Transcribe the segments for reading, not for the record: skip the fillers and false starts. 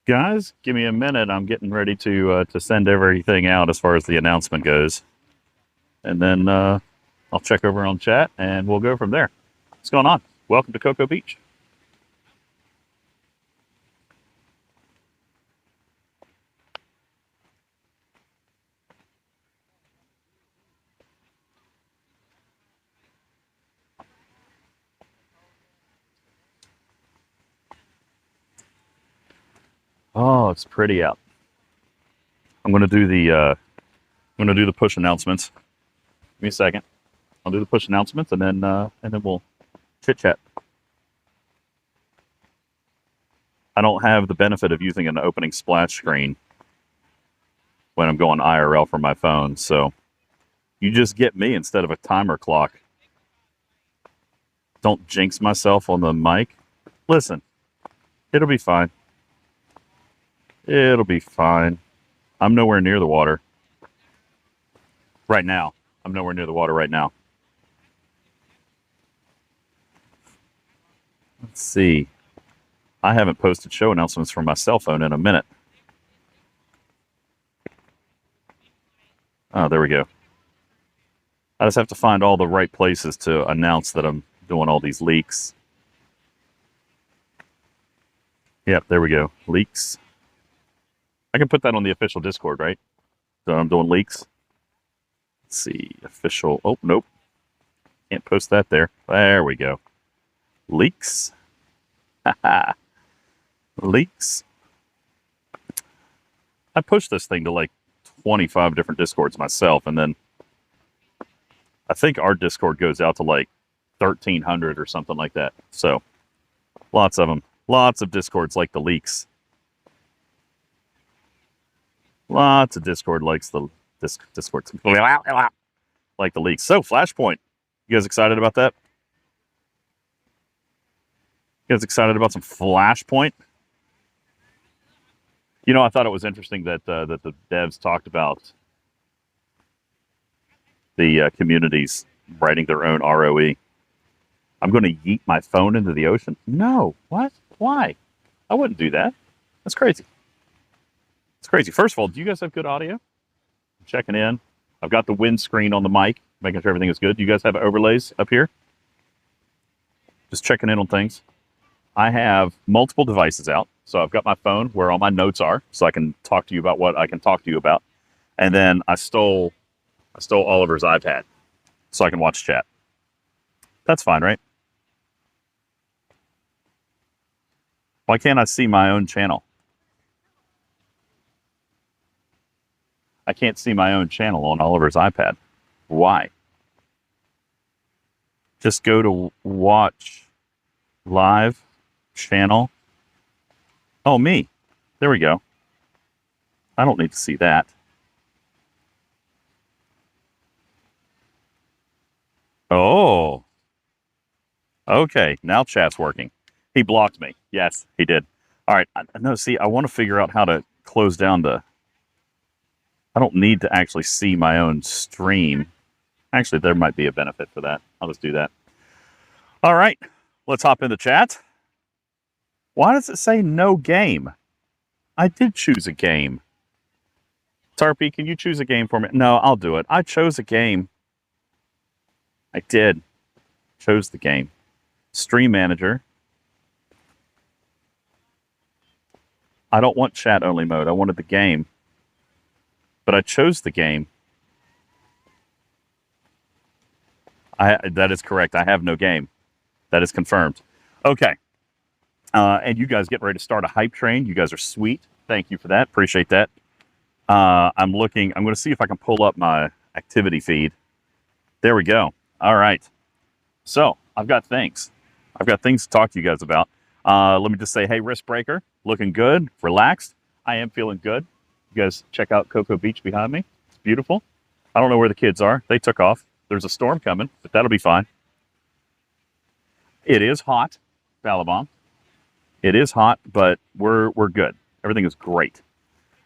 Guys, give me a minute. I'm getting ready to send everything out as far as the announcement goes, and then I'll check over on chat and we'll go from there. What's going on? Welcome to Cocoa Beach. Oh, it's pretty out. I'm gonna do the push announcements. Give me a second. I'll do the push announcements and then we'll chit chat. I don't have the benefit of using an opening splash screen when I'm going IRL from my phone, so you just get me instead of a timer clock. Don't jinx myself on the mic. Listen, it'll be fine. It'll be fine. I'm nowhere near the water right now. I'm nowhere near the water right now. Let's see. I haven't posted show announcements from my cell phone in a minute. Oh, there we go. I just have to find all the right places to announce that I'm doing all these leaks. Yep, there we go. Leaks. I can put that on the official Discord, right? So I'm doing leaks. Let's see. Official. Oh, nope. Can't post that there. There we go. Leaks. Haha. Leaks. I pushed this thing to like 25 different Discords myself, and then I think our Discord goes out to like 1,300 or something like that. So lots of them. Lots of Discords like the leaks. Lots of Discord likes the Discord like the leaks. So Flashpoint, you guys excited about that? You guys excited about some Flashpoint? You know, I thought it was interesting that that the devs talked about the communities writing their own ROE. I'm going to yeet my phone into the ocean? No. What? Why? I wouldn't do that. That's crazy. It's crazy. First of all, do you guys have good audio? I'm checking in. I've got the windscreen on the mic, making sure everything is good. Do you guys have overlays up here? Just checking in on things. I have multiple devices out. So I've got my phone where all my notes are, so I can talk to you about what I can talk to you about. And then I stole Oliver's iPad so I can watch chat. That's fine, right? Why can't I see my own channel? I can't see my own channel on Oliver's iPad. Why? Just go to watch live channel. Oh, me. There we go. I don't need to see that. Oh. Okay, now chat's working. He blocked me. Yes, he did. All right. No, see, I want to figure out how to close down the... I don't need to actually see my own stream. Actually, there might be a benefit for that. I'll just do that. All right. Let's hop in the chat. Why does it say no game? I did choose a game. Tarpy, can you choose a game for me? No, I'll do it. I chose a game. I did. Chose the game. Stream manager. I don't want chat only mode. I wanted the game. But I chose the game. That is correct. I have no game. That is confirmed. Okay. And you guys getting ready to start a hype train. You guys are sweet. Thank you for that. Appreciate that. I'm going to see if I can pull up my activity feed. There we go. All right. So I've got things. I've got things to talk to you guys about. Let me just say, hey, Wrist Breaker, looking good, relaxed. I am feeling good. You guys check out Cocoa Beach behind me. It's beautiful. I don't know where the kids are. They took off. There's a storm coming, but that'll be fine. It is hot, Ballabong. It is hot, but we're good. Everything is great.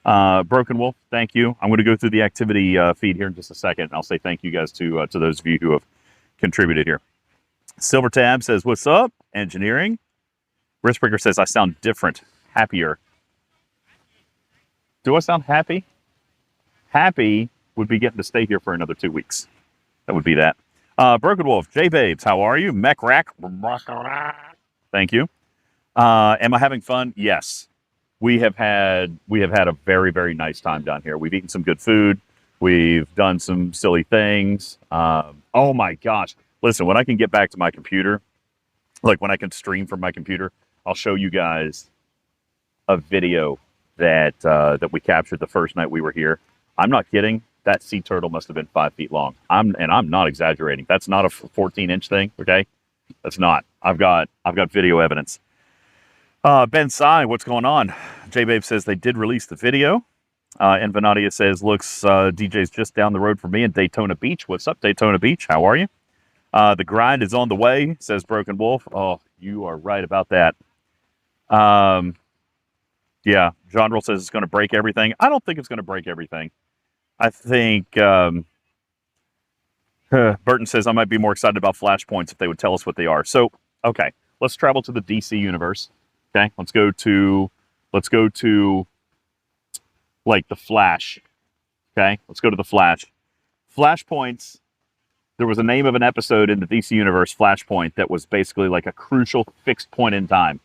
Broken Wolf, thank you. I'm going to go through the activity feed here in just a second. And I'll say thank you guys to those of you who have contributed here. Silver Tab says, what's up? Engineering. Wristbreaker says, I sound different, happier. Do I sound happy? Happy would be getting to stay here for another 2 weeks. That would be that. Broken Wolf, J-Babes, how are you? Mech Rack. Thank you. Am I having fun? Yes. We have had a very, very nice time down here. We've eaten some good food. We've done some silly things. Oh my gosh. Listen, when I can get back to my computer, like when I can stream from my computer, I'll show you guys a video that we captured the first night we were here. I'm not kidding. That sea turtle must have been 5 feet long. I'm not exaggerating. That's not a 14-inch thing, okay? That's not. I've got video evidence. Ben Sai, what's going on? J-Babe says they did release the video. And Vanadia says, looks DJ's just down the road from me in Daytona Beach. What's up, Daytona Beach? How are you? The grind is on the way, says Broken Wolf. Oh, you are right about that. Yeah, John Roll says it's going to break everything. I don't think it's going to break everything. I think Burton says I might be more excited about flashpoints if they would tell us what they are. So, okay, let's travel to the DC universe. Okay, let's go to like the Flash. Okay, let's go to the Flash. Flashpoints. There was a name of an episode in the DC universe, Flashpoint, that was basically like a crucial fixed point in time.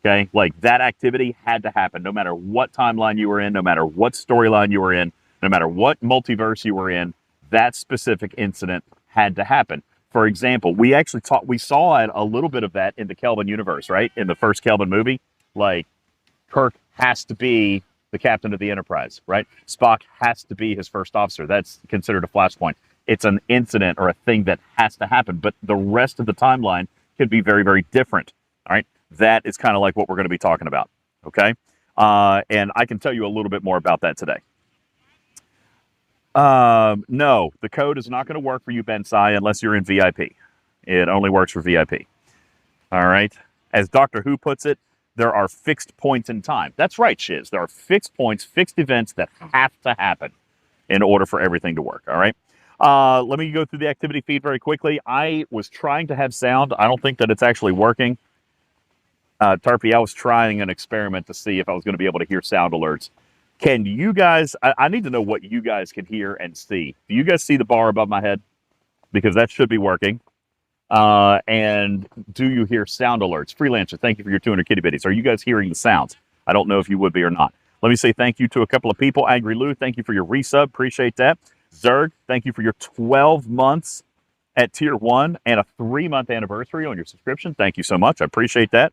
Okay, like that activity had to happen no matter what timeline you were in, no matter what storyline you were in, no matter what multiverse you were in. That specific incident had to happen. For example, we saw a little bit of that in the Kelvin universe, right? In the first Kelvin movie, like Kirk has to be the captain of the Enterprise, right? Spock has to be his first officer. That's considered a flashpoint. It's an incident or a thing that has to happen, but the rest of the timeline could be very, very different. All right, that is kind of like what we're going to be talking about. Okay, and I can tell you a little bit more about that today. No, the code is not going to work for you, Ben Sai, unless you're in VIP. It only works for VIP. All right. As Doctor Who puts it, there are fixed points in time. That's right, Shiz. There are fixed points, fixed events that have to happen in order for everything to work. All right. Let me go through the activity feed very quickly. I was trying to have sound. I don't think that it's actually working. Tarpy, I was trying an experiment to see if I was going to be able to hear sound alerts. Can you guys, I need to know what you guys can hear and see. Do you guys see the bar above my head? Because that should be working. And do you hear sound alerts? Freelancer, thank you for your 200 kitty bitties. Are you guys hearing the sounds? I don't know if you would be or not. Let me say thank you to a couple of people. Angry Lou, thank you for your resub. Appreciate that. Zerg, thank you for your 12 months at tier 1 and a 3-month anniversary on your subscription. Thank you so much. I appreciate that.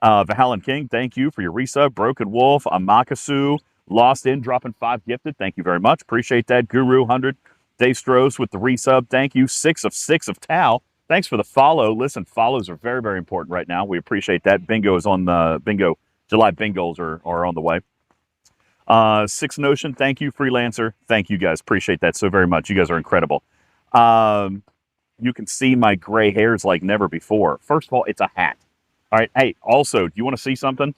Vahalan King, thank you for your resub. Broken Wolf, Amakasu, Lost In, dropping 5 gifted. Thank you very much. Appreciate that. Guru 100, Dave Strohs with the resub. Thank you. 6 of 6 of Tao. Thanks for the follow. Listen, follows are very, very important right now. We appreciate that. Bingo is on the bingo. July bingos are on the way. 6 Notion, thank you. Freelancer, thank you guys. Appreciate that so very much. You guys are incredible. You can see my gray hairs like never before. First of all, it's a hat. All right. Hey, also, do you want to see something?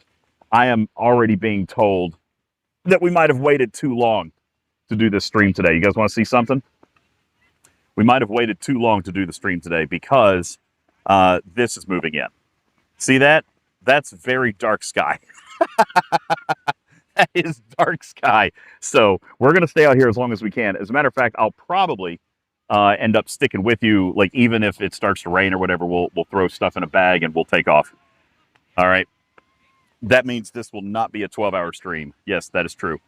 I am already being told that we might have waited too long to do this stream today. You guys want to see something? We might have waited too long to do the stream today because this is moving in. See that? That's very dark sky. That is dark sky. So we're going to stay out here as long as we can. As a matter of fact, I'll probably end up sticking with you. Like, even if it starts to rain or whatever, we'll throw stuff in a bag and we'll take off. All right. That means this will not be a 12-hour stream. Yes, that is true.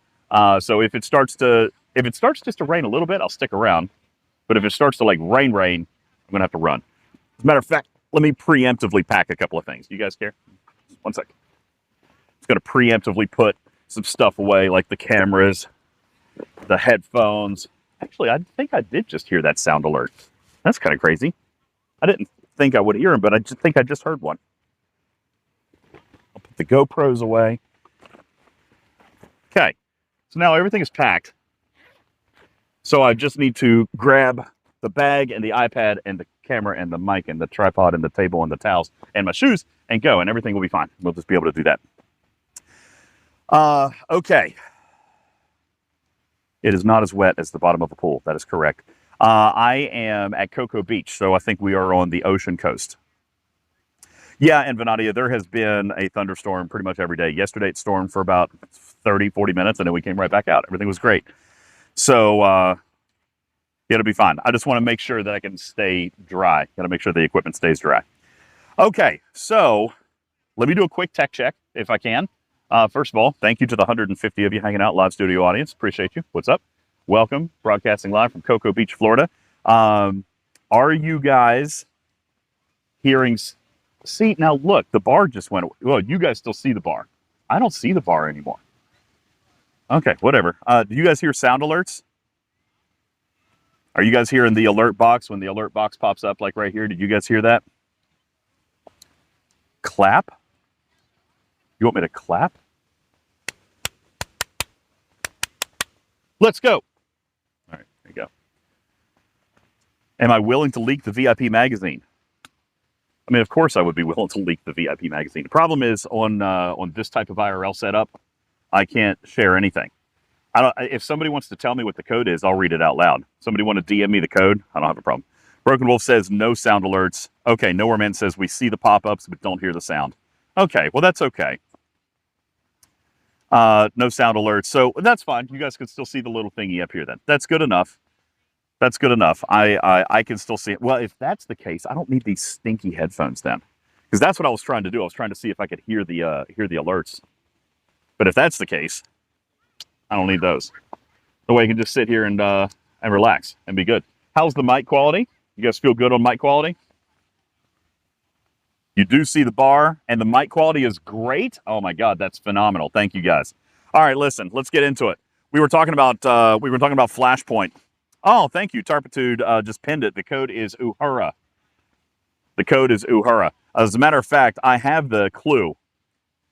So if it starts just to rain a little bit, I'll stick around. But if it starts to like rain, I'm going to have to run. As a matter of fact, let me preemptively pack a couple of things. You guys care? Just 1 second. It's going to preemptively put some stuff away, like the cameras, the headphones. Actually, I think I did just hear that sound alert. That's kind of crazy. I didn't think I would hear him, but I just think I just heard one. I'll put the GoPros away. Okay, so now everything is packed. So I just need to grab the bag and the iPad and the camera and the mic and the tripod and the table and the towels and my shoes and go, and everything will be fine. We'll just be able to do that. Okay. It is not as wet as the bottom of a pool. That is correct. I am at Cocoa Beach, so I think we are on the ocean coast. Yeah, and Venadia, there has been a thunderstorm pretty much every day. Yesterday it stormed for about 30, 40 minutes, and then we came right back out. Everything was great. So it'll be fine. I just want to make sure that I can stay dry. Got to make sure the equipment stays dry. Okay, so let me do a quick tech check if I can. First of all, thank you to the 150 of you hanging out, live studio audience. Appreciate you. What's up? Welcome. Broadcasting live from Cocoa Beach, Florida. Are you guys hearing... See, now look, the bar just went away. Well, you guys still see the bar. I don't see the bar anymore. Okay, whatever. Do you guys hear sound alerts? Are you guys hearing the alert box when the alert box pops up like right here? Did you guys hear that? Clap? You want me to clap? Let's go. All right, there you go. Am I willing to leak the VIP magazine? I mean, of course I would be willing to leak the VIP magazine. The problem is on this type of IRL setup, I can't share anything. If somebody wants to tell me what the code is, I'll read it out loud. Somebody want to DM me the code? I don't have a problem. Broken Wolf says no sound alerts. Okay, Nowhere Man says we see the pop-ups but don't hear the sound. Okay, well that's okay. No sound alerts, so that's fine. You guys can still see the little thingy up here then. That's good enough. That's good enough. I can still see it. Well, if that's the case, I don't need these stinky headphones then, because that's what I was trying to do. I was trying to see if I could hear the alerts. But if that's the case, I don't need those. The way I can just sit here and relax and be good. How's the mic quality? You guys feel good on mic quality? You do see the bar, and the mic quality is great. Oh my God, that's phenomenal. Thank you guys. All right, listen, let's get into it. We were talking about Flashpoint. Oh, thank you. Tarpitude just pinned it. The code is Uhura. The code is Uhura. As a matter of fact, I have the clue.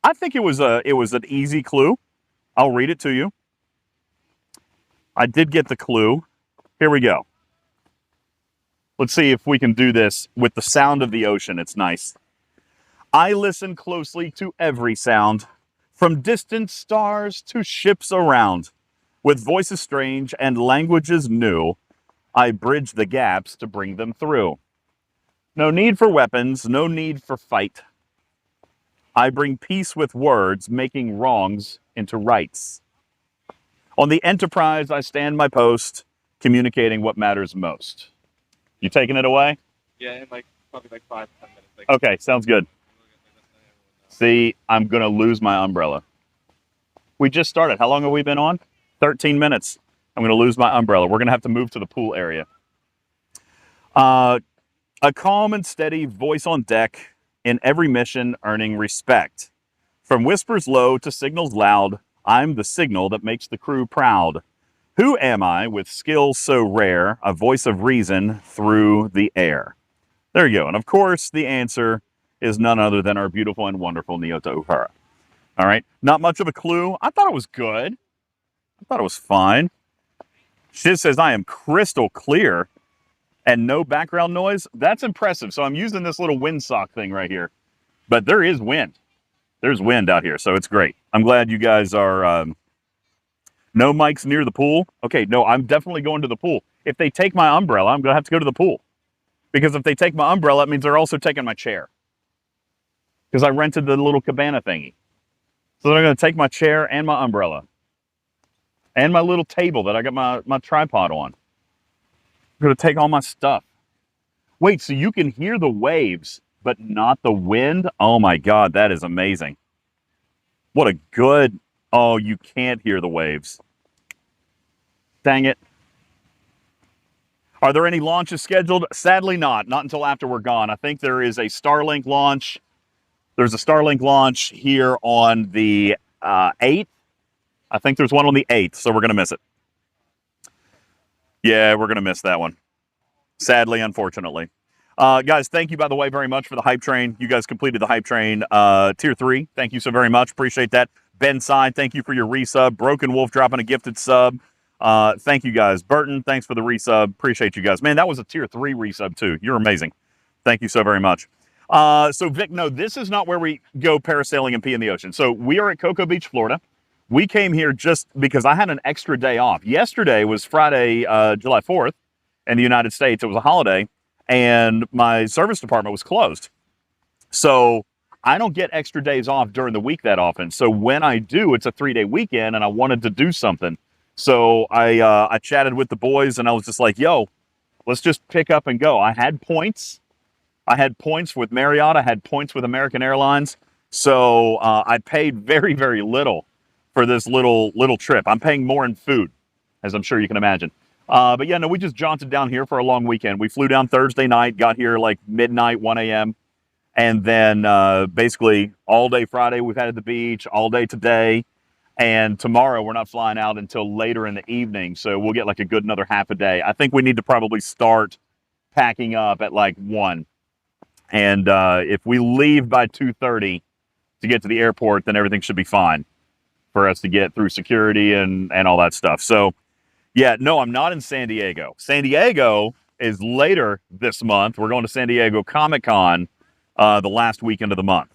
I think it was an easy clue. I'll read it to you. I did get the clue. Here we go. Let's see if we can do this with the sound of the ocean. It's nice. I listen closely to every sound, from distant stars to ships around. With voices strange and languages new, I bridge the gaps to bring them through. No need for weapons, no need for fight. I bring peace with words, making wrongs into rights. On the Enterprise, I stand my post, communicating what matters most. You taking it away? Yeah, in probably 5 to 10 minutes. Okay, sounds good. See, I'm going to lose my umbrella. We just started. How long have we been on? 13 minutes. I'm going to lose my umbrella. We're going to have to move to the pool area. A calm and steady voice on deck, in every mission earning respect. From whispers low to signals loud, I'm the signal that makes the crew proud. Who am I with skills so rare, a voice of reason through the air? There you go. And of course, the answer is none other than our beautiful and wonderful Nyota Uhura. All right. Not much of a clue. I thought it was good. I thought it was fine. Shiz says, I am crystal clear and no background noise. That's impressive. So I'm using this little windsock thing right here. But there is wind. There's wind out here, so it's great. I'm glad you guys are... no mics near the pool. Okay, no, I'm definitely going to the pool. If they take my umbrella, I'm going to have to go to the pool. Because if they take my umbrella, it means they're also taking my chair. Because I rented the little cabana thingy. So they're going to take my chair and my umbrella. And my little table that I got my tripod on. They're going to take all my stuff. Wait, so you can hear the waves, but not the wind? Oh my God, that is amazing. What a good... Oh, you can't hear the waves. Dang it. Are there any launches scheduled? Sadly not. Not until after we're gone. I think there is a Starlink launch. There's a Starlink launch here on the 8th. I think there's one on the 8th, so we're going to miss it. Yeah, we're going to miss that one. Sadly, unfortunately. Guys, thank you, by the way, very much for the hype train. You guys completed the hype train tier 3. Thank you so very much. Appreciate that. Ben Side, thank you for your resub. Broken Wolf dropping a gifted sub. Thank you, guys. Burton, thanks for the resub. Appreciate you guys. Man, that was a tier 3 resub, too. You're amazing. Thank you so very much. So, Vic, no, this is not where we go parasailing and pee in the ocean. So, we are at Cocoa Beach, Florida. We came here just because I had an extra day off. Yesterday was Friday, July 4th in the United States. It was a holiday, and my service department was closed. So I don't get extra days off during the week that often. So when I do, it's a 3-day weekend, and I wanted to do something. So I chatted with the boys, and I was just like, yo, let's just pick up and go. I had points. I had points with Marriott. I had points with American Airlines. So I paid very, very little for this little trip. I'm paying more in food, as I'm sure you can imagine. But yeah, no, we just jaunted down here for a long weekend. We flew down Thursday night, got here like midnight, 1 a.m. And then basically all day Friday we've had at the beach, all day today. And tomorrow we're not flying out until later in the evening. So we'll get like a good another half a day. I think we need to probably start packing up at like 1. And if we leave by 2:30 to get to the airport, then everything should be fine for us to get through security and all that stuff. So yeah, no, I'm not in San Diego. San Diego is later this month. We're going to San Diego Comic-Con the last weekend of the month.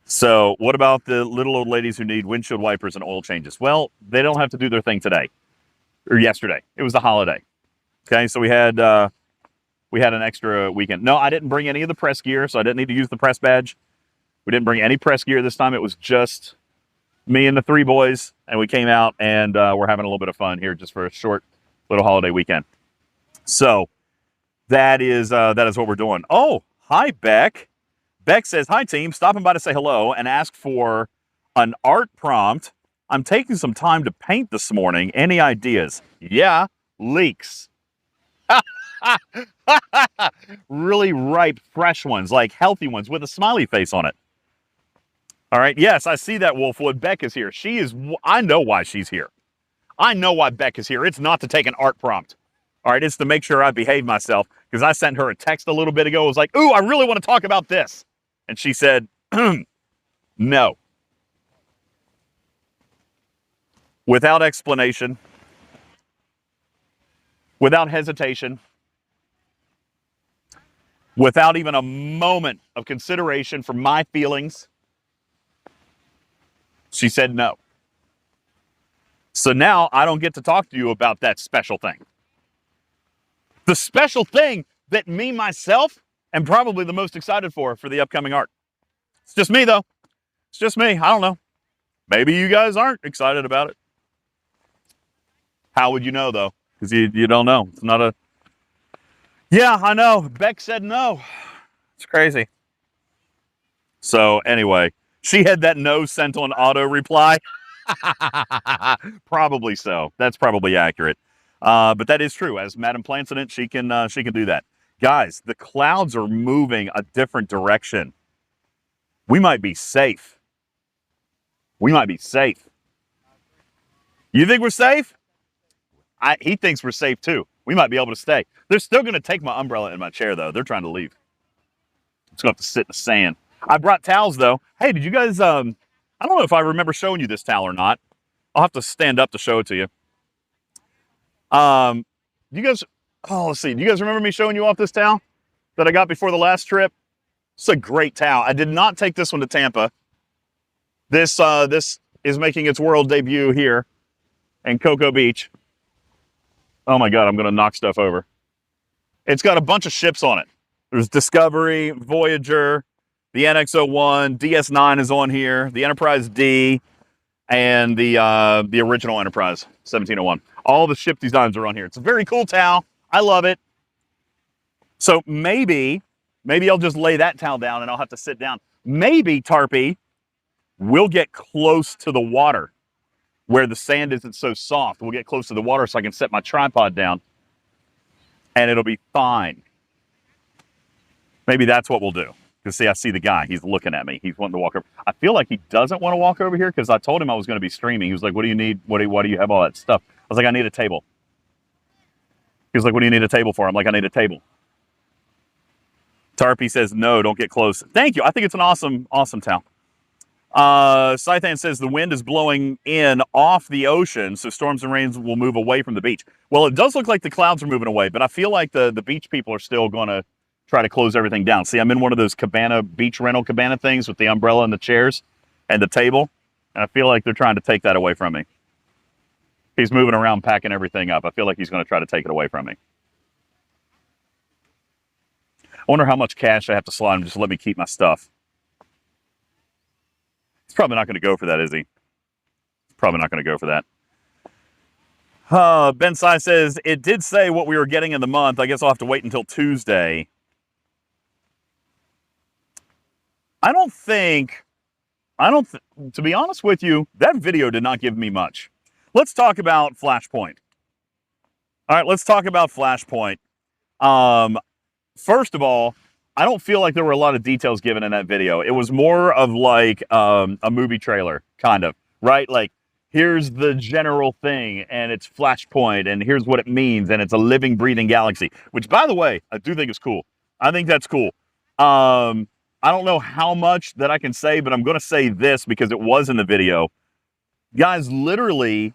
So what about the little old ladies who need windshield wipers and oil changes? Well, they don't have to do their thing today or yesterday. It was the holiday. Okay, so we had an extra weekend. No, I didn't bring any of the press gear, so I didn't need to use the press badge. We didn't bring any press gear this time. It was just me and the 3 boys, and we came out, and we're having a little bit of fun here just for a short little holiday weekend. So that is what we're doing. Oh, hi, Beck. Beck says, hi, team. Stopping by to say hello and ask for an art prompt. I'm taking some time to paint this morning. Any ideas? Yeah, leeks. Really ripe, fresh ones, like healthy ones with a smiley face on it. All right. Yes, I see that, Wolfwood. Beck is here. I know why she's here. I know why Beck is here. It's not to take an art prompt. All right. It's to make sure I behave myself, because I sent her a text a little bit ago. I was like, ooh, I really want to talk about this. And she said, no. Without explanation, without hesitation, without even a moment of consideration for my feelings, she said no. So now I don't get to talk to you about that special thing. The special thing that me, myself, am probably the most excited for the upcoming art. It's just me, though. It's just me. I don't know. Maybe you guys aren't excited about it. How would you know, though? Because you don't know. It's not a... Yeah, I know. Beck said no. It's crazy. So anyway, she had that no sent on auto reply. Probably so. That's probably accurate. But that is true. As Madam Plansident, she can do that. Guys, the clouds are moving a different direction. We might be safe. We might be safe. You think we're safe? He thinks we're safe too. We might be able to stay. They're still going to take my umbrella in my chair, though. They're trying to leave. It's going to have to sit in the sand. I brought towels, though. Hey, did you guys, I don't know if I remember showing you this towel or not. I'll have to stand up to show it to you. You guys, let's see. Do you guys remember me showing you off this towel that I got before the last trip? It's a great towel. I did not take this one to Tampa. This is making its world debut here in Cocoa Beach. Oh my God, I'm going to knock stuff over. It's got a bunch of ships on it. There's Discovery, Voyager, the NX-01, DS-9 is on here, the Enterprise D, and the original Enterprise 1701. All the ship designs are on here. It's a very cool towel. I love it. So maybe I'll just lay that towel down and I'll have to sit down. Maybe, Tarpy, we'll get close to the water where the sand isn't so soft. We'll get close to the water so I can set my tripod down and it'll be fine. Maybe that's what we'll do. Because see, I see the guy. He's looking at me. He's wanting to walk over. I feel like he doesn't want to walk over here because I told him I was going to be streaming. He was like, what do you need? Why do you have all that stuff? I was like, I need a table. He's like, what do you need a table for? I'm like, I need a table. Tarpy says, no, don't get close. Thank you. I think it's an awesome, awesome towel. Scythan says the wind is blowing in off the ocean, so storms and rains will move away from the beach. Well, it does look like the clouds are moving away, but I feel like the beach people are still going to try to close everything down. See, I'm in one of those beach rental cabana things with the umbrella and the chairs and the table, and I feel like they're trying to take that away from me. He's moving around, packing everything up. I feel like he's going to try to take it away from me. I wonder how much cash I have to slide him just to let me keep my stuff. He's probably not going to go for that, is he? He's probably not going to go for that. Ben Sai says, it did say what we were getting in the month. I guess I'll have to wait until Tuesday. To be honest with you, that video did not give me much. Let's talk about Flashpoint. All right, let's talk about Flashpoint. First of all, I don't feel like there were a lot of details given in that video. It was more of like a movie trailer, kind of, right? Like, here's the general thing, and it's Flashpoint, and here's what it means, and it's a living, breathing galaxy, which, by the way, I do think is cool. I think that's cool. I don't know how much that I can say, but I'm going to say this because it was in the video. Guys, literally,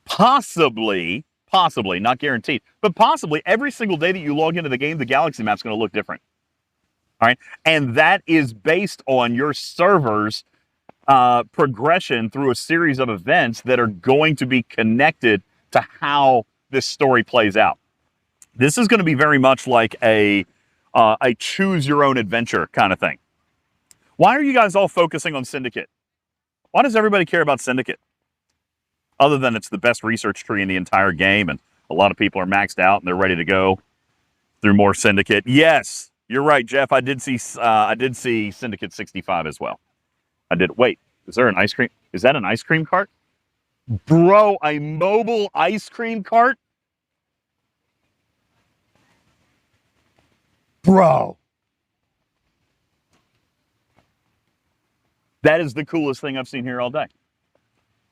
possibly, not guaranteed, but possibly every single day that you log into the game, the galaxy map's going to look different. All right. And that is based on your server's progression through a series of events that are going to be connected to how this story plays out. This is going to be very much like a choose your own adventure kind of thing. Why are you guys all focusing on Syndicate? Why does everybody care about Syndicate? Other than it's the best research tree in the entire game, and a lot of people are maxed out and they're ready to go through more Syndicate. Yes, you're right, Jeff. I did see Syndicate 65 as well. I did. Wait, is there an ice cream? Is that an ice cream cart? Bro, a mobile ice cream cart? Bro. That is the coolest thing I've seen here all day.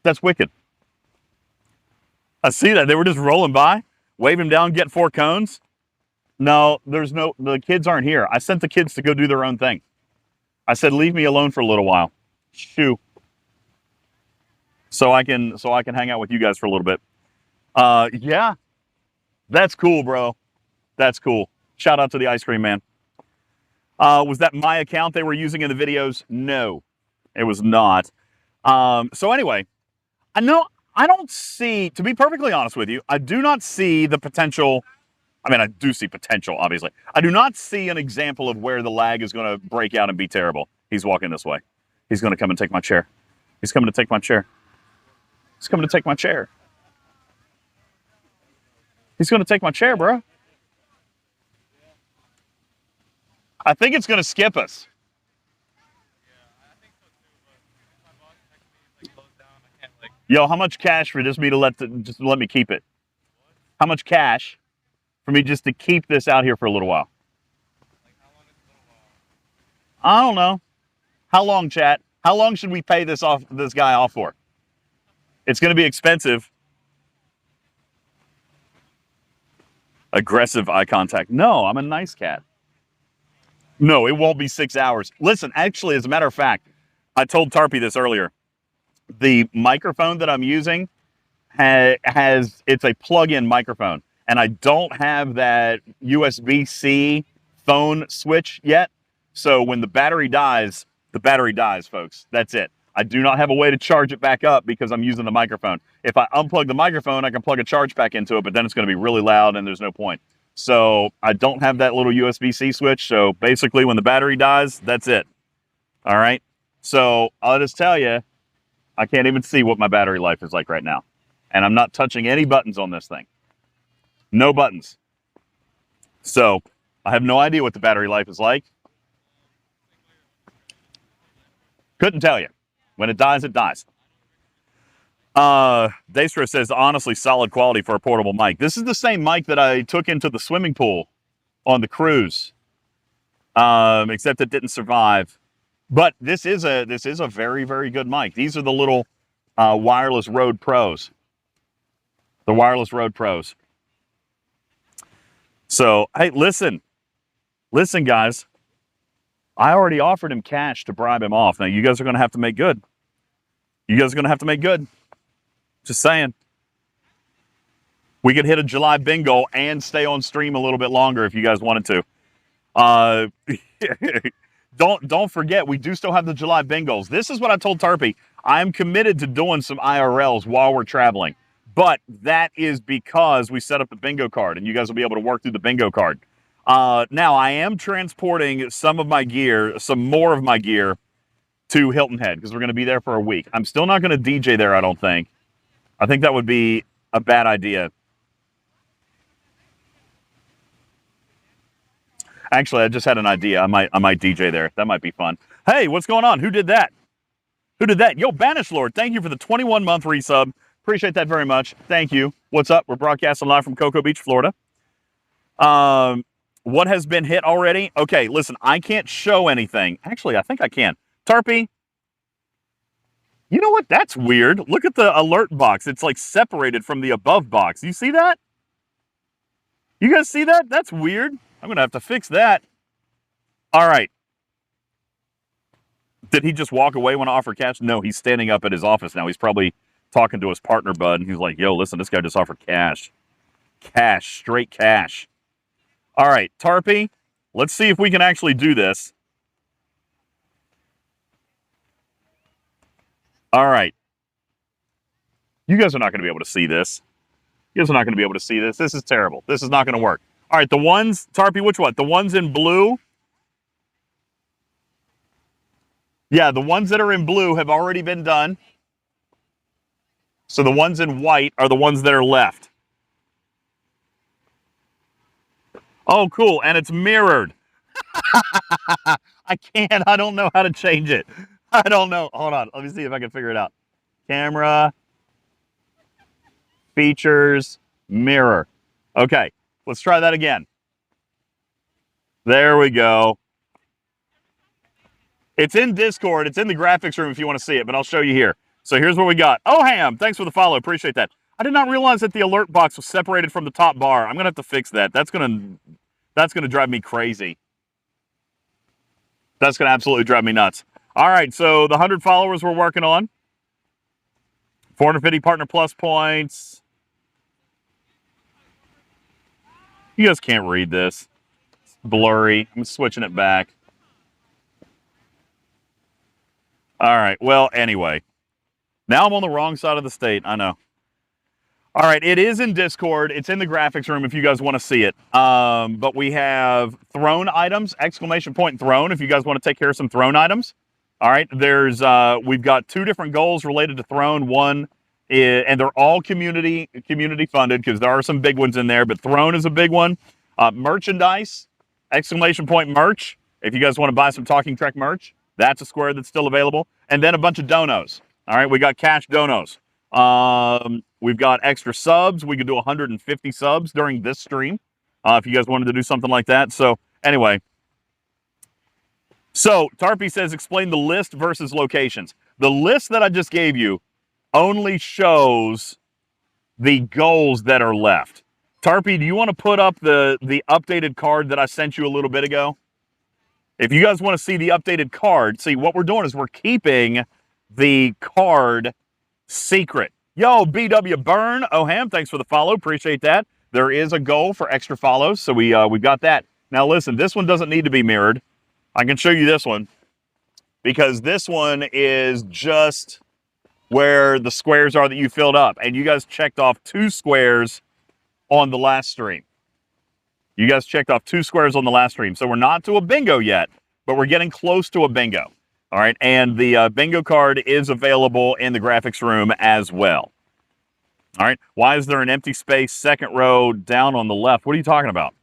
That's wicked. I see that. They were just rolling by, wave him down, get 4 cones. No, the kids aren't here. I sent the kids to go do their own thing. I said, leave me alone for a little while. Shoo. So I can hang out with you guys for a little bit. Yeah. That's cool, bro. That's cool. Shout out to the ice cream man. Was that my account they were using in the videos? No, it was not. So anyway, I don't see, to be perfectly honest with you, I do not see the potential. I mean, I do see potential, obviously. I do not see an example of where the lag is going to break out and be terrible. He's walking this way. He's going to come and take my chair. He's coming to take my chair. He's coming to take my chair. He's going to take my chair, bro. I think it's going to skip us. Yo, how much cash for just me to just let me keep it? How much cash for me just to keep this out here for a little while? I don't know. How long, chat? How long should we pay this guy off for? It's going to be expensive. Aggressive eye contact. No, I'm a nice cat. No, it won't be 6 hours. Listen, actually, as a matter of fact, I told Tarpy this earlier. The microphone that I'm using it's a plug-in microphone, and I don't have that USB-C phone switch yet. So when the battery dies, folks. That's it. I do not have a way to charge it back up because I'm using the microphone. If I unplug the microphone, I can plug a charge back into it, but then it's going to be really loud and there's no point. So I don't have that little USB-C switch. So basically when the battery dies, that's it. All right. So I'll just tell you, I can't even see what my battery life is like right now. And I'm not touching any buttons on this thing. No buttons. So I have no idea what the battery life is like. Couldn't tell you. When it dies, it dies. Daystro says, honestly, solid quality for a portable mic. This is the same mic that I took into the swimming pool on the cruise, except it didn't survive. But this is a very, very good mic. These are the little wireless Rode Pros. The wireless Rode Pros. So, hey, listen, guys. I already offered him cash to bribe him off. Now, you guys are going to have to make good. You guys are going to have to make good. Just saying. We could hit a July bingo and stay on stream a little bit longer if you guys wanted to. Don't forget, we do still have the July bingos. This is what I told Tarpy. I'm committed to doing some IRLs while we're traveling. But that is because we set up the bingo card, and you guys will be able to work through the bingo card. Now, I am transporting some of my gear, some more of my gear, to Hilton Head because we're going to be there for a week. I'm still not going to DJ there, I don't think. I think that would be a bad idea. Actually, I just had an idea. I might DJ there. That might be fun. Hey, what's going on? Who did that? Who did that? Yo, Banish Lord, thank you for the 21-month resub. Appreciate that very much. Thank you. What's up? We're broadcasting live from Cocoa Beach, Florida. What has been hit already? Okay, listen, I can't show anything. Actually, I think I can. Tarpy, you know what? That's weird. Look at the alert box. It's like separated from the above box. You see that? You guys see that? That's weird. I'm going to have to fix that. All right. Did he just walk away when I offered cash? No, he's standing up at his office now. He's probably talking to his partner, bud. And he's like, yo, listen, this guy just offered cash. Cash, straight cash. All right, Tarpy, let's see if we can actually do this. All right. You guys are not going to be able to see this. You guys are not going to be able to see this. This is terrible. This is not going to work. All right, the ones, Tarpy, which one? The ones in blue? Yeah, the ones that are in blue have already been done. So the ones in white are the ones that are left. Oh, cool. And it's mirrored. I can't. I don't know how to change it. I don't know. Hold on. Let me see if I can figure it out. Camera, features, mirror. Okay, let's try that again. There we go. It's in Discord. It's in the graphics room if you want to see it, but I'll show you here. So here's what we got. Oh, Ham, thanks for the follow. Appreciate that. I did not realize that the alert box was separated from the top bar. I'm going to have to fix that. That's going to drive me crazy. That's going to absolutely drive me nuts. All right, so the 100 followers we're working on. 450 Partner Plus points. You guys can't read this. It's blurry. I'm switching it back. All right, well, anyway. Now I'm on the wrong side of the state. I know. All right, it is in Discord. It's in the graphics room if you guys want to see it. But we have throne items, exclamation point throne, if you guys want to take care of some throne items. All right, we've got 2 different goals related to throne. One is, and they're all community funded because there are some big ones in there, but throne is a big one. Merchandise, exclamation point merch. If you guys want to buy some Talking Trek merch, that's a square that's still available. And then a bunch of donos. All right, we got cash donos. We've got extra subs. We could do 150 subs during this stream if you guys wanted to do something like that. So anyway, so Tarpy says explain the list versus locations. The list that I just gave you only shows the goals that are left. Tarpy, do you want to put up the updated card that I sent you a little bit ago? If you guys want to see the updated card, see what we're doing is we're keeping the card secret. Yo, BW Burn, Oham, thanks for the follow. Appreciate that. There is a goal for extra follows, so we've got that. Now listen, this one doesn't need to be mirrored. I can show you this one because this one is just where the squares are that you filled up, and you guys checked off 2 squares on the last stream. You guys checked off 2 squares on the last stream, so we're not to a bingo yet, but we're getting close to a bingo. All right, and the bingo card is available in the graphics room as well. All right, why is there an empty space, second row down on the left? What are you talking about?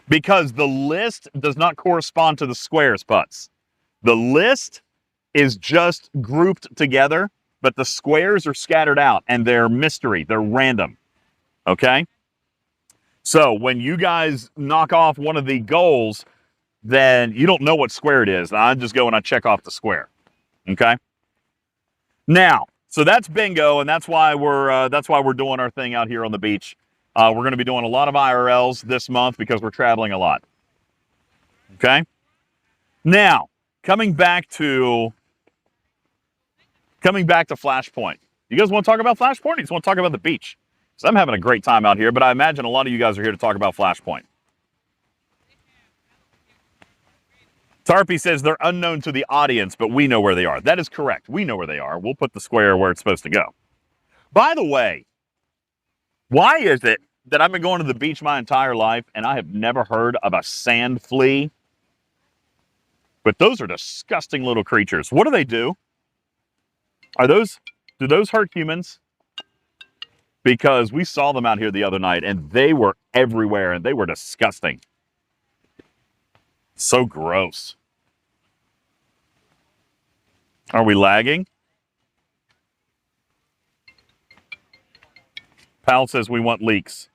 Because the list does not correspond to the squares, Putz. The list is just grouped together, but the squares are scattered out, and they're mystery. They're random, okay? So when you guys knock off one of the goals, then you don't know what square it is. I just go and I check off the square, okay? Now, so that's bingo, and that's why we're doing our thing out here on the beach. We're going to be doing a lot of IRLs this month because we're traveling a lot. Okay? Now, coming back to Flashpoint. You guys want to talk about Flashpoint, or you just want to talk about the beach? Because I'm having a great time out here, but I imagine a lot of you guys are here to talk about Flashpoint. Tarpy says they're unknown to the audience, but we know where they are. That is correct. We know where they are. We'll put the square where it's supposed to go. By the way, why is it that I've been going to the beach my entire life and I have never heard of a sand flea? But those are disgusting little creatures. What do they do? Do those hurt humans? Because we saw them out here the other night and they were everywhere and they were disgusting. So gross. Are we lagging? Pal says we want leaks.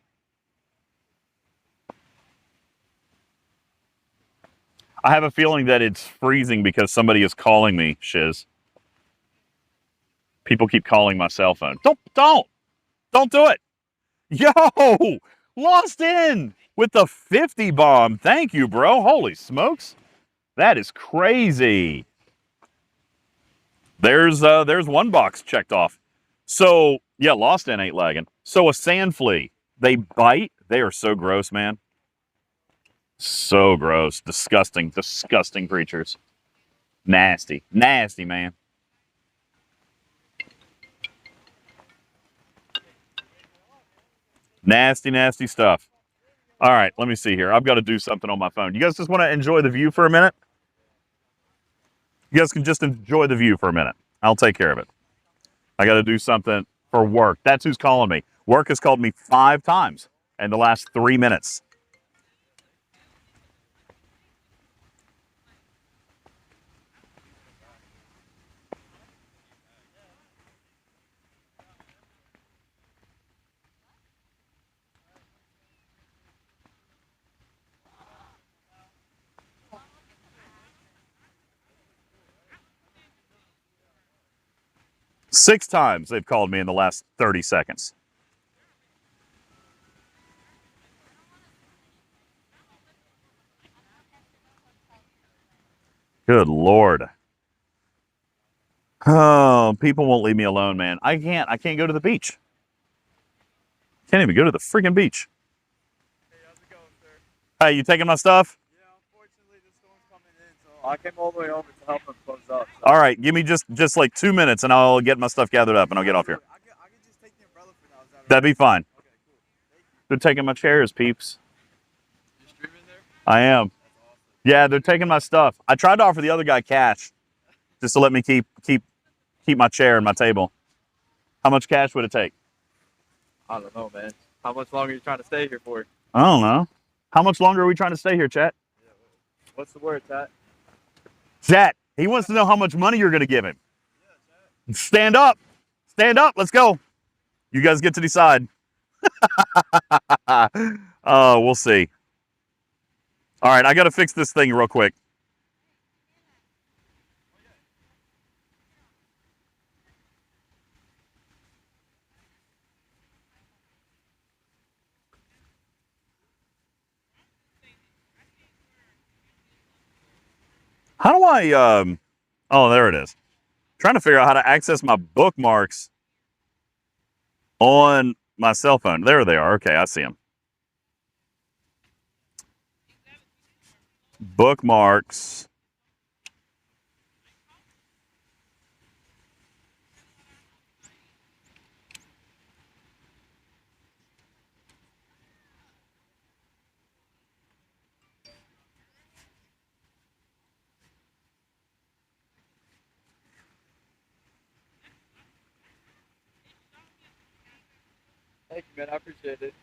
I have a feeling that it's freezing because somebody is calling me, Shiz. People keep calling my cell phone. Don't do it. Yo, Lost in with the 50 bomb. Thank you, bro. Holy smokes. That is crazy. There's one box checked off. So, yeah, Lost in ain't lagging. So a sand flea, they bite. They are so gross, man. So gross. Disgusting, disgusting creatures. Nasty, nasty, man. Nasty, nasty stuff. All right, let me see here. I've got to do something on my phone. You guys just want to enjoy the view for a minute? You guys can just enjoy the view for a minute. I'll take care of it. I got to do something for work. That's who's calling me. Work has called me 5 times in the last 3 minutes. Six times they've called me in the last 30 seconds. Good Lord. Oh, people won't leave me alone, man. I can't go to the beach. Can't even go to the freaking beach. Hey, how's it going, sir? Hey, you taking my stuff? Yeah, unfortunately, the storm's coming in, so I came all the way over to help them close up. So. All right, give me just like 2 minutes and I'll get my stuff gathered up and I'll get off here. I can just take the umbrella for now. Is that That'd be fine. Okay, cool. Thank you. They're taking my chairs, peeps. You streaming there? I am. That's awesome. Yeah, they're taking my stuff. I tried to offer the other guy cash just to let me keep my chair and my table. How much cash would it take? I don't know, man. How much longer are you trying to stay here for? I don't know. How much longer are we trying to stay here, chat? What's the word, Tat? Chat, he wants to know how much money you're going to give him. Yeah, stand up. Stand up. Let's go. You guys get to decide. We'll see. All right, I got to fix this thing real quick. How do I, oh, there it is. Trying to figure out how to access my bookmarks on my cell phone. There they are. Okay, I see them. Bookmarks. Thank you, man. I appreciate it.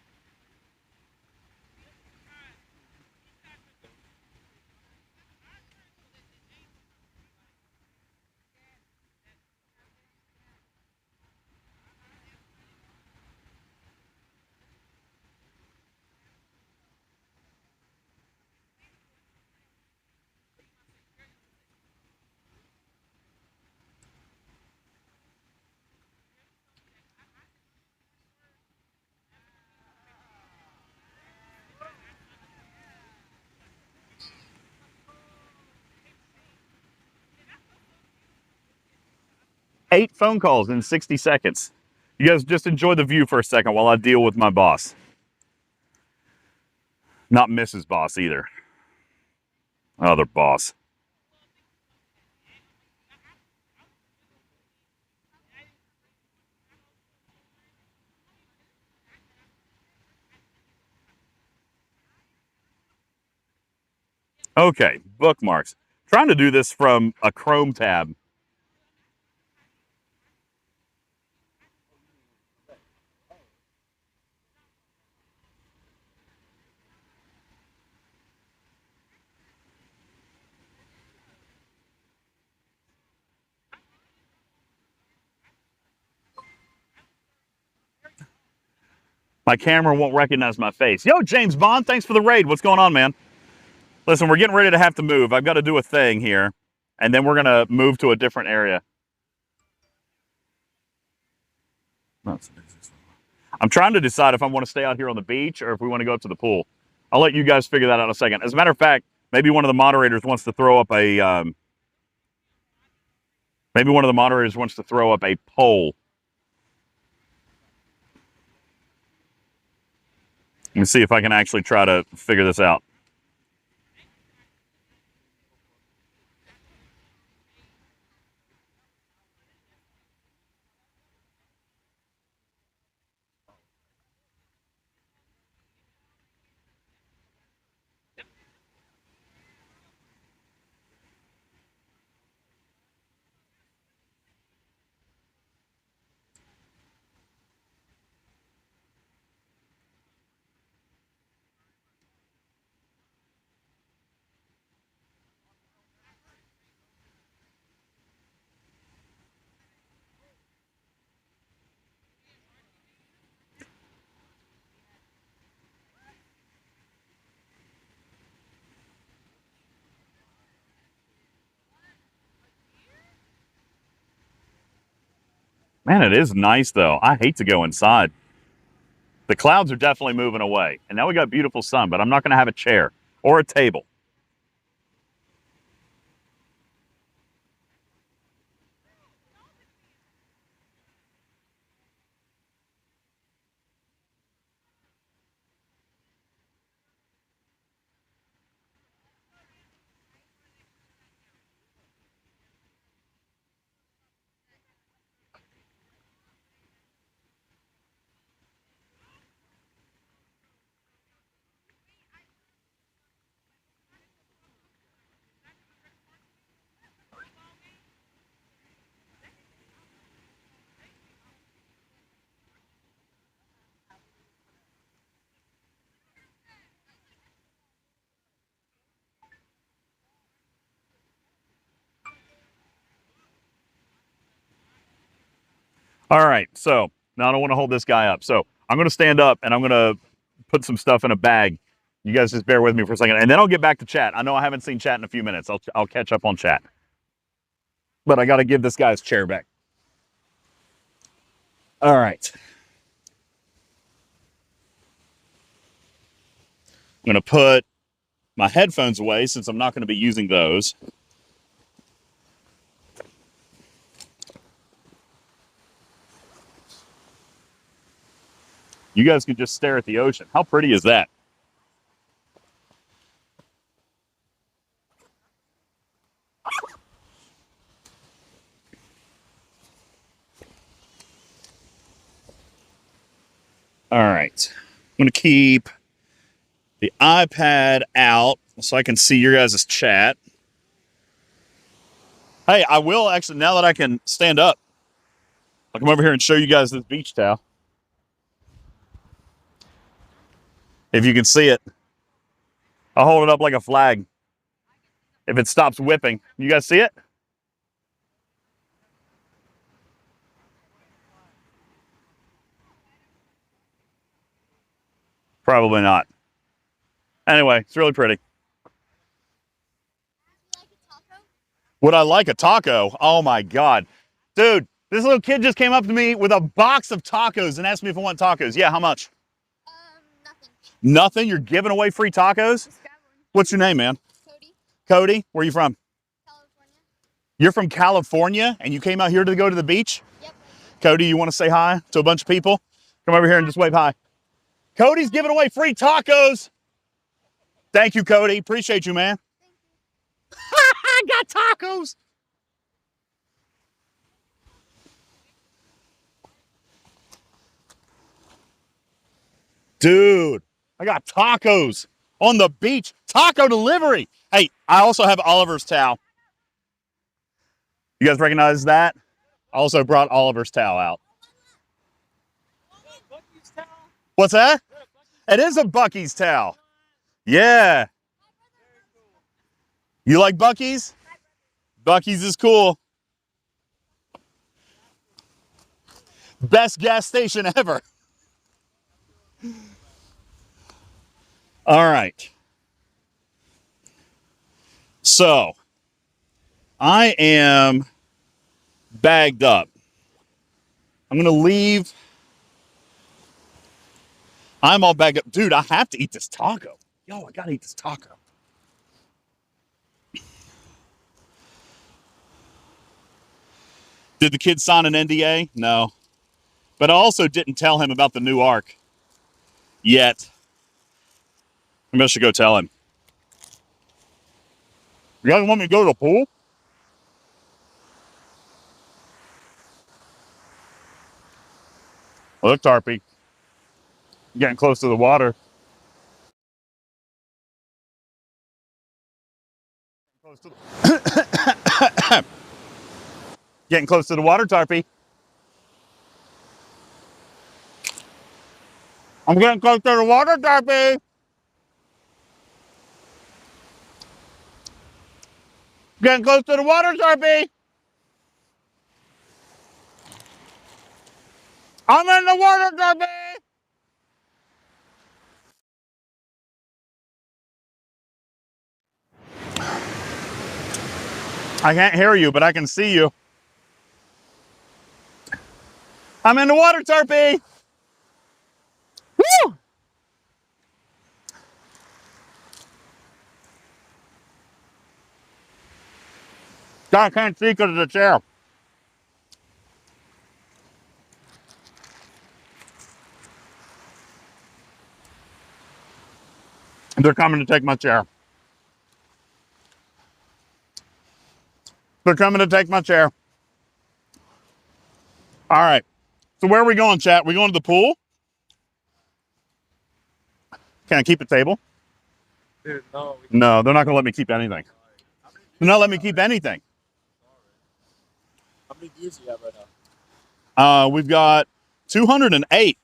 8 phone calls in 60 seconds. You guys just enjoy the view for a second while I deal with my boss. Not Mrs. Boss either. Other boss. Okay, bookmarks. Trying to do this from a Chrome tab. My camera won't recognize my face. Yo, James Bond, thanks for the raid. What's going on, man? Listen, we're getting ready to have to move. I've got to do a thing here, and then we're going to move to a different area. I'm trying to decide if I want to stay out here on the beach or if we want to go up to the pool. I'll let you guys figure that out in a second. As a matter of fact, maybe one of the moderators wants to throw up a poll. Let me see if I can actually try to figure this out. Man, it is nice, though. I hate to go inside. The clouds are definitely moving away. And now we got beautiful sun, but I'm not going to have a chair or a table. All right, so now I don't want to hold this guy up. So I'm going to stand up and I'm going to put some stuff in a bag. You guys just bear with me for a second, and then I'll get back to chat. I know I haven't seen chat in a few minutes. I'll catch up on chat. But I got to give this guy his chair back. All right. I'm going to put my headphones away since I'm not going to be using those. You guys can just stare at the ocean. How pretty is that? All right. I'm going to keep the iPad out so I can see your guys' chat. Hey, I will actually, now that I can stand up, I'll come over here and show you guys this beach towel. If you can see it, I'll hold it up like a flag. If it stops whipping, you guys see it? Probably not. Anyway, it's really pretty. Would I like a taco? Oh my God. Dude, this little kid just came up to me with a box of tacos and asked me if I want tacos. Yeah, how much? Nothing. Nothing? You're giving away free tacos? What's your name, man? Cody. Cody? Where are you from? California. You're from California and you came out here to go to the beach? Yep. Cody, you want to say hi to a bunch of people? Come over here and just wave hi. Cody's giving away free tacos. Thank you, Cody. Appreciate you, man. I got tacos. Dude, I got tacos on the beach. Taco delivery. Hey, I also have Oliver's towel. You guys recognize that? I also brought Oliver's towel out. What's that? It is a Buc-ee's towel. Yeah. You like Buc-ee's? Buc-ee's is cool. Best gas station ever. All right. So, I am bagged up. I'm going to leave. I'm all bagged up. Dude, I have to eat this taco. Yo, I got to eat this taco. Did the kid sign an NDA? No. But I also didn't tell him about the new arc yet. Maybe I should go tell him. You guys want me to go to the pool? Look, Tarpy. Getting close to the water. Getting close to the water, Tarpy. I'm getting close to the water, Tarpy. Getting close to the water, Tarpy. I'm in the water, Tarpy. I can't hear you, but I can see you. I'm in the water, Tarpy. Woo! God, I can't see because of the chair. They're coming to take my chair. They're coming to take my chair. All right. So where are we going, chat? We going to the pool? Can I keep a table? Dude, no. No, they're not going to let me keep anything. They're not letting me keep anything. How many views do you have right now? We've got 208.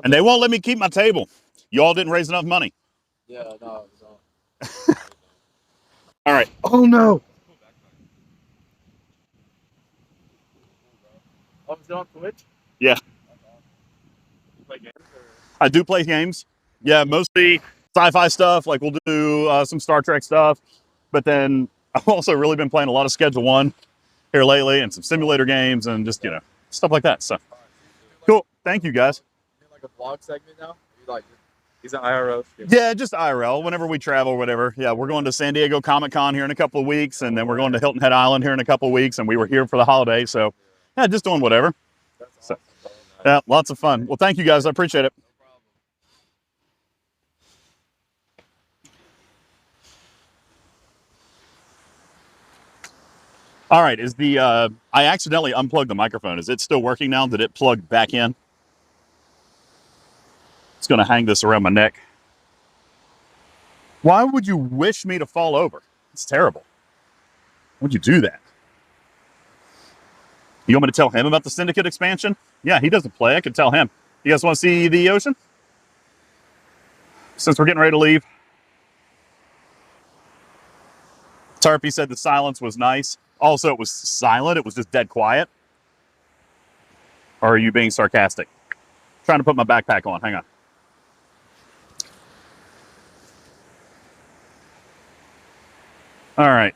And they won't let me keep my table. Y'all didn't raise enough money. Yeah, no, we don't. All right. Oh, no. Oh, is it on Twitch? Yeah. You play games or? I do play games. Yeah, mostly sci-fi stuff. Like we'll do some Star Trek stuff. But then I've also really been playing a lot of Schedule One here lately and some simulator games and just, stuff like that. So cool. Thank you, guys. You doing like a vlog segment now? Are you like, he's an IRL streamer? Yeah, just IRL. Whenever we travel or whatever. Yeah, we're going to San Diego Comic-Con here in a couple of weeks. And then we're going to Hilton Head Island here in a couple of weeks. And we were here for the holiday. So yeah, just doing whatever. That's So, awesome, bro. yeah, lots of fun. Well, thank you guys. I appreciate it. No problem. All right, is the I accidentally unplugged the microphone. Is it still working now? Did it plug back in? It's going to hang this around my neck. Why would you wish me to fall over? It's terrible. Why would you do that? You want me to tell him about the Syndicate expansion? Yeah, he doesn't play. I could tell him. You guys want to see the ocean? Since we're getting ready to leave. Tarpy said the silence was nice. Also, it was silent. It was just dead quiet. Or are you being sarcastic? Trying to put my backpack on. Hang on. All right.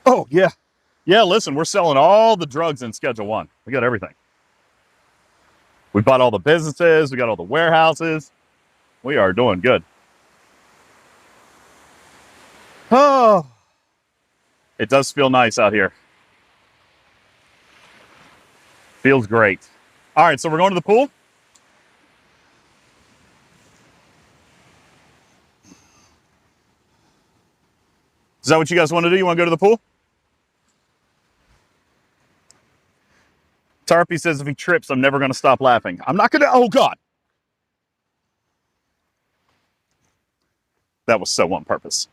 Oh, yeah. Yeah, listen, we're selling all the drugs in Schedule 1. We got everything. We bought all the businesses. We got all the warehouses. We are doing good. Oh, it does feel nice out here. Feels great. All right, so we're going to the pool. Is that what you guys want to do? You want to go to the pool? Tarpy says if he trips, I'm never going to stop laughing. I'm not going to. Oh, God. That was so on purpose.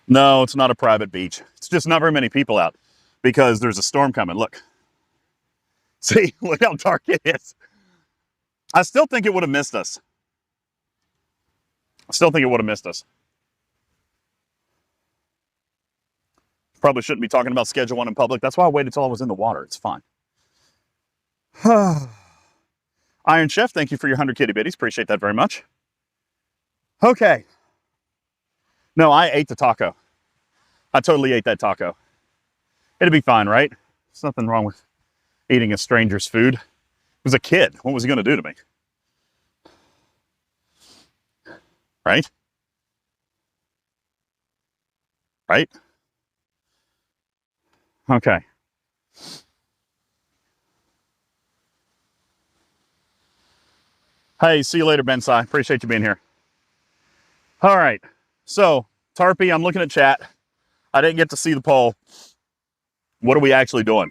No, it's not a private beach. It's just not very many people out because there's a storm coming. Look. See, look how dark it is. I still think it would have missed us. I still think it would have missed us. Probably shouldn't be talking about Schedule 1 in public. That's why I waited till I was in the water. It's fine. Iron Chef, thank you for your 100 kitty bitties. Appreciate that very much. Okay. No, I ate the taco. I totally ate that taco. It'd be fine, right? There's nothing wrong with eating a stranger's food. It was a kid. What was he going to do to me? Right? Right? Okay. Hey, see you later, Ben Sai. Appreciate you being here. All right. So, Tarpy, I'm looking at chat. I didn't get to see the poll. What are we actually doing?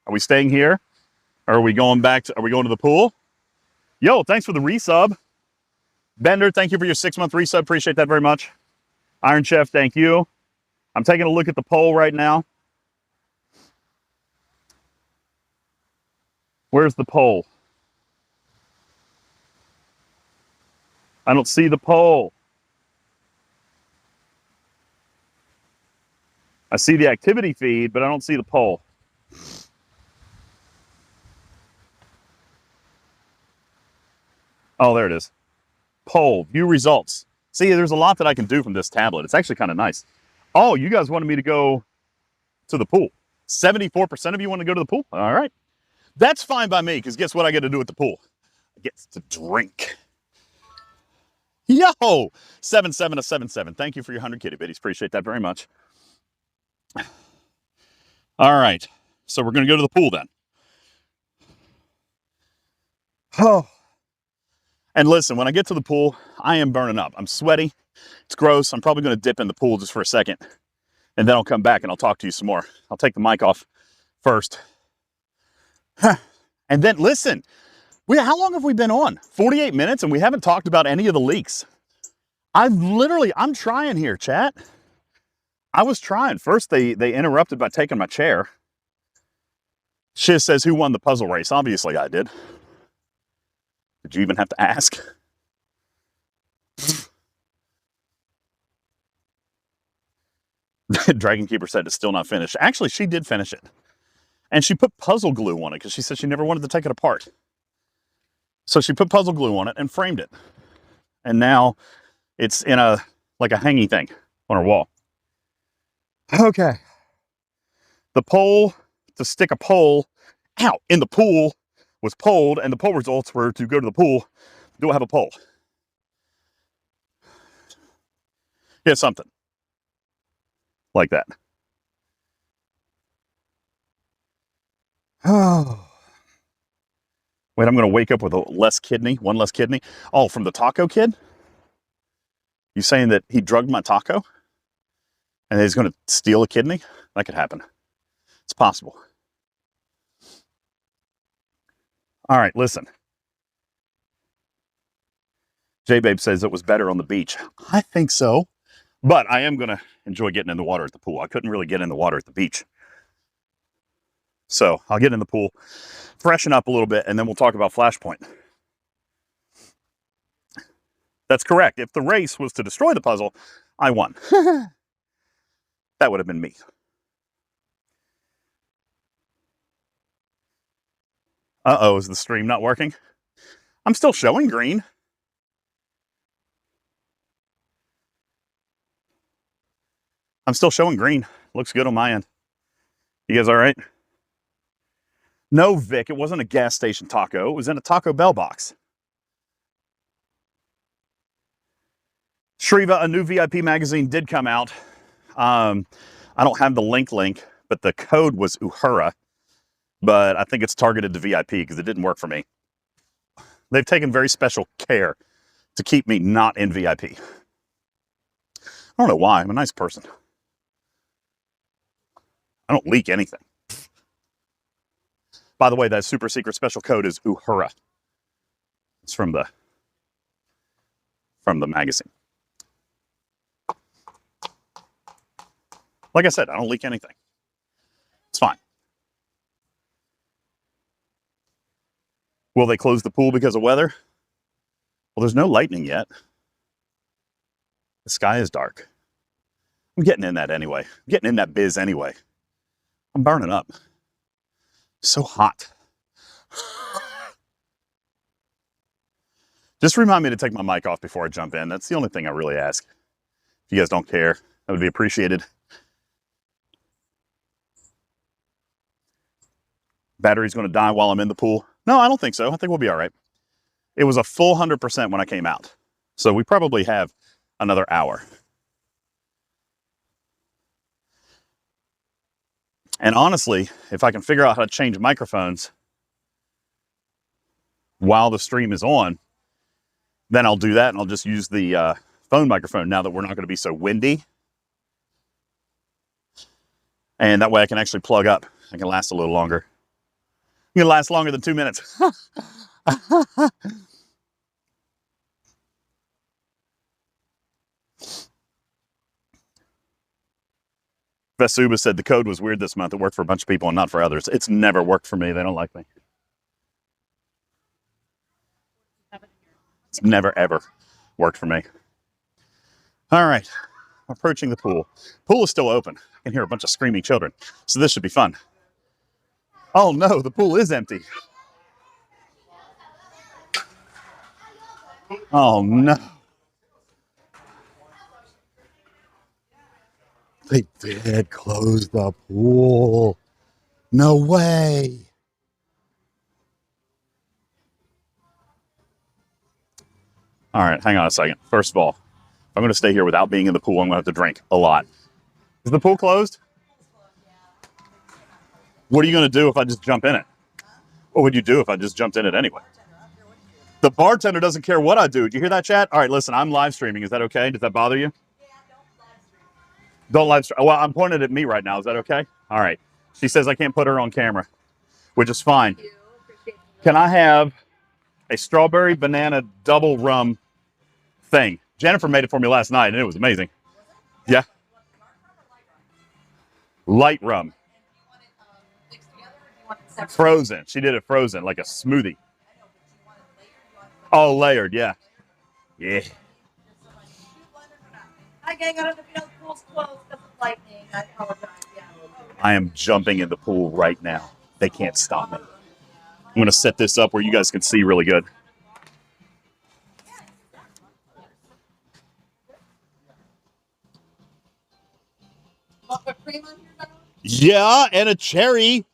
Are we staying here? Or are we going back to, are we going to the pool? Yo, thanks for the resub. Bender, thank you for your 6-month resub. Appreciate that very much. Iron Chef, thank you. I'm taking a look at the poll right now. Where's the poll? I don't see the poll. I see the activity feed, but I don't see the poll. Oh, there it is. Poll, view results. See, there's a lot that I can do from this tablet. It's actually kind of nice. Oh, you guys wanted me to go to the pool. 74% of you want to go to the pool? All right. That's fine by me, because guess what I get to do at the pool? I get to drink. Yo! 7777. Thank you for your 100 kitty bitties. Appreciate that very much. All right. So we're going to go to the pool then. Oh. And listen, when I get to the pool, I am burning up. I'm sweaty. It's gross. I'm probably going to dip in the pool just for a second. And then I'll come back and I'll talk to you some more. I'll take the mic off first. And then listen, how long have we been on? 48 minutes and we haven't talked about any of the leaks. I'm trying here, chat. I was trying. First, they interrupted by taking my chair. Shiz says, who won the puzzle race? Obviously, I did. Did you even have to ask? Dragon Keeper said it's still not finished. Actually, she did finish it. And she put puzzle glue on it because she said she never wanted to take it apart. So she put puzzle glue on it and framed it. And now it's in like a hanging thing on her wall. Okay. The poll to stick a pole out in the pool was polled, and the poll results were to go to the pool. Do I have a poll? Yeah, something like that. Oh. Wait, I'm going to wake up with one less kidney. Oh, from the taco kid? You saying that he drugged my taco? And he's going to steal a kidney? That could happen. It's possible. All right, listen. J-Babe says it was better on the beach. I think so. But I am going to enjoy getting in the water at the pool. I couldn't really get in the water at the beach. So I'll get in the pool, freshen up a little bit, and then we'll talk about Flashpoint. That's correct. If the race was to destroy the puzzle, I won. That would have been me. Uh-oh, is the stream not working? I'm still showing green. I'm still showing green. Looks good on my end. You guys all right? No, Vic, it wasn't a gas station taco. It was in a Taco Bell box. Shriva, a new VIP magazine did come out. I don't have the link, but the code was Uhura. But I think it's targeted to VIP because it didn't work for me. They've taken very special care to keep me not in VIP. I don't know why. I'm a nice person. I don't leak anything. By the way, that super secret special code is Uhura. It's from the magazine. Like I said, I don't leak anything. It's fine. Will they close the pool because of weather? Well, there's no lightning yet. The sky is dark. I'm getting in that anyway. I'm getting in that biz anyway. I'm burning up. So hot. Just remind me to take my mic off before I jump in. That's the only thing I really ask. If you guys don't care, that would be appreciated. Battery's going to die while I'm in the pool. No, I don't think so. I think we'll be all right. It was a full 100% when I came out. So we probably have another hour. And honestly, if I can figure out how to change microphones while the stream is on, then I'll do that and I'll just use the phone microphone now that we're not going to be so windy. And that way I can actually plug up. I can last a little longer. I'm going to last longer than 2 minutes. Vesuba said the code was weird this month. It worked for a bunch of people and not for others. It's never worked for me. They don't like me. It's never, ever worked for me. All right. Approaching the pool. Pool is still open. I can hear a bunch of screaming children. So this should be fun. Oh no, the pool is empty. Oh no. They did close the pool. No way. All right, hang on a second. First of all, if I'm going to stay here without being in the pool, I'm going to have to drink a lot. Is the pool closed? What are you going to do if I just jump in it? What would you do if I just jumped in it anyway? The bartender doesn't care what I do. Do you hear that, chat? All right, listen, I'm live streaming. Is that okay? Does that bother you? Don't live stream. Well, I'm pointing at me right now. Is that okay? All right. She says I can't put her on camera, which is fine. Can I have a strawberry banana double rum thing? Jennifer made it for me last night, and it was amazing. Yeah. Light rum. Frozen. She did it frozen, like a smoothie. Oh, layered, yeah. Yeah. Hi, gang. I don't know if you know the pool's closed because of lightning. I apologize. Yeah. I am jumping in the pool right now. They can't stop me. I'm going to set this up where you guys can see really good. Want whipped cream on here, Don? Yeah, and a cherry.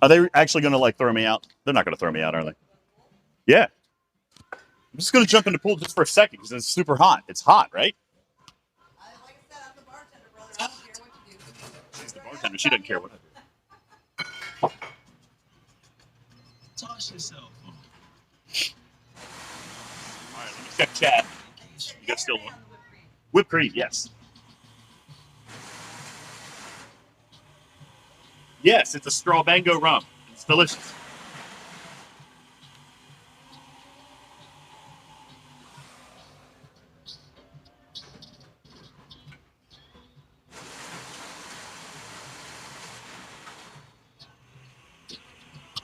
Are they actually going to like throw me out? They're not going to throw me out, are they? Yeah. I'm just going to jump in the pool just for a second because it's super hot. It's hot, right? Like I said, I'm the bartender, brother. I don't care what you do. She's the bartender. She doesn't care what I do. Toss yourself. All right, let me check chat. You guys still on? Whipped cream, yes. Yes, it's a strawbango rum. It's delicious.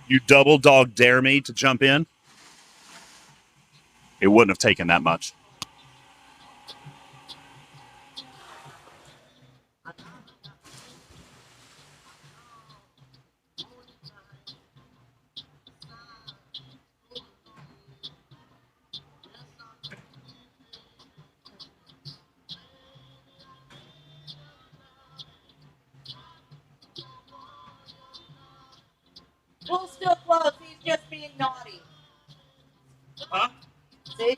You double dog dare me to jump in? It wouldn't have taken that much. Huh? See?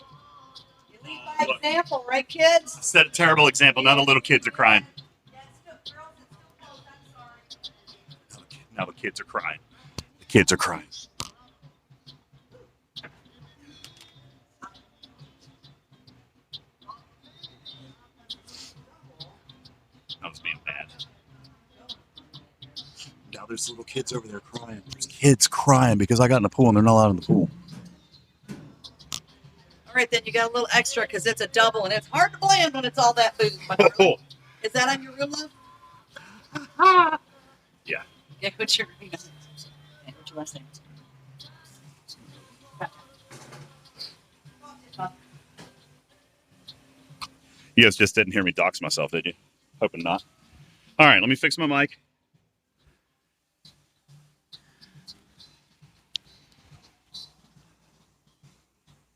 You lead by example, right, kids? Set a terrible example. Now the little kids are crying. Yeah, it's still, girls, it's still closed. I'm sorry. Now the kids are crying. The kids are crying. I was being bad. Now there's little kids over there crying. There's kids crying because I got in the pool and they're not allowed in the pool. All right, then you got a little extra because it's a double and it's hard to blend when it's all that food. Oh, Is that on your room, love? yeah. Yeah, what's your what's your last name? You guys just didn't hear me dox myself, did you? Hoping not. All right, let me fix my mic.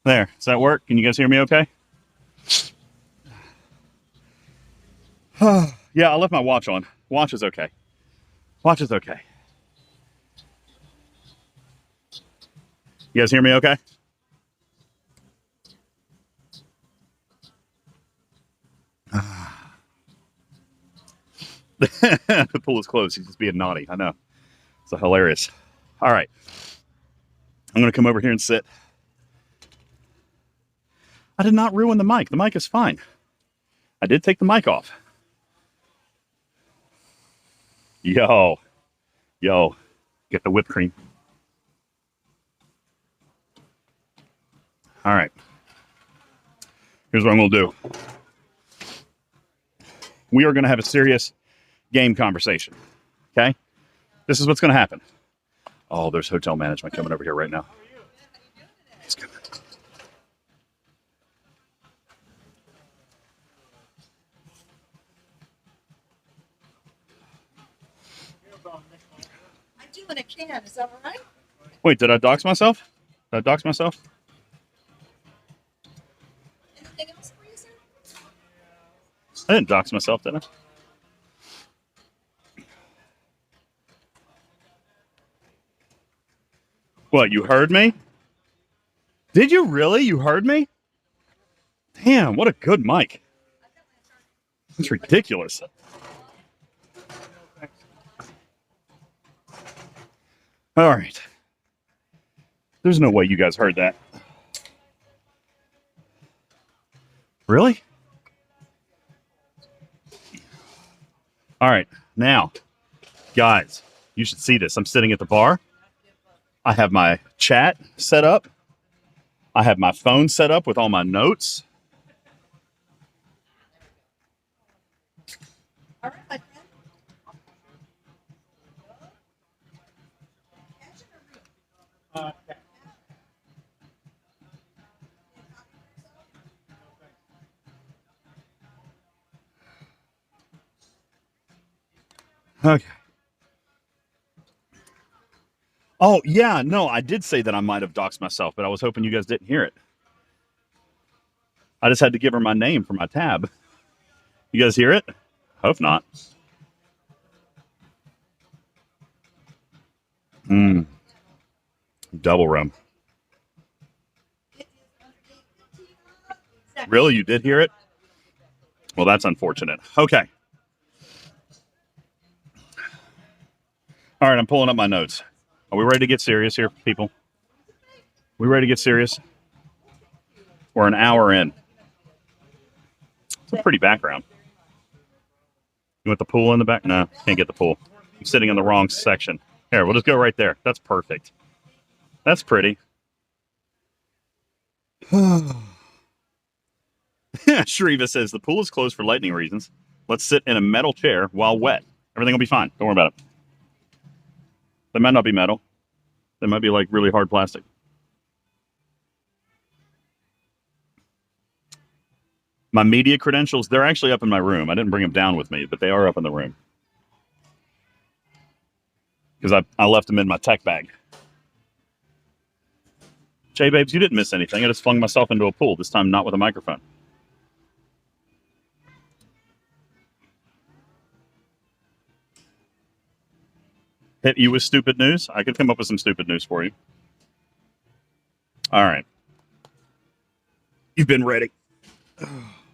There. Does that work? Can you guys hear me okay? Yeah, I left my watch on. Watch is okay. Watch is okay. You guys hear me okay? The pool is closed. He's just being naughty. I know. It's hilarious. All right. I'm going to come over here and sit. I did not ruin the mic. The mic is fine. I did take the mic off. Yo. Get the whipped cream. All right. Here's what I'm going to do. We are going to have a serious game conversation. Okay? This is what's going to happen. Oh, there's hotel management coming over here right now. It's coming. I do when I can. Is that all right? Wait, did I dox myself? Did I dox myself? Anything else for you, sir? I didn't dox myself, did I? What, you heard me? Did you really? You heard me? Damn, what a good mic. It's ridiculous. All right. There's no way you guys heard that. Really? All right. Now, guys, you should see this. I'm sitting at the bar. I have my chat set up. I have my phone set up with all my notes. All right, my friend. Okay. Oh, yeah, no, I did say that I might have doxed myself, but I was hoping you guys didn't hear it. I just had to give her my name for my tab. You guys hear it? Hope not. Double rum. Really? You did hear it? Well, that's unfortunate. Okay. All right, I'm pulling up my notes. Are we ready to get serious here, people? We ready to get serious? We're an hour in. It's a pretty background. You want the pool in the back? No, can't get the pool. I'm sitting in the wrong section. Here, we'll just go right there. That's perfect. That's pretty. Shriva says the pool is closed for lightning reasons. Let's sit in a metal chair while wet. Everything will be fine. Don't worry about it. They might not be metal. They might be like really hard plastic. My media credentials, they're actually up in my room. I didn't bring them down with me, but they are up in the room. Because I left them in my tech bag. Jay Babes, you didn't miss anything. I just flung myself into a pool, this time not with a microphone. Hit you with stupid news? I could come up with some stupid news for you. All right. You've been ready.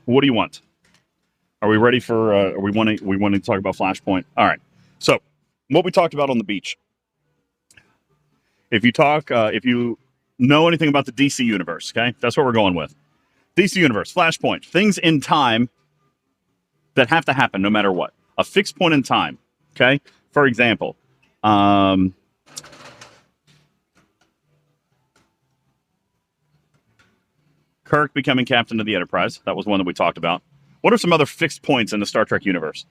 What do you want? Are we ready for? Are we want to talk about Flashpoint? All right. So, what we talked about on the beach. If you know anything about the DC universe, okay, that's what we're going with. DC universe, Flashpoint, things in time that have to happen no matter what. A fixed point in time. Okay. For example, Kirk becoming captain of the Enterprise. That was one that we talked about. What are some other fixed points in the Star Trek universe?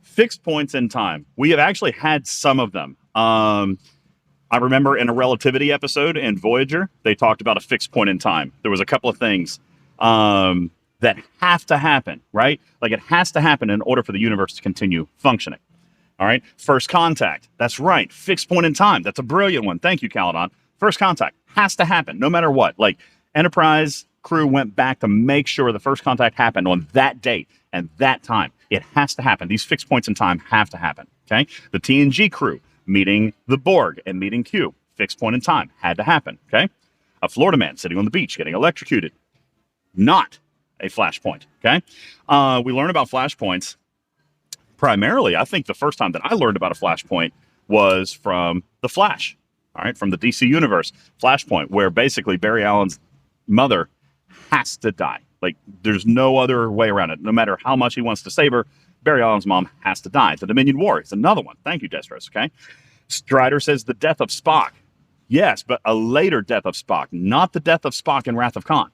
Fixed points in time. We have actually had some of them. I remember in a relativity episode in Voyager, they talked about a fixed point in time. There was a couple of things that have to happen, right? Like it has to happen in order for the universe to continue functioning. All right. First contact. That's right. Fixed point in time. That's a brilliant one. Thank you, Caledon. First contact has to happen no matter what. Like Enterprise crew went back to make sure the first contact happened on that date and that time. It has to happen. These fixed points in time have to happen. Okay. The TNG crew meeting the Borg and meeting Q. Fixed point in time. Had to happen. Okay. A Florida man sitting on the beach getting electrocuted. Not a flashpoint. Okay. We learn about flashpoints. Primarily, I think the first time that I learned about a flashpoint was from The Flash, all right, from the DC universe, Flashpoint, where basically Barry Allen's mother has to die. Like, there's no other way around it. No matter how much he wants to save her, Barry Allen's mom has to die. The Dominion War is another one. Thank you, Destros, okay? Strider says the death of Spock. Yes, but a later death of Spock, not the death of Spock in Wrath of Khan,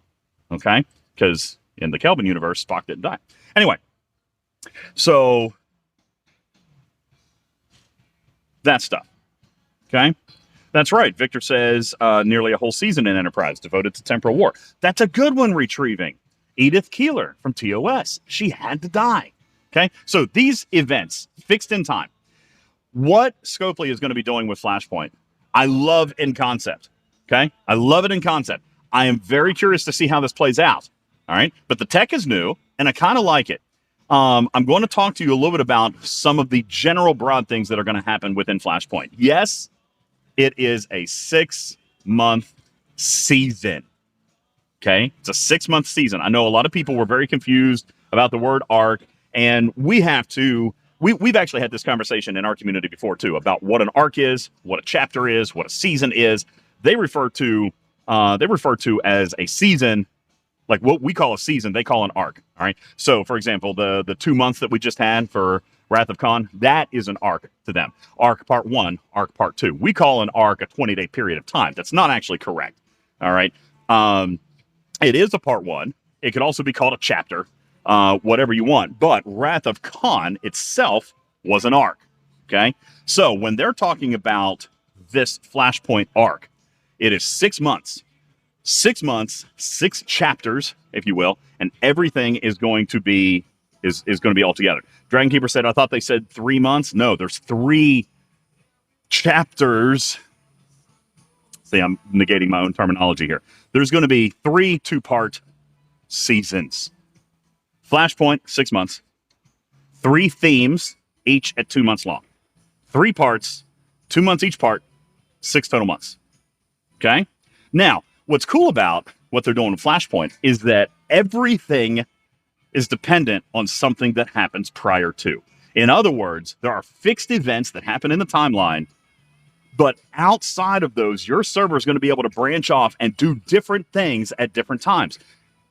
okay? Because in the Kelvin universe, Spock didn't die. Anyway, so that stuff. Okay. That's right. Victor says nearly a whole season in Enterprise devoted to temporal war. That's a good one, retrieving. Edith Keeler from TOS. She had to die. Okay. So these events fixed in time. What Scopely is going to be doing with Flashpoint, I love in concept. Okay. I love it in concept. I am very curious to see how this plays out. All right. But the tech is new and I kind of like it. I'm going to talk to you a little bit about some of the general broad things that are going to happen within Flashpoint. Yes, it is a 6-month season. Okay? It's a 6-month season. I know a lot of people were very confused about the word arc, and we've actually had this conversation in our community before, too, about what an arc is, what a chapter is, what a season is. They refer to as a season. Like what we call a season, they call an arc. All right. So, for example, the 2 months that we just had for Wrath of Khan, that is an arc to them. Arc part 1, arc part 2. We call an arc a 20-day period of time. That's not actually correct. All right. It is a part 1. It could also be called a chapter, whatever you want. But Wrath of Khan itself was an arc. Okay. So when they're talking about this Flashpoint arc, it is 6 months. 6 months, 6 chapters, if you will, and everything is going to be all together. Dragon Keeper said, I thought they said 3 months. No, there's 3 chapters. See, I'm negating my own terminology here. There's going to be 3 2-part seasons. Flashpoint, 6 months. 3 themes, each at 2 months long. 3 parts, 2 months each part, 6 total months. Okay? Now, what's cool about what they're doing in Flashpoint is that everything is dependent on something that happens prior to. In other words, there are fixed events that happen in the timeline, but outside of those, your server is going to be able to branch off and do different things at different times.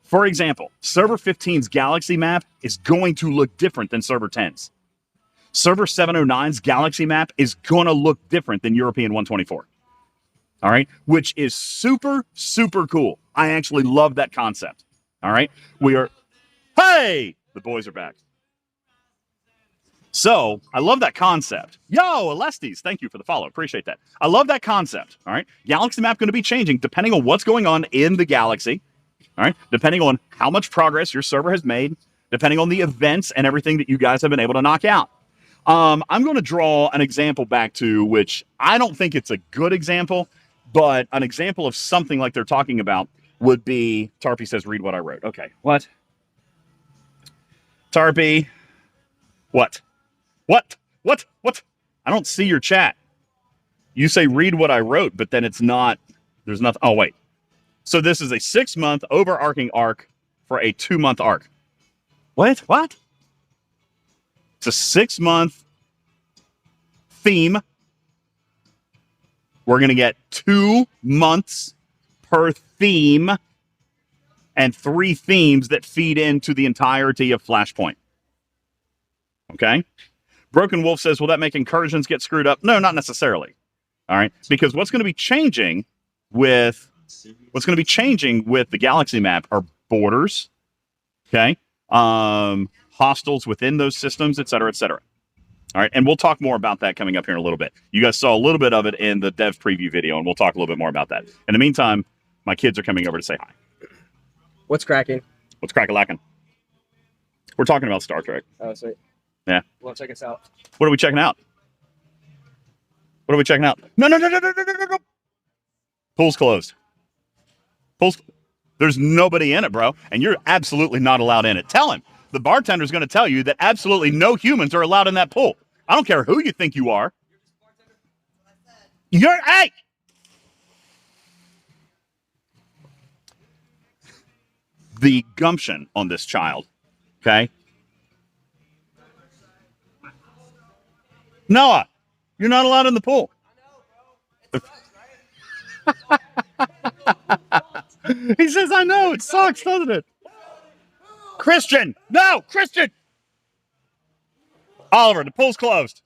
For example, Server 15's galaxy map is going to look different than Server 10's. Server 709's galaxy map is going to look different than European 124. All right, which is super, super cool. I actually love that concept. All right, hey, the boys are back. So I love that concept. Yo, Alestes, thank you for the follow. Appreciate that. I love that concept. All right, galaxy map going to be changing depending on what's going on in the galaxy. All right, depending on how much progress your server has made, depending on the events and everything that you guys have been able to knock out. I'm going to draw an example back to which I don't think it's a good example. But an example of something like they're talking about would be, Tarpy says, read what I wrote. Okay, what? Tarpy, what? What? I don't see your chat. You say read what I wrote, but then it's not, there's nothing. Oh, wait. So this is a 6-month overarching arc for a 2-month arc. What? It's a 6-month theme. We're going to get 2 months per theme and 3 themes that feed into the entirety of Flashpoint. Okay? Broken Wolf says, will that make incursions get screwed up? No, not necessarily. All right? Because what's going to be changing with the galaxy map are borders, okay? Hostiles within those systems, et cetera, et cetera. All right, and we'll talk more about that coming up here in a little bit. You guys saw a little bit of it in the dev preview video, and we'll talk a little bit more about that. In the meantime, my kids are coming over to say hi. What's cracking? What's crack-a-lackin'? We're talking about Star Trek. Oh, sweet. Yeah. Well, check us out. What are we checking out? No. Pool's closed. There's nobody in it, bro, and you're absolutely not allowed in it. Tell him. The bartender's going to tell you that absolutely no humans are allowed in that pool. I don't care who you think you are. Hey! The gumption on this child, okay? Noah, you're not allowed in the pool. He says, I know, it sucks, doesn't it? Christian! No! Christian! Oliver, the pool's closed.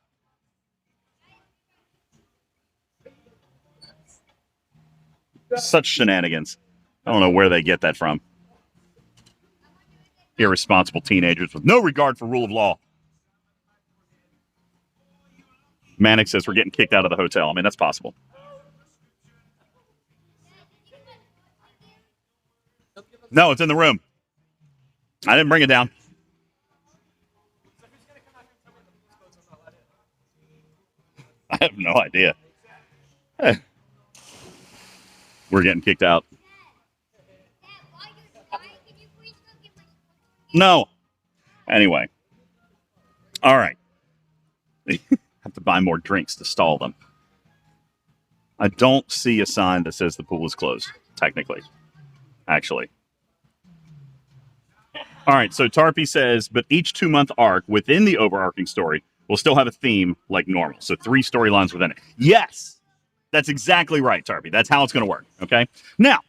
Such shenanigans. I don't know where they get that from. Irresponsible teenagers with no regard for rule of law. Manic says we're getting kicked out of the hotel. I mean, that's possible. No, it's in the room. I didn't bring it down. I have no idea. We're getting kicked out. No. Anyway. All right. Have to buy more drinks to stall them. I don't see a sign that says the pool is closed, technically. Actually. All right, so Tarpy says, but each 2-month arc within the overarching story will still have a theme like normal. So 3 storylines within it. Yes, that's exactly right, Tarpy. That's how it's going to work, okay? Now,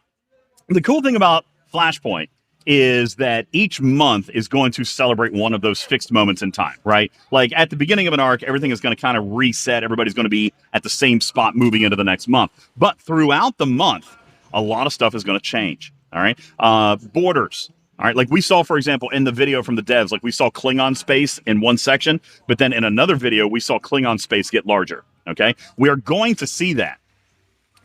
the cool thing about Flashpoint is that each month is going to celebrate one of those fixed moments in time, right? Like at the beginning of an arc, everything is going to kind of reset. Everybody's going to be at the same spot moving into the next month. But throughout the month, a lot of stuff is going to change, all right? Borders. All right, like we saw, for example, in the video from the devs, like we saw Klingon space in one section, but then in another video, we saw Klingon space get larger, okay? We are going to see that.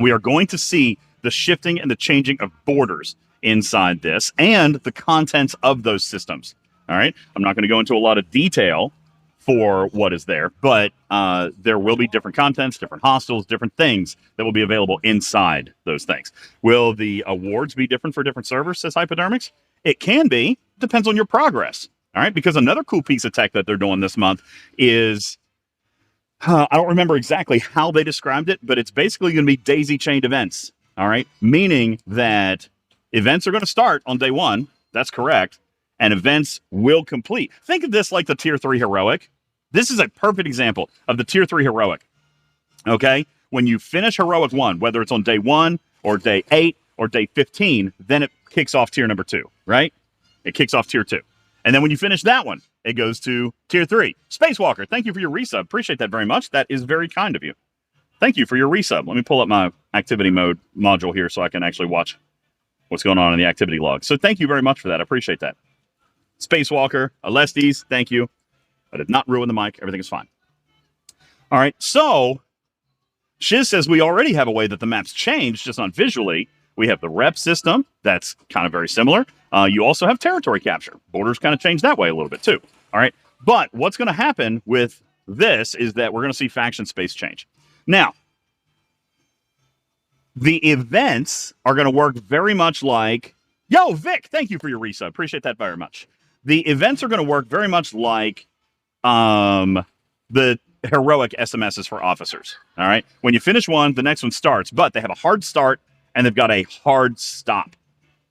We are going to see the shifting and the changing of borders inside this and the contents of those systems, all right? I'm not going to go into a lot of detail for what is there, but there will be different contents, different hostiles, different things that will be available inside those things. Will the awards be different for different servers, says Hypodermics? It can be. Depends on your progress. All right. Because another cool piece of tech that they're doing this month is, I don't remember exactly how they described it, but it's basically going to be daisy chained events. All right. Meaning that events are going to start on day 1. That's correct. And events will complete. Think of this like the tier 3 heroic. This is a perfect example of the tier 3 heroic. Okay. When you finish heroic 1, whether it's on day 1 or day 8 or day 15, then it kicks off tier number 2, right? It kicks off tier 2. And then when you finish that one, it goes to tier 3. Spacewalker, thank you for your resub. Appreciate that very much. That is very kind of you. Thank you for your resub. Let me pull up my activity mode module here so I can actually watch what's going on in the activity log. So thank you very much for that. I appreciate that. Spacewalker, Alestes, thank you. I did not ruin the mic. Everything is fine. All right, so Shiz says we already have a way that the maps change, just not visually. We have the rep system. That's kind of very similar. You also have territory capture. Borders kind of change that way a little bit too. All right. But what's going to happen with this is that we're going to see faction space change. Now, the events are going to work very much like, yo, Vic, thank you for your resub. Appreciate that very much. The events are going to work very much like the heroic SMSs for officers. All right. When you finish one, the next one starts, but they have a hard start and they've got a hard stop,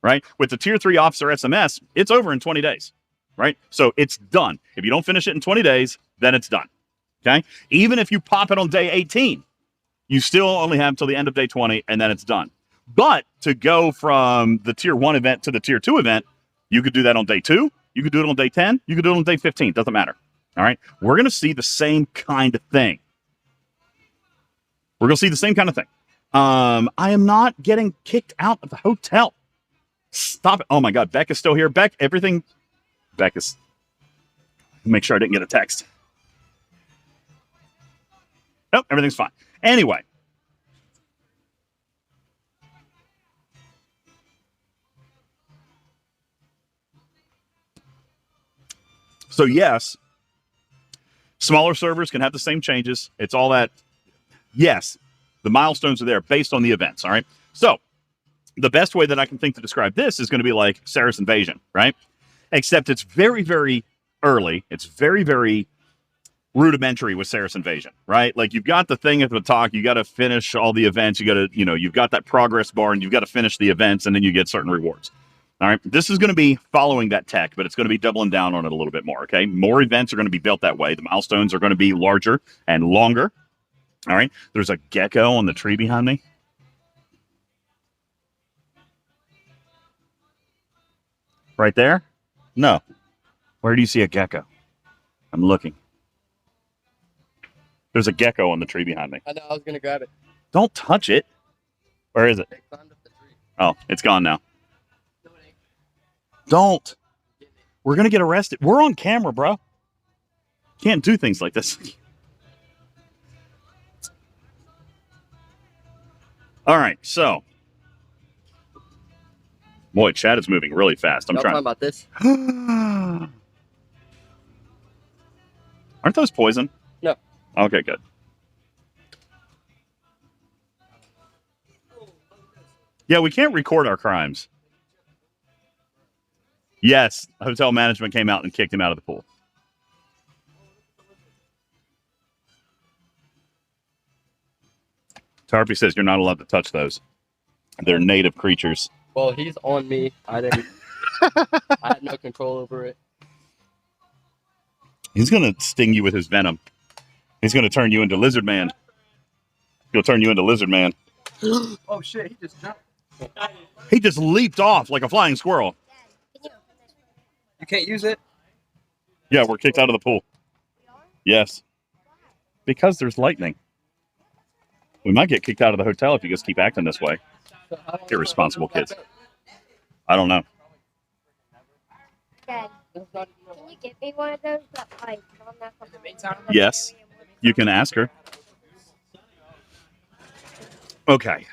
right? With the tier 3 officer SMS, it's over in 20 days, right? So it's done. If you don't finish it in 20 days, then it's done, okay? Even if you pop it on day 18, you still only have till the end of day 20, and then it's done. But to go from the tier 1 event to the tier 2 event, you could do that on day 2. You could do it on day 10. You could do it on day 15. Doesn't matter. All right? We're going to see the same kind of thing. We're going to see the same kind of thing. I am not getting kicked out of the hotel. Stop it. Oh, my God. Beck is still here. Beck, everything. Beck is. Make sure I didn't get a text. Nope, everything's fine. Anyway. So, yes, smaller servers can have the same changes. It's all that. Yes, the milestones are there based on the events, all right? So, the best way that I can think to describe this is going to be like Sarah's Invasion, right? Except it's very, very early. It's very, very rudimentary with Sarah's Invasion, right? Like, you've got the thing at the top. You got to finish all the events. You got to, you've got that progress bar, and you've got to finish the events, and then you get certain rewards. All right, this is going to be following that tech, but it's going to be doubling down on it a little bit more, okay? More events are going to be built that way. The milestones are going to be larger and longer. All right, there's a gecko on the tree behind me. Right there? No. Where do you see a gecko? I'm looking. There's a gecko on the tree behind me. I know, I was going to grab it. Don't touch it. Where is it? It climbed up the tree. Oh, it's gone now. Don't. We're going to get arrested. We're on camera, bro. Can't do things like this. All right, so. Boy, chat is moving really fast. I'm Y'all trying. talking about this? Aren't those poison? No. Okay, good. Yeah, we can't record our crimes. Yes, hotel management came out and kicked him out of the pool. Tarpy says you're not allowed to touch those. They're native creatures. Well, he's on me. I didn't. I had no control over it. He's going to sting you with his venom. He's going to turn you into Lizard Man. He'll turn you into Lizard Man. Oh shit, he just jumped. He just leaped off like a flying squirrel. You can't use it? Yeah, we're kicked out of the pool. Yes. Because there's lightning. We might get kicked out of the hotel if you just keep acting this way. Irresponsible kids. I don't know. Dad, can you get me one of those that like on that Yes. You can ask her. Okay.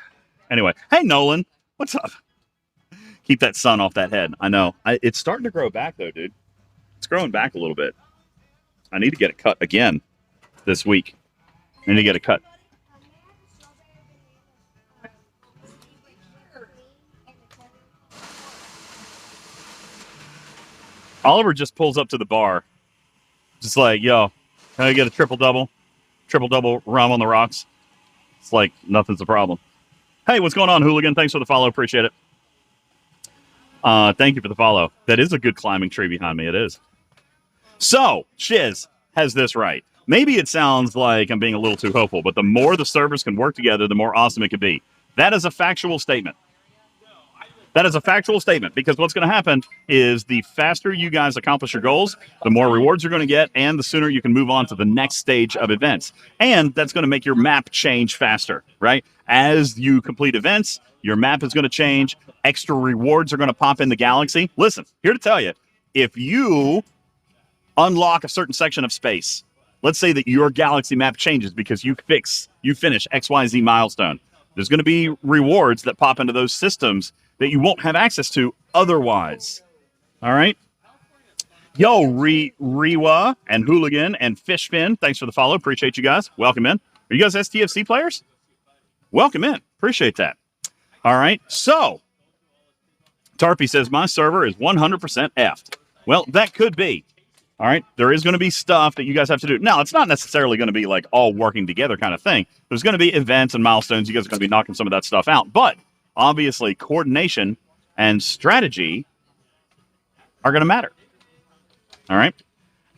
Anyway. Hey, Nolan. What's up? Keep that sun off that head. I know. It's starting to grow back, though, dude. It's growing back a little bit. I need to get it cut again this week. I need to get it cut. Oliver just pulls up to the bar. Just like, yo, can I get a triple-double? Triple-double rum on the rocks. It's like nothing's a problem. Hey, what's going on, Hooligan? Thanks for the follow. Appreciate it. Thank you for the follow. That is a good climbing tree behind me. It is. So, Shiz has this right. Maybe it sounds like I'm being a little too hopeful, but the more the servers can work together, the more awesome it could be. That is a factual statement. That is a factual statement, because what's going to happen is the faster you guys accomplish your goals, the more rewards you're going to get, and the sooner you can move on to the next stage of events. And that's going to make your map change faster, right? As you complete events, your map is going to change. Extra rewards are going to pop in the galaxy. Listen, here to tell you, if you unlock a certain section of space, let's say that your galaxy map changes because you finish XYZ milestone, there's going to be rewards that pop into those systems that you won't have access to otherwise. All right? Yo, Rewa and Hooligan and Fishfin, thanks for the follow. Appreciate you guys. Welcome in. Are you guys STFC players? Welcome in. Appreciate that. All right. So, Tarpy says, my server is 100% effed. Well, that could be. All right. There is going to be stuff that you guys have to do. Now, it's not necessarily going to be like all working together kind of thing. There's going to be events and milestones. You guys are going to be knocking some of that stuff out. But obviously coordination and strategy are going to matter. All right.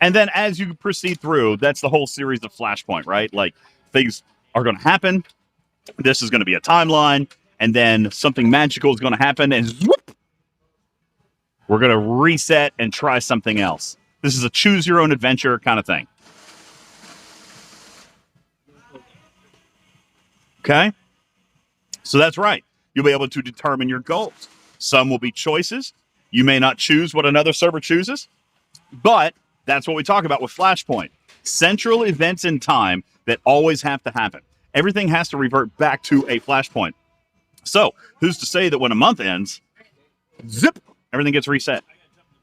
And then as you proceed through, that's the whole series of Flashpoint, right? Like things are going to happen. This is going to be a timeline. And then something magical is going to happen. And whoop, we're going to reset and try something else. This is a choose your own adventure kind of thing. Okay. So that's right. You'll be able to determine your goals. Some will be choices. You may not choose what another server chooses, but that's what we talk about with Flashpoint. Central events in time that always have to happen. Everything has to revert back to a Flashpoint. So who's to say that when a month ends, zip, everything gets reset.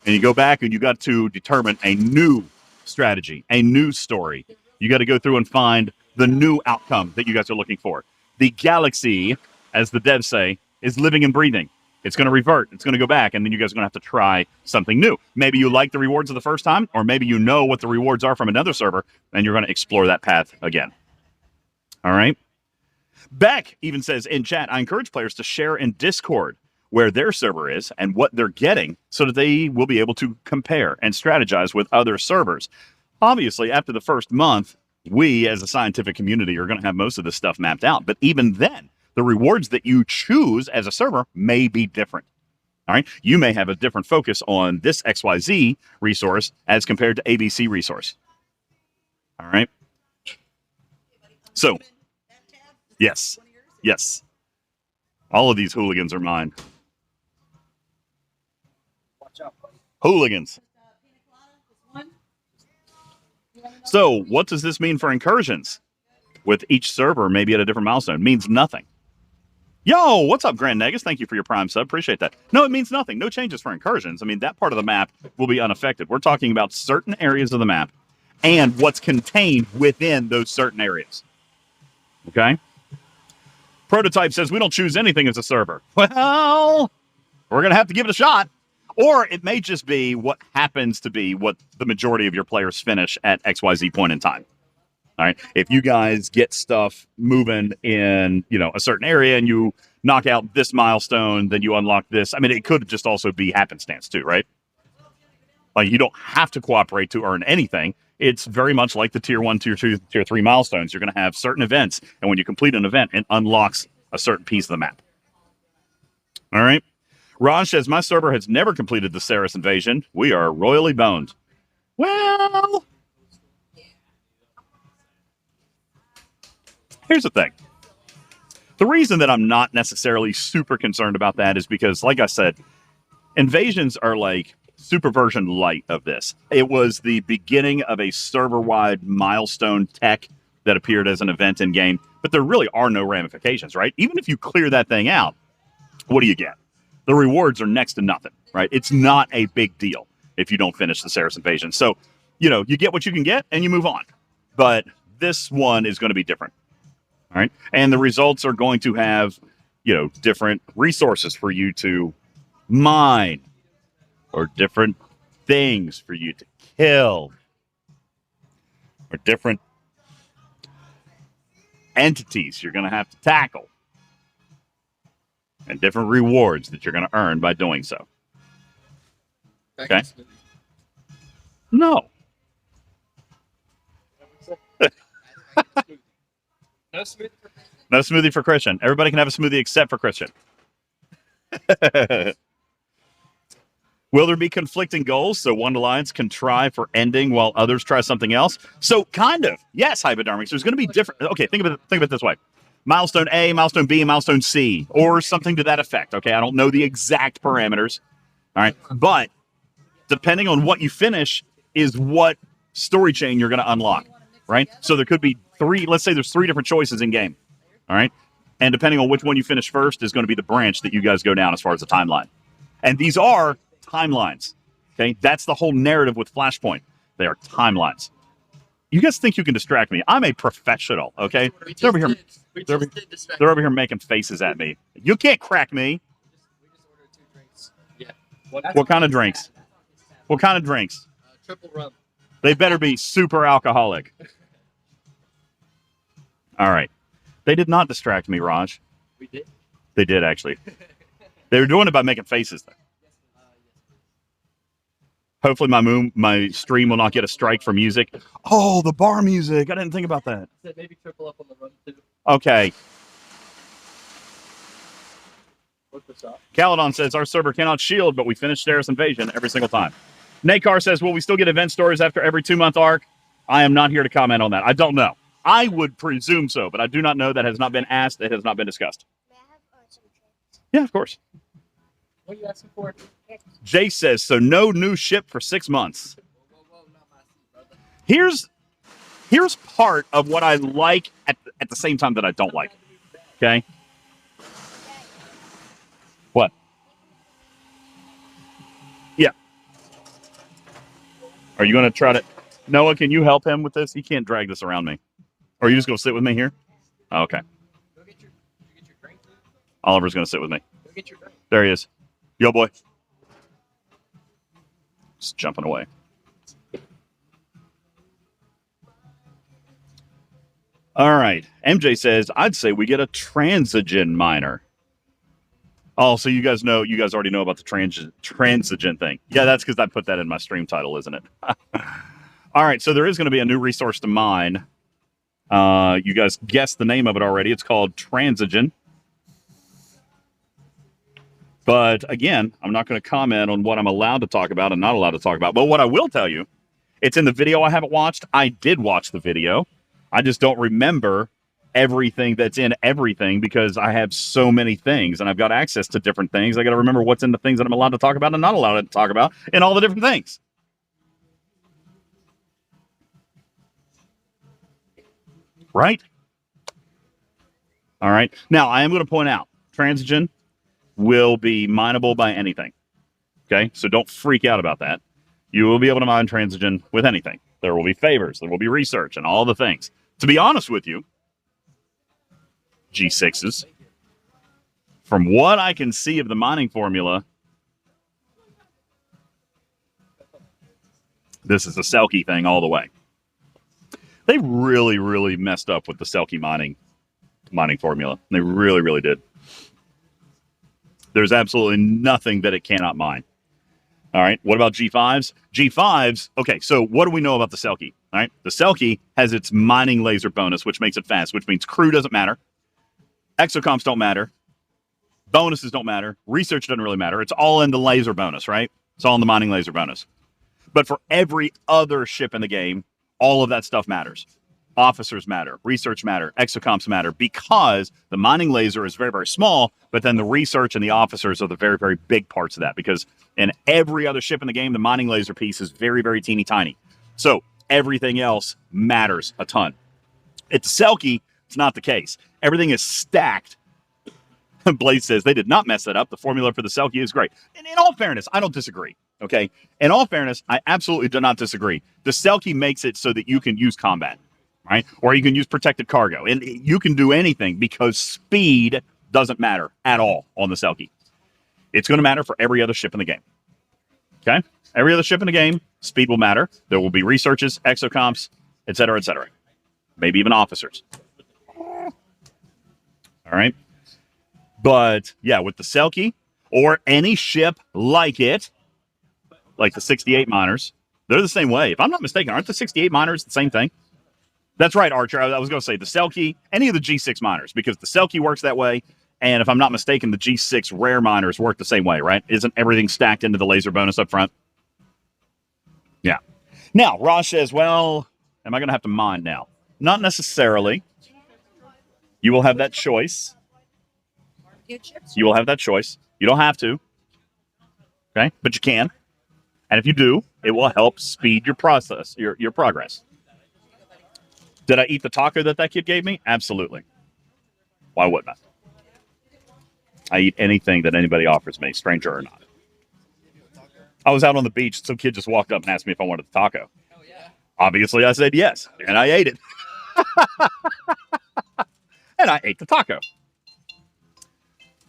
And you go back and you got to determine a new strategy, a new story. You got to go through and find the new outcome that you guys are looking for. The galaxy, as the devs say, is living and breathing. It's going to revert. It's going to go back, and then you guys are going to have to try something new. Maybe you like the rewards of the first time, or maybe you know what the rewards are from another server, and you're going to explore that path again. All right? Beck even says in chat, I encourage players to share in Discord where their server is and what they're getting so that they will be able to compare and strategize with other servers. Obviously, after the first month, we as a scientific community are going to have most of this stuff mapped out. But even then, the rewards that you choose as a server may be different. All right. You may have a different focus on this XYZ resource as compared to ABC resource. All right. So, yes. Yes. All of these hooligans are mine. Watch out, buddy. Hooligans. So, what does this mean for incursions? With each server, maybe at a different milestone, means nothing. Yo, what's up, Grand Negus? Thank you for your Prime sub. Appreciate that. No, it means nothing. No changes for incursions. I mean, that part of the map will be unaffected. We're talking about certain areas of the map and what's contained within those certain areas. Okay? Prototype says we don't choose anything as a server. Well, we're going to have to give it a shot. Or it may just be what happens to be what the majority of your players finish at XYZ point in time. All right. If you guys get stuff moving in, a certain area and you knock out this milestone, then you unlock this. I mean, it could just also be happenstance too, right? Like you don't have to cooperate to earn anything. It's very much like the tier 1, tier 2, tier 3 milestones. You're going to have certain events. And when you complete an event, it unlocks a certain piece of the map. All right. Raj says, my server has never completed the Ceres invasion. We are royally boned. Well, here's the thing. The reason that I'm not necessarily super concerned about that is because, like I said, invasions are like super version light of this. It was the beginning of a server-wide milestone tech that appeared as an event in game, but there really are no ramifications, right? Even if you clear that thing out, what do you get? The rewards are next to nothing, right? It's not a big deal if you don't finish the Ceres invasion. So, you get what you can get and you move on. But this one is going to be different. All right. And the results are going to have, different resources for you to mine or different things for you to kill or different entities you're going to have to tackle and different rewards that you're going to earn by doing so. Okay? No. No smoothie. No smoothie for Christian. Everybody can have a smoothie except for Christian. Will there be conflicting goals so one alliance can try for ending while others try something else? So kind of. Yes, hypodermics. There's going to be different. Okay, think of it this way. Milestone A, milestone B, milestone C, or something to that effect. Okay, I don't know the exact parameters. All right, but depending on what you finish is what story chain you're going to unlock, right? So there could be 3, let's say there's 3 different choices in game, all right? And depending on which one you finish first is going to be the branch that you guys go down as far as the timeline. And these are timelines, okay? That's the whole narrative with Flashpoint. They are timelines. You guys think you can distract me? I'm a professional, okay? They're over here making faces at me. You can't crack me. We just ordered 2 drinks. Yeah. What kind of drinks? What kind of drinks? Triple rum. They better be super alcoholic. All right. They did not distract me, Raj. We did. They did, actually. They were doing it by making faces, though. Hopefully my stream will not get a strike for music. Oh, the bar music. I didn't think about that. Said maybe triple up on the run too. Okay. Look this up. Caledon says, our server cannot shield, but we finish Steris Invasion every single time. Nakar says, will we still get event stories after every 2-month arc? I am not here to comment on that. I don't know. I would presume so, but I do not know. That has not been asked. It has not been discussed. May I have some drinks? Yeah, of course. What are you asking for? Jay says, so no new ship for 6 months. Whoa, not my seat, brother. Here's part of what I like at the same time that I don't like. Okay? What? Yeah. Are you going to try to... Noah, can you help him with this? He can't drag this around me. Or are you just going to sit with me here? Oh, okay. Go get your drink. Oliver's going to sit with me. Go get your drink. There he is. Yo, boy. Just jumping away. All right. MJ says, I'd say we get a transogen miner. Oh, so you guys already know about the transogen thing. Yeah, that's because I put that in my stream title, isn't it? All right, so there is going to be a new resource to mine. You guys guessed the name of it already. It's called transogen. But again, I'm not going to comment on what I'm allowed to talk about and not allowed to talk about. But what I will tell you, it's in the video I haven't watched. I did watch the video. I just don't remember everything that's in everything because I have so many things and I've got access to different things. I got to remember what's in the things that I'm allowed to talk about and not allowed to talk about and all the different things. Right? All right. Now, I am going to point out, transogen will be mineable by anything. Okay? So don't freak out about that. You will be able to mine transogen with anything. There will be favors. There will be research and all the things. To be honest with you, G6s, from what I can see of the mining formula, this is a Selkie thing all the way. They really, really messed up with the Selkie mining formula. They really, really did. There's absolutely nothing that it cannot mine. All right. What about G5s? G5s. Okay. So what do we know about the Selkie? All right. The Selkie has its mining laser bonus, which makes it fast, which means crew doesn't matter. Exocomps don't matter. Bonuses don't matter. Research doesn't really matter. It's all in the laser bonus, right? It's all in the mining laser bonus. But for every other ship in the game, all of that stuff matters. Officers matter, research matter, exocomps matter, because the mining laser is very, very small, but then the research and the officers are the very, very big parts of that, because in every other ship in the game, the mining laser piece is very, very teeny tiny. So everything else matters a ton. At the Selkie, it's not the case. Everything is stacked. Blaze says they did not mess that up. The formula for the Selkie is great. And in all fairness, I don't disagree. Okay. In all fairness, I absolutely do not disagree. The Selkie makes it so that you can use combat, right? Or you can use protected cargo. And you can do anything because speed doesn't matter at all on the Selkie. It's going to matter for every other ship in the game. Okay? Every other ship in the game, speed will matter. There will be researches, exocomps, et cetera, maybe even officers. All right? But, yeah, with the Selkie or any ship like it, like the 68 miners, they're the same way. If I'm not mistaken, aren't the 68 miners the same thing? That's right, Archer. I was going to say the Selkie, any of the G6 miners, because the Selkie works that way. And if I'm not mistaken, the G6 rare miners work the same way, right? Isn't everything stacked into the laser bonus up front? Yeah. Now, Ross says, well, am I going to have to mine now? Not necessarily. You will have that choice. You will have that choice. You don't have to. Okay? But you can. And if you do, it will help speed your process, your progress. Did I eat the taco that kid gave me? Absolutely. Why wouldn't I? I eat anything that anybody offers me, stranger or not. I was out on the beach. Some kid just walked up and asked me if I wanted the taco. Oh, yeah. Obviously, I said yes, and I ate it. And I ate the taco.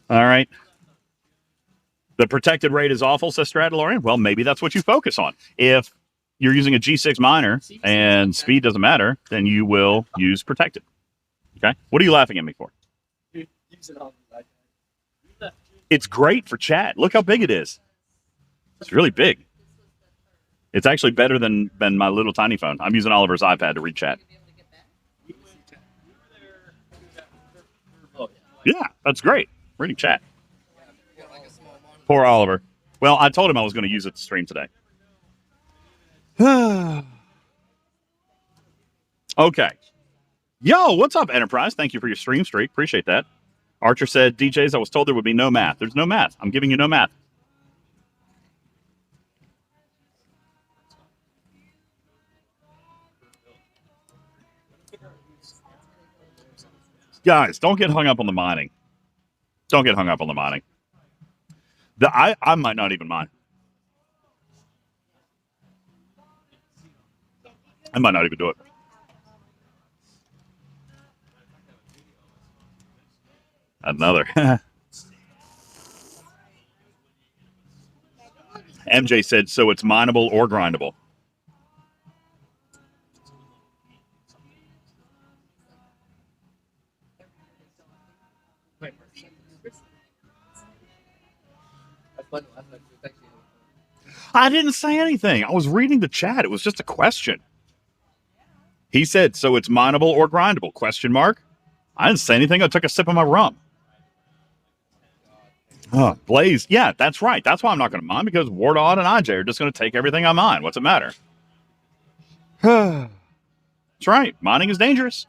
All right. The protected rate is awful, says Stradalorian. Well, maybe that's what you focus on. If you're using a G6 miner and speed doesn't matter, then you will use protected. Okay? What are you laughing at me for? Use it on the It's great for chat. Look how big it is. It's really big. It's actually better than my little tiny phone. I'm using Oliver's iPad to read chat. Yeah, that's great. Reading chat. Poor Oliver. Well, I told him I was going to use it to stream today. Okay. Yo, what's up, Enterprise? Thank you for your stream streak. Appreciate that. Archer said, DJs, I was told there would be no math. There's no math. I'm giving you no math. Guys, don't get hung up on the mining. Don't get hung up on the mining. I might not even mine. I might not even do it. Another. MJ said, so it's mineable or grindable. I didn't say anything. I was reading the chat. It was just a question. He said, so it's mineable or grindable? Question mark. I didn't say anything. I took a sip of my rum. Oh, Blaze. Yeah, that's right. That's why I'm not going to mine, because Wardod and IJ are just going to take everything I mine. What's it matter? That's right. Mining is dangerous.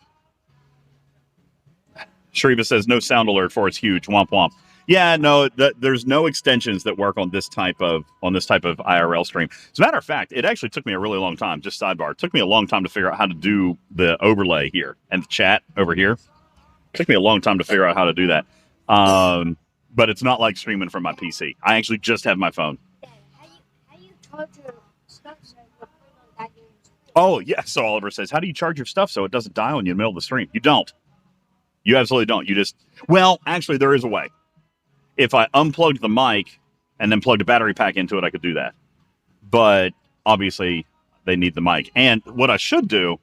Shriva says no sound alert for it's huge. Womp womp. Yeah, no, there's no extensions that work on this type of IRL stream. As a matter of fact, it actually took me a really long time. Just sidebar, it took me a long time to figure out how to do the overlay here and the chat over here. It took me a long time to figure out how to do that. But it's not like streaming from my PC. I actually just have my phone. How you charge your stuff so you're putting on that game? Oh yeah. So Oliver says, how do you charge your stuff so it doesn't die on you in the middle of the stream? You don't. You absolutely don't. You just, well, actually, there is a way. If I unplugged the mic and then plugged a battery pack into it, I could do that. But obviously, they need the mic. And what I should do,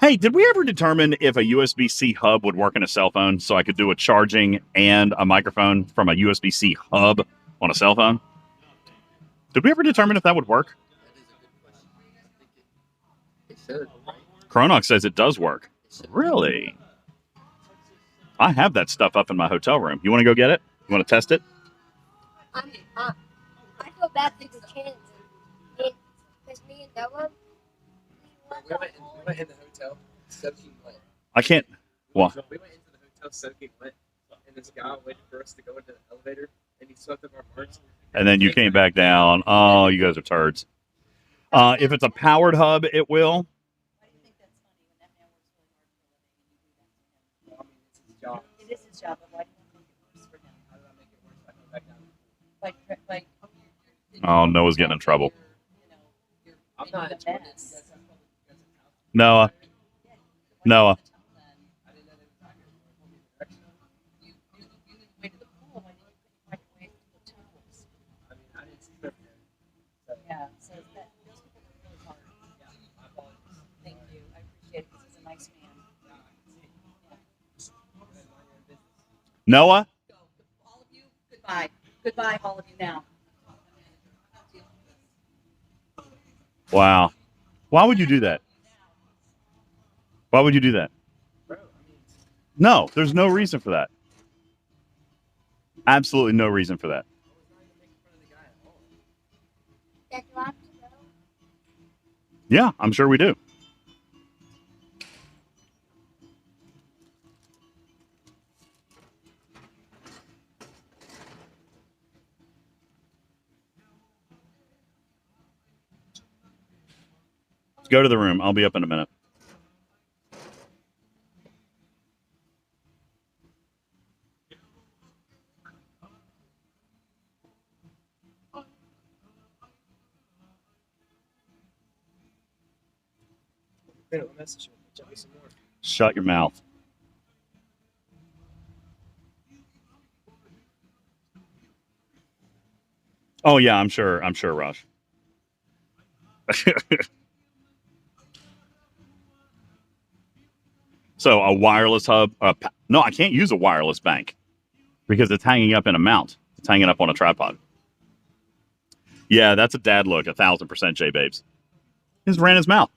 hey, did we ever determine if a USB-C hub would work in a cell phone so I could do a charging and a microphone from a USB-C hub on a cell phone? Did we ever determine if that would work? Chronox says it does work. Really? I have that stuff up in my hotel room. You want to go get it? You want to test it? I feel bad for the kids. Because me and Noah, We went in the hotel soaking wet. I can't. What? We went into the hotel soaking wet, and this guy waited for us to go into the elevator, and he swept up our parts. And then you came back down. Oh, you guys are turds. If it's a powered hub, it will. Why do you think that's funny when that man works really hard for a living and you do that to him? Well, I mean, it's his job. It is his job, but why do you think it works for him? How did I make it worse by coming back down? Like, Oh, Noah's getting in trouble. you're I'm making not a into it. mess. Noah. Noah. I didn't know they were talking about the direction. You knew the way to the pool, why didn't you find your way to the tools? I mean, I didn't see her there. So, Yeah, so that those people work really hard. yeah, my apologies. Thank you, I appreciate it because he's a nice man. Yeah, I can see. Yeah. Go ahead and mind your own business. Noah? Go, all of you, goodbye. Goodbye, all of you now. Wow. Why would you do that? Why would you do that? Bro, I mean, No, there's no reason for that. Absolutely no reason for that. I was not even making fun of the guy at all. that you have to go. Yeah, I'm sure we do. Go to the room. I'll be up in a minute. Wait, what message you want? Tell me some more. Shut your mouth. Oh yeah, I'm sure, Rush. So a wireless hub. No, I can't use a wireless bank because it's hanging up in a mount. It's hanging up on a tripod. Yeah, that's a dad look, 1,000%, J Babes. He just ran his mouth.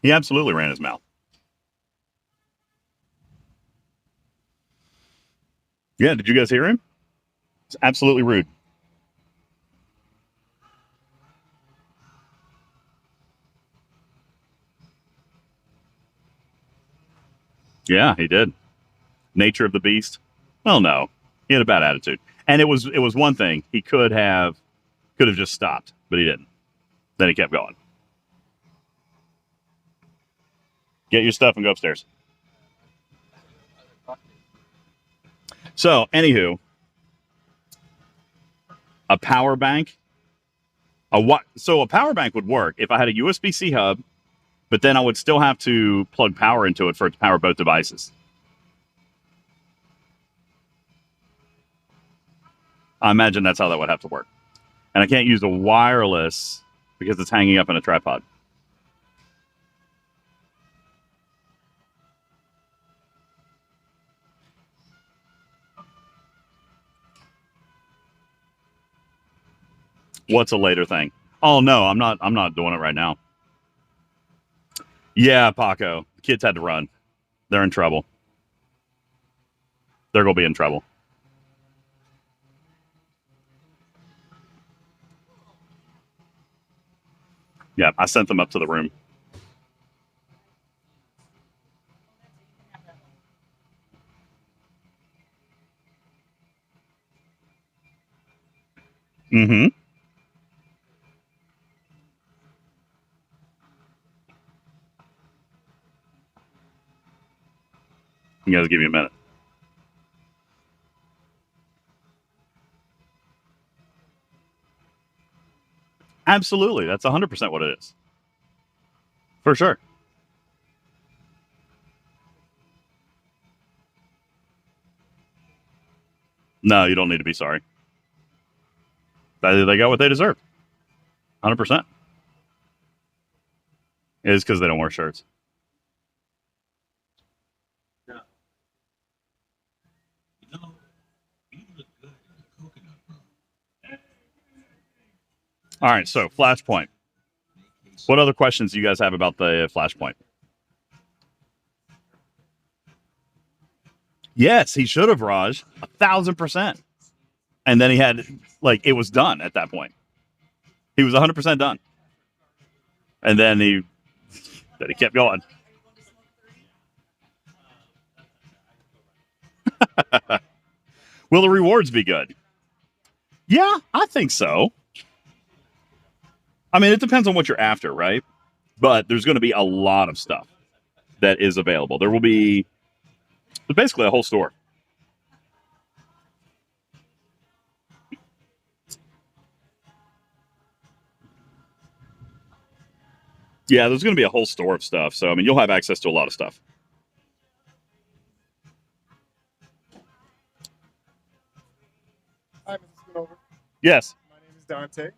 He absolutely ran his mouth. Yeah, did you guys hear him? It's absolutely rude. Yeah, he did. Nature of the beast. Well, no, he had a bad attitude, and it was one thing he could have just stopped, but he didn't. Then he kept going. Get your stuff and go upstairs. So, anywho, a power bank. So a power bank would work if I had a USB-C hub, but then I would still have to plug power into it for it to power both devices. I imagine that's how that would have to work. And I can't use a wireless because it's hanging up in a tripod. What's a later thing? Oh no, I'm not doing it right now. Yeah, Paco. The kids had to run. They're in trouble. They're gonna be in trouble. Yeah, I sent them up to the room. Mm-hmm. You guys give me a minute. Absolutely. That's 100% what it is. For sure. No, you don't need to be sorry. They got what they deserve. 100%. It is because they don't wear shirts. No. All right, so Flashpoint. What other questions do you guys have about the Flashpoint? Yes, he should have, Raj. 1,000%. And then he had, it was done at that point. He was 100% done. And then he kept going. Will the rewards be good? Yeah, I think so. I mean, it depends on what you're after, right? But there's going to be a lot of stuff that is available. There will be basically a whole store. Yeah, there's going to be a whole store of stuff. So, I mean, you'll have access to a lot of stuff. Hi, Mrs. Schoonover. Yes. My name is Dante.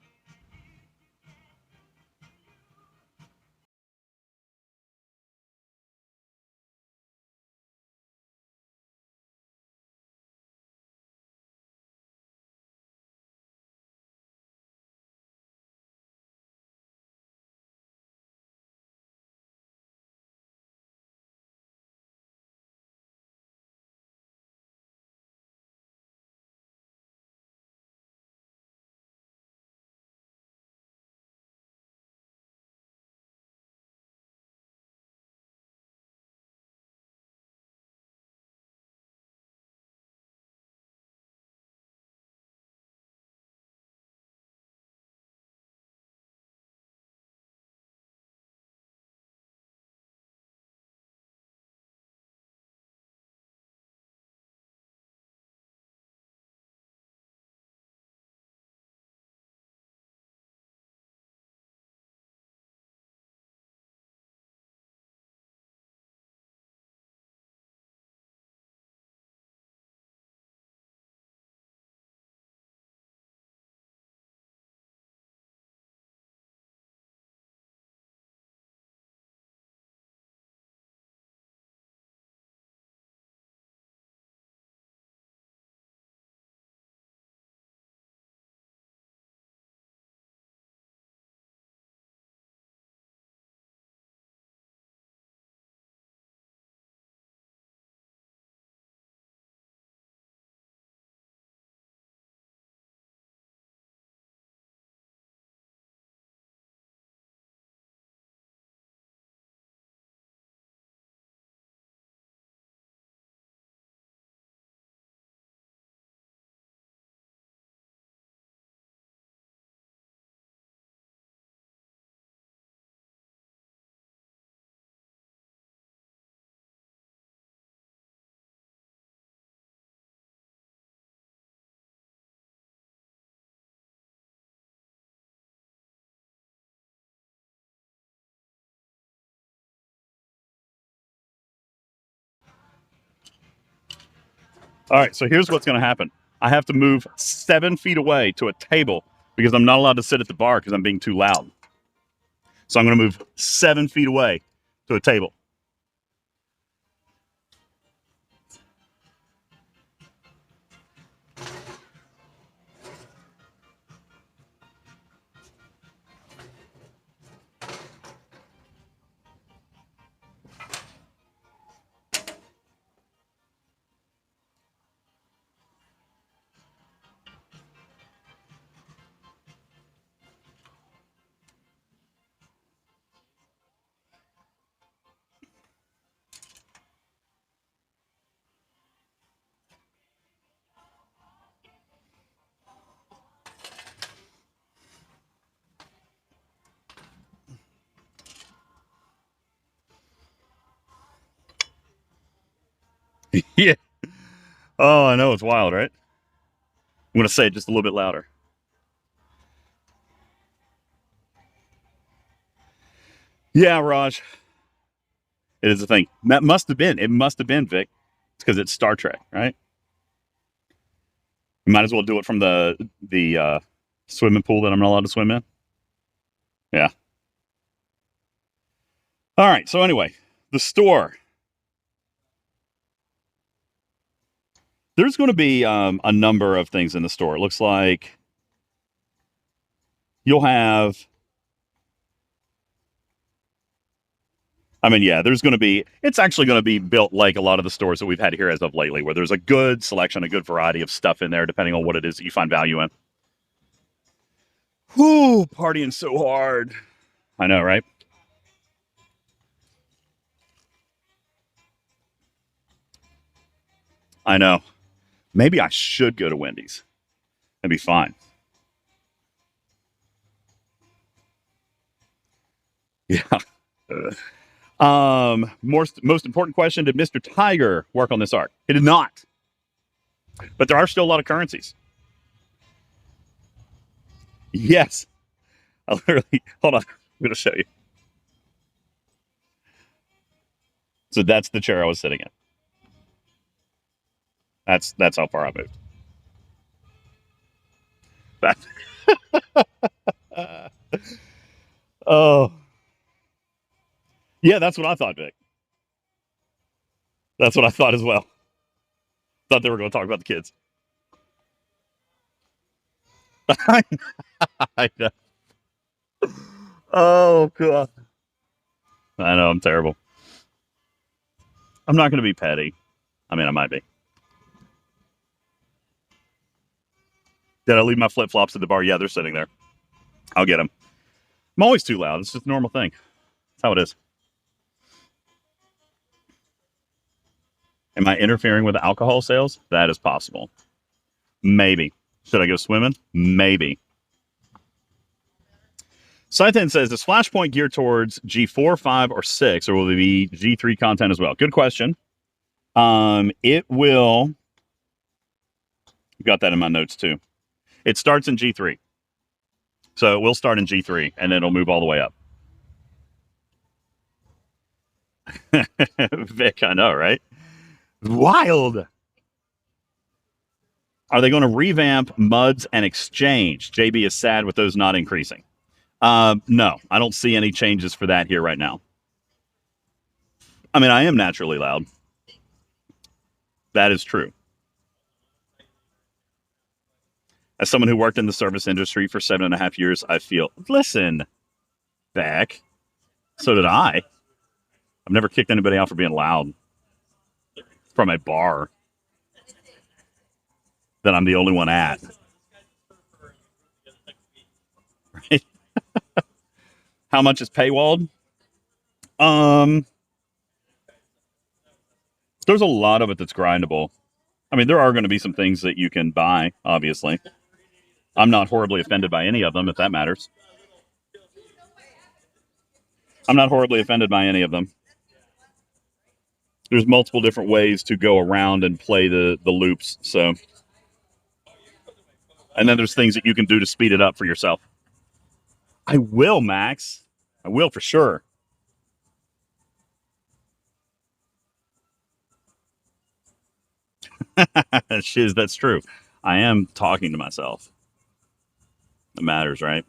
All right, so here's what's going to happen. I have to move 7 feet away to a table because I'm not allowed to sit at the bar because I'm being too loud. So I'm going to move 7 feet away to a table. Yeah. Oh, I know. It's wild, right? I'm going to say it just a little bit louder. Yeah, Raj. It is a thing. That must have been. It must have been, Vic. It's because it's Star Trek, right? You might as well do it from the swimming pool that I'm not allowed to swim in. Yeah. All right. So anyway, the store. There's going to be a number of things in the store. It looks like you'll have. I mean, yeah, there's going to be. It's actually going to be built like a lot of the stores that we've had here as of lately, where there's a good selection, a good variety of stuff in there, depending on what it is that you find value in. Whoo, partying so hard. I know, right? I know. Maybe I should go to Wendy's. That'd be fine. Yeah. Most important question: did Mr. Tiger work on this arc? He did not. But there are still a lot of currencies. Yes. I literally hold on. I'm gonna show you. So that's the chair I was sitting in. That's how far I moved. That. Oh. Yeah, that's what I thought, Vic. That's what I thought as well. Thought they were going to talk about the kids. I know. Oh god. I know I'm terrible. I'm not going to be petty. I mean, I might be. Did I leave my flip flops at the bar? Yeah, they're sitting there. I'll get them. I'm always too loud. It's just a normal thing. That's how it is. Am I interfering with alcohol sales? That is possible. Maybe. Should I go swimming? Maybe. Scythen says, is Flashpoint geared towards G4, 5, or 6, or will it be G3 content as well? Good question. It will. Got that in my notes too. It starts in G3. So it will start in G3, and then it'll move all the way up. Vic, I know, right? Wild. Are they going to revamp MUDs and Exchange? JB is sad with those not increasing. No, I don't see any changes for that here right now. I mean, I am naturally loud. That is true. As someone who worked in the service industry for 7.5 years, I feel, listen, Beck, so did I. I've never kicked anybody out for being loud from a bar that I'm the only one at. Right? How much is paywalled? There's a lot of it that's grindable. I mean, there are going to be some things that you can buy, obviously. I'm not horribly offended by any of them, if that matters. I'm not horribly offended by any of them. There's multiple different ways to go around and play the loops. So, and then there's things that you can do to speed it up for yourself. I will, Max. I will for sure. Shiz, that's true. I am talking to myself. It matters, right?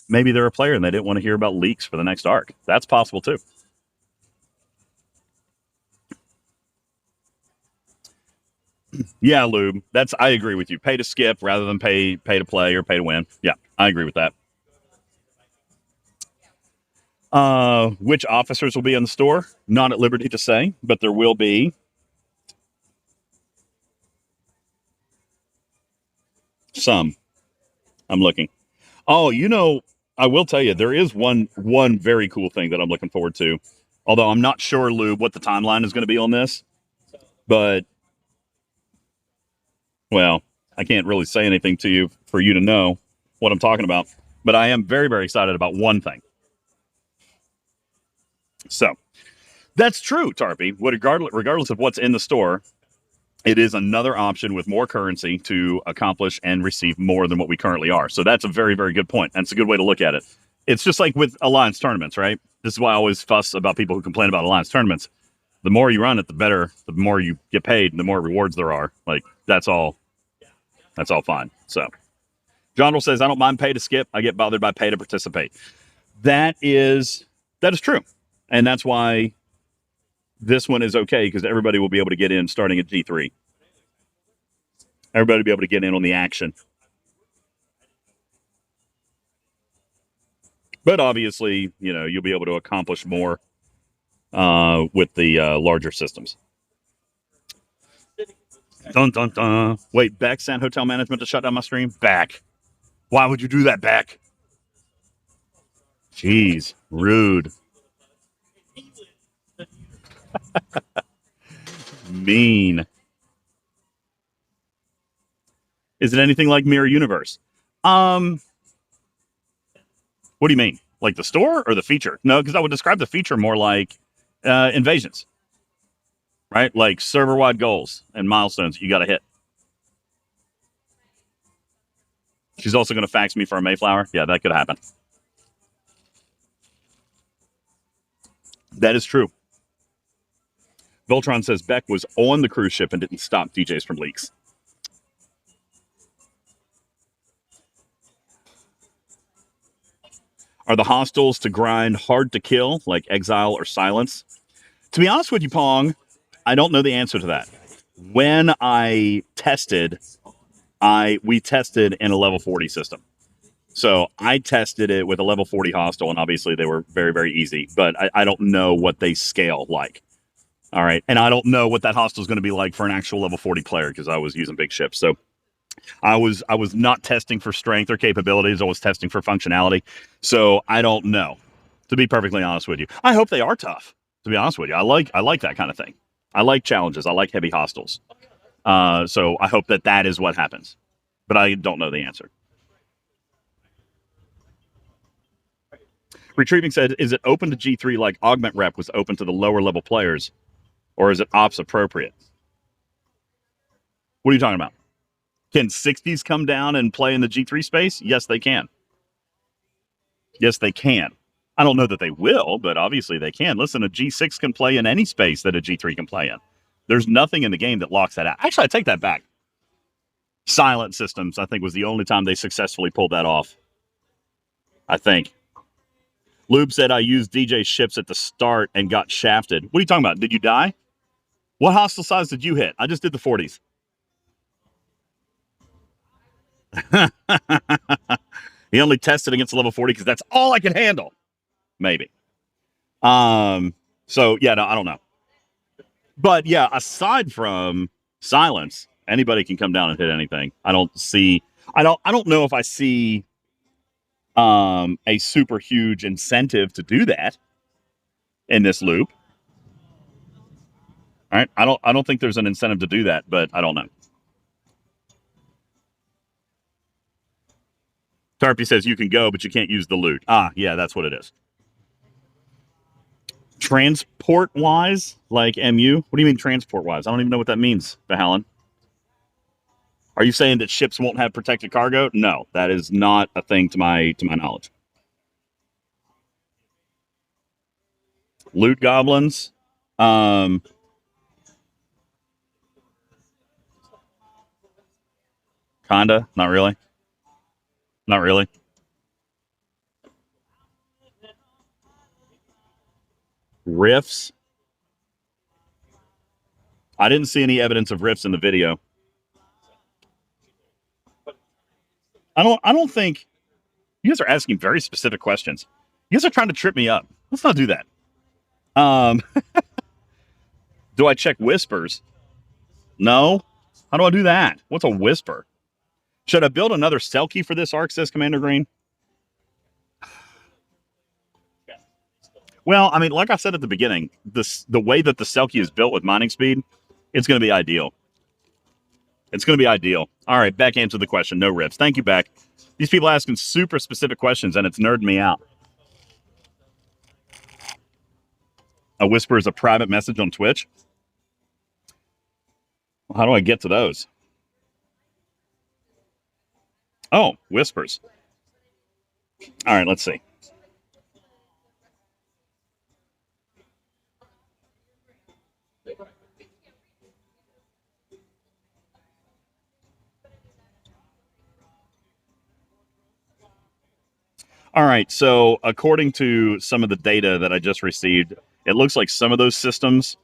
Maybe they're a player and they didn't want to hear about leaks for the next arc. That's possible too. Yeah, Lube. I agree with you. Pay to skip rather than pay to play or pay to win. Yeah, I agree with that. Which officers will be in the store? Not at liberty to say, but there will be some. I'm looking. Oh, I will tell you, there is one very cool thing that I'm looking forward to. Although I'm not sure, Lube, what the timeline is going to be on this. But, well, I can't really say anything to you for you to know what I'm talking about. But I am very, very excited about one thing. So, that's true, Tarpy. Regardless of what's in the store, it is another option with more currency to accomplish and receive more than what we currently are. So that's a very, very good point. That's a good way to look at it. It's just like with Alliance tournaments, right? This is why I always fuss about people who complain about Alliance tournaments. The more you run it, the better, the more you get paid, and the more rewards there are. Like, that's all fine. So, John says, I don't mind pay to skip. I get bothered by pay to participate. That is true. And that's why this one is okay, because everybody will be able to get in starting at G3. Everybody will be able to get in on the action. But obviously, you'll be able to accomplish more with the larger systems. Dun, dun, dun. Wait, Beck sent hotel management to shut down my stream? Beck. Why would you do that, Beck? Jeez, rude. Mean. Is it anything like Mirror Universe? What do you mean? Like the store or the feature? No, because I would describe the feature more like invasions, right? Like server-wide goals and milestones you got to hit. She's also going to fax me for a Mayflower. Yeah, that could happen. That is true. Voltron says Beck was on the cruise ship and didn't stop DJs from leaks. Are the hostiles to grind hard to kill, like Exile or Silence? To be honest with you, Pong, I don't know the answer to that. When I tested, we tested in a level 40 system. So I tested it with a level 40 hostile, and obviously they were very, very easy. But I don't know what they scale like. All right. And I don't know what that hostile is going to be like for an actual level 40 player, because I was using big ships. So I was not testing for strength or capabilities. I was testing for functionality. So I don't know, to be perfectly honest with you. I hope they are tough, to be honest with you. I like that kind of thing. I like challenges. I like heavy hostiles. So I hope that is what happens. But I don't know the answer. Retrieving said, is it open to G3 like Augment Rep was open to the lower level players? Or is it ops appropriate? What are you talking about? Can 60s come down and play in the G3 space? Yes, they can. Yes, they can. I don't know that they will, but obviously they can. Listen, a G6 can play in any space that a G3 can play in. There's nothing in the game that locks that out. Actually, I take that back. Silent Systems, I think, was the only time they successfully pulled that off. I think. Lube said, I used DJ ships at the start and got shafted. What are you talking about? Did you die? What hostile size did you hit? I just did the 40s. He only tested against level 40 because that's all I can handle. Maybe. So yeah, no, I don't know. But yeah, aside from Silence, anybody can come down and hit anything. I don't know if I see a super huge incentive to do that in this loop. All right. I don't think there's an incentive to do that, but I don't know. Tarpy says you can go, but you can't use the loot. Ah, yeah, that's what it is. Transport-wise, like MU? What do you mean transport-wise? I don't even know what that means, Bahalan. Are you saying that ships won't have protected cargo? No, that is not a thing to my knowledge. Loot goblins. Kinda, not really. Not really. Rifts. I didn't see any evidence of rifts in the video. I don't think you guys are asking very specific questions. You guys are trying to trip me up. Let's not do that. Do I check whispers? No. How do I do that? What's a whisper? Should I build another Selkie for this arc, says Commander Green? Well, I mean, like I said at the beginning, the way that the Selkie is built with mining speed, it's going to be ideal. It's going to be ideal. All right, Beck answered the question. No rips. Thank you, Beck. These people asking super specific questions, and it's nerding me out. A whisper is a private message on Twitch. How do I get to those? Oh, whispers. All right, let's see. All right, so according to some of the data that I just received, it looks like some of those systems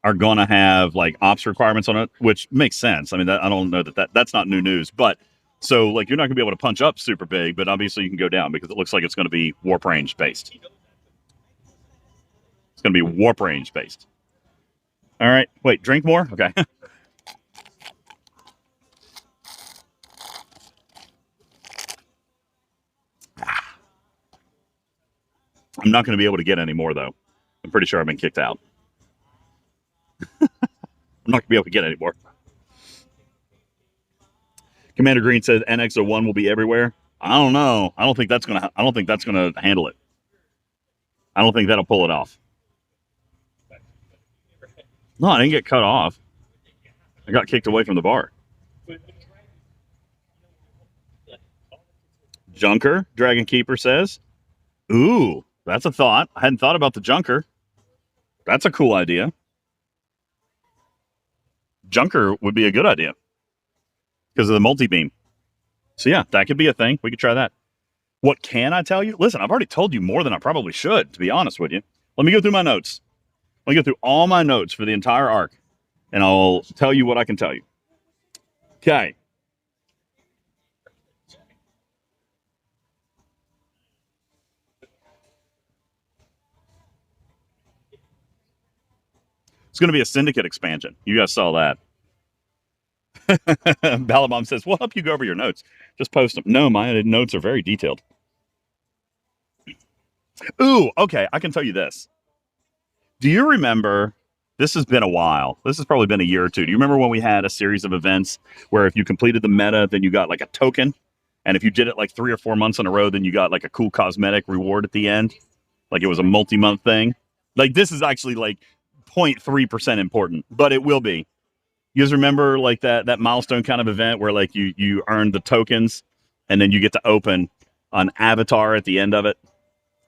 are going to have like ops requirements on it, which makes sense. I mean, I don't know that's not new news, but so like you're not going to be able to punch up super big, but obviously you can go down because it looks like it's going to be warp range based. It's going to be warp range based. All right, wait, drink more? Okay. I'm not going to be able to get any more, though. I'm pretty sure I've been kicked out. I'm not going to be able to get any more. Commander Green says NX01 will be everywhere. I don't know. I don't think that's going to handle it. I don't think that'll pull it off. No, I didn't get cut off. I got kicked away from the bar. Junker, Dragon Keeper says. Ooh, that's a thought. I hadn't thought about the Junker. That's a cool idea. Junker would be a good idea because of the multi-beam. So yeah, that could be a thing. We could try that. What can I tell you? Listen, I've already told you more than I probably should, to be honest with you. Let me go through my notes. Let me go through all my notes for the entire arc, and I'll tell you what I can tell you. Okay. It's going to be a syndicate expansion. You guys saw that. Balabom says, we'll help you go over your notes. Just post them. No, my notes are very detailed. Ooh, okay. I can tell you this. Do you remember, this has been a while. This has probably been a year or two. Do you remember when we had a series of events where if you completed the meta, then you got like a token? And if you did it like 3 or 4 months in a row, then you got like a cool cosmetic reward at the end? Like it was a multi-month thing? Like this is actually like 0.3% important, but it will be. You guys remember like that milestone kind of event where like you earn the tokens and then you get to open an avatar at the end of it?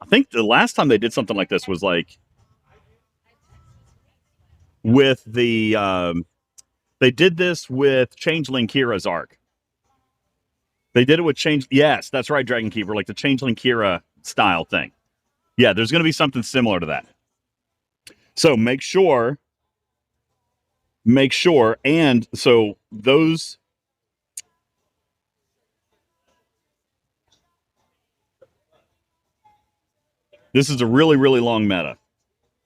I think the last time they did something like this was like with the they did this with Changeling Kira's arc. They did it with yes, that's right, Dragon Keeper, like the Changeling Kira style thing. Yeah, there's going to be something similar to that. So make sure, and so those. This is a really, really long meta.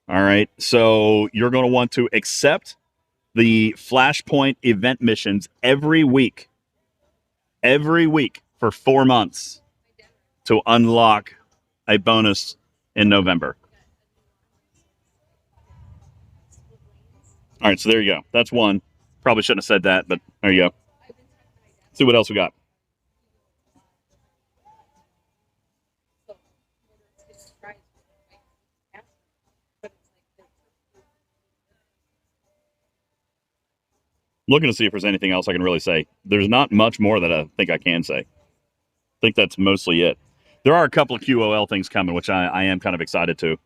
All right. So you're going to want to accept the Flashpoint event missions every week for 4 months to unlock a bonus in November. All right. So there you go. That's one. Probably shouldn't have said that, but there you go. See what else we got. Looking to see if there's anything else I can really say. There's not much more that I think I can say. I think that's mostly it. There are a couple of QOL things coming, which I am kind of excited to.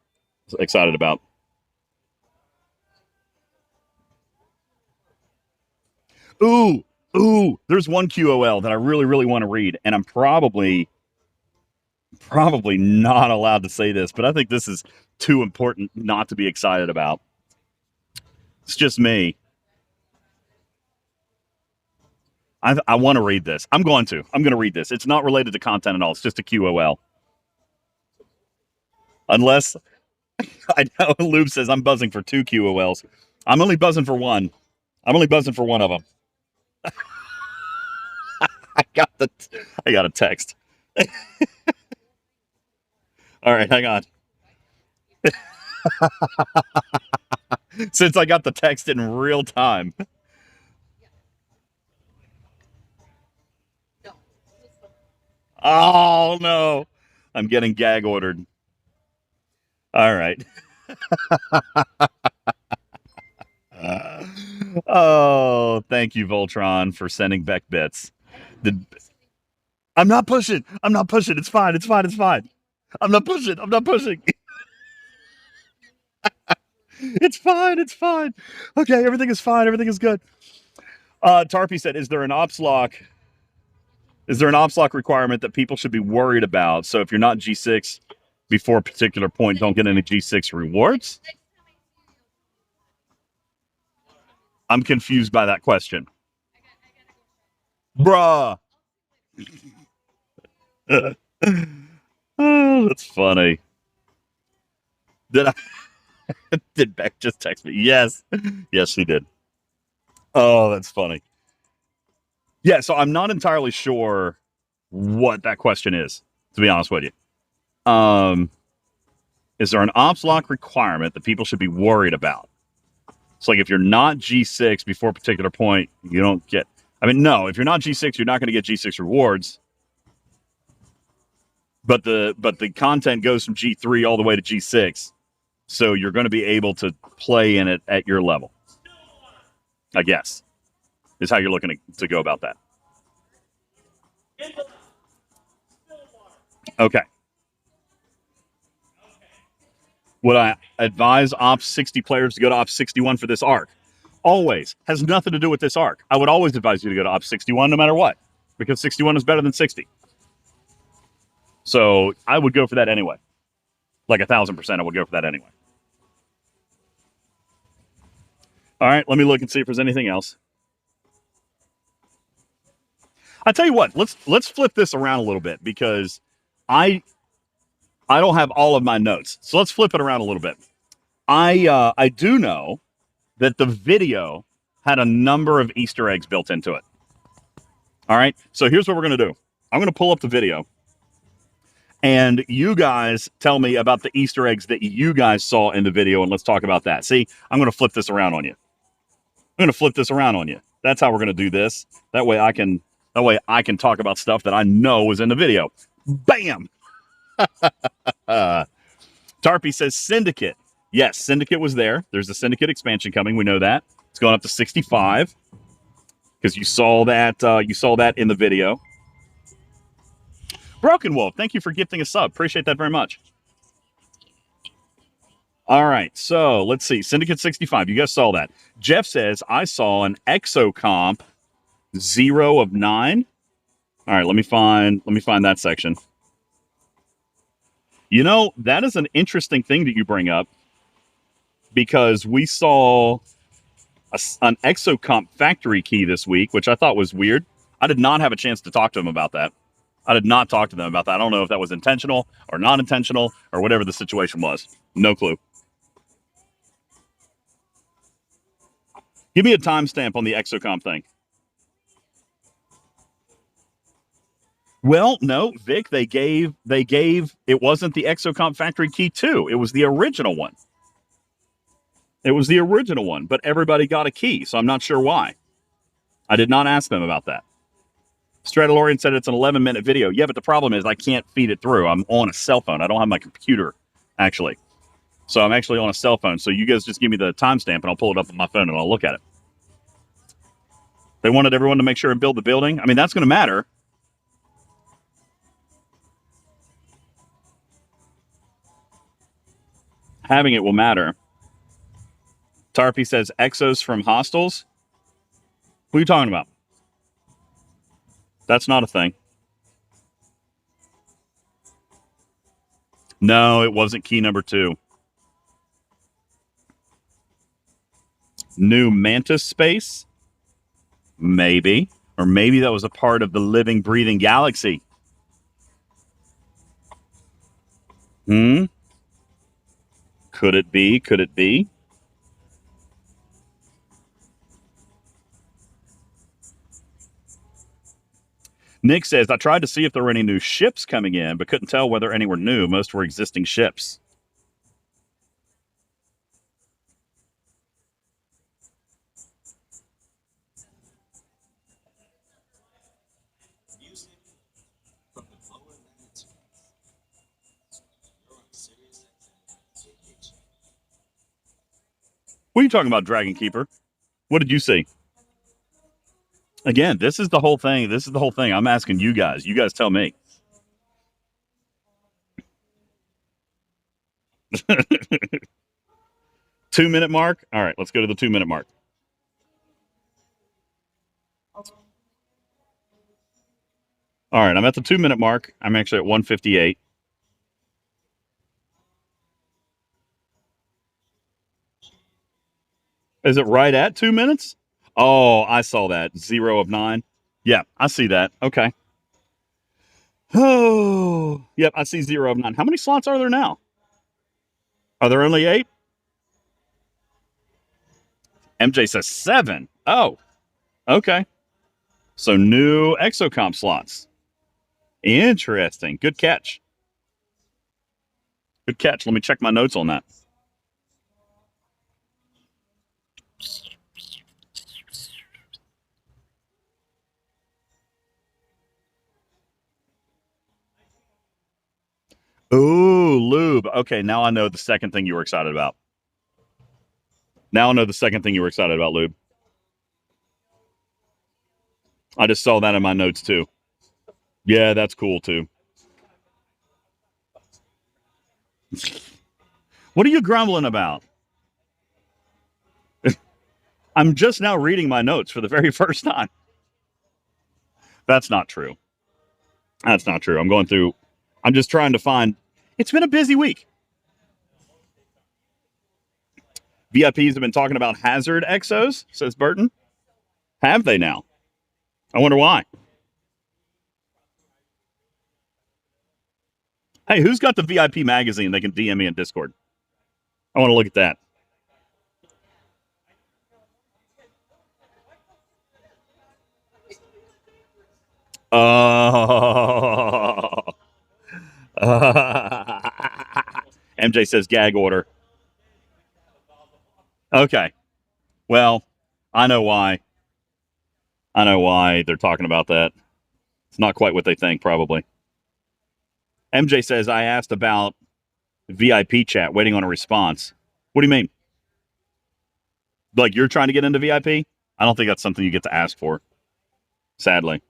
excited about. Ooh, there's one QOL that I really, really want to read, and I'm probably not allowed to say this, but I think this is too important not to be excited about. It's just me. I want to read this. I'm going to read this. It's not related to content at all. It's just a QOL. Unless I know Lube says I'm buzzing for 2 QOLs. I'm only buzzing for one. I'm only buzzing for one of them. I got a text. All right, hang on. Since I got the text in real time. Oh no. I'm getting gag ordered. All right. Oh, thank you, Voltron, for sending Beck bits. I'm not pushing. It's fine. I'm not pushing. It's fine. Okay, everything is fine. Everything is good. Tarpy said, is there an ops lock requirement that people should be worried about? So if you're not G6 before a particular point, don't get any G6 rewards? I'm confused by that question. Bruh. Oh, that's funny. Did Beck just text me? Yes, she did. Oh, that's funny. Yeah, so I'm not entirely sure what that question is, to be honest with you. Is there an ops lock requirement that people should be worried about? It's like if you're not G6 before a particular point, you don't get. I mean, no, if you're not G6, you're not going to get G6 rewards. But the content goes from G3 all the way to G6, so you're going to be able to play in it at your level. I guess is how you're looking to go about that. Okay. Would I advise Ops 60 players to go to Ops 61 for this arc? Always. Has nothing to do with this arc. I would always advise you to go to Ops 61 no matter what, because 61 is better than 60. So I would go for that anyway. Like 1,000%, I would go for that anyway. All right, let me look and see if there's anything else. I tell you what, let's flip this around a little bit because I don't have all of my notes, so let's flip it around a little bit. I do know that the video had a number of Easter eggs built into it. All right, so here's what we're gonna do. I'm gonna pull up the video, and you guys tell me about the Easter eggs that you guys saw in the video, and let's talk about that. See, I'm gonna flip this around on you. That's how we're gonna do this. That way I can talk about stuff that I know was in the video. Bam! Tarpy says Syndicate. Yes, Syndicate was there. There's a Syndicate expansion coming. We know that. It's going up to 65 because you saw that in the video. Broken Wolf, thank you for gifting a sub. Appreciate that very much. All right, so let's see. Syndicate 65. You guys saw that. Jeff says, I saw an Exocomp 0 of 9. All right, let me find that section. You know, that is an interesting thing that you bring up because we saw an Exocomp factory key this week, which I thought was weird. I did not have a chance to talk to them about that. I did not talk to them about that. I don't know if that was intentional or not intentional or whatever the situation was. No clue. Give me a timestamp on the Exocomp thing. Well, no, Vic, they gave it wasn't the Exocomp factory key 2. It was the original one. But everybody got a key, so I'm not sure why. I did not ask them about that. Stradalorian said it's an 11-minute video. Yeah, but the problem is I can't feed it through. I'm on a cell phone. I don't have my computer, actually. So I'm actually on a cell phone. So you guys just give me the timestamp, and I'll pull it up on my phone, and I'll look at it. They wanted everyone to make sure and build the building. I mean, that's going to matter. having it will matter. Tarpy says exos from hostels. What are you talking about? That's not a thing. No, it wasn't key number 2. New mantis space? Maybe. Or maybe that was a part of the living, breathing galaxy. Could it be? Could it be? Nick says, I tried to see if there were any new ships coming in, but couldn't tell whether any were new. Most were existing ships. What are you talking about, Dragon Keeper? What did you see? Again, this is the whole thing. This is the whole thing. I'm asking you guys. You guys tell me. 2-minute mark? All right, let's go to the 2-minute mark. All right, I'm at the 2-minute mark. I'm actually at 1:58. Is it right at 2 minutes? Oh, I saw that. 0 of 9. Yeah, I see that. Okay. Oh, yep, I see 0 of 9. How many slots are there now? Are there only 8? MJ says 7. Oh, okay. So new exocomp slots. Interesting. Good catch. Good catch. Let me check my notes on that. Ooh, lube. Okay, now I know the second thing you were excited about. Now I know the second thing you were excited about, lube. I just saw that in my notes too. Yeah, that's cool too. What are you grumbling about? I'm just now reading my notes for the very first time. That's not true. That's not true. I'm just trying to find. It's been a busy week. VIPs have been talking about hazard exos, says Burton. Have they now? I wonder why. Hey, who's got the VIP magazine? They can DM me in Discord. I want to look at that. MJ says gag order. Okay. Well, I know why. I know why they're talking about that. It's not quite what they think, probably. MJ says, I asked about VIP chat, waiting on a response. What do you mean? Like you're trying to get into VIP? I don't think that's something you get to ask for. Sadly.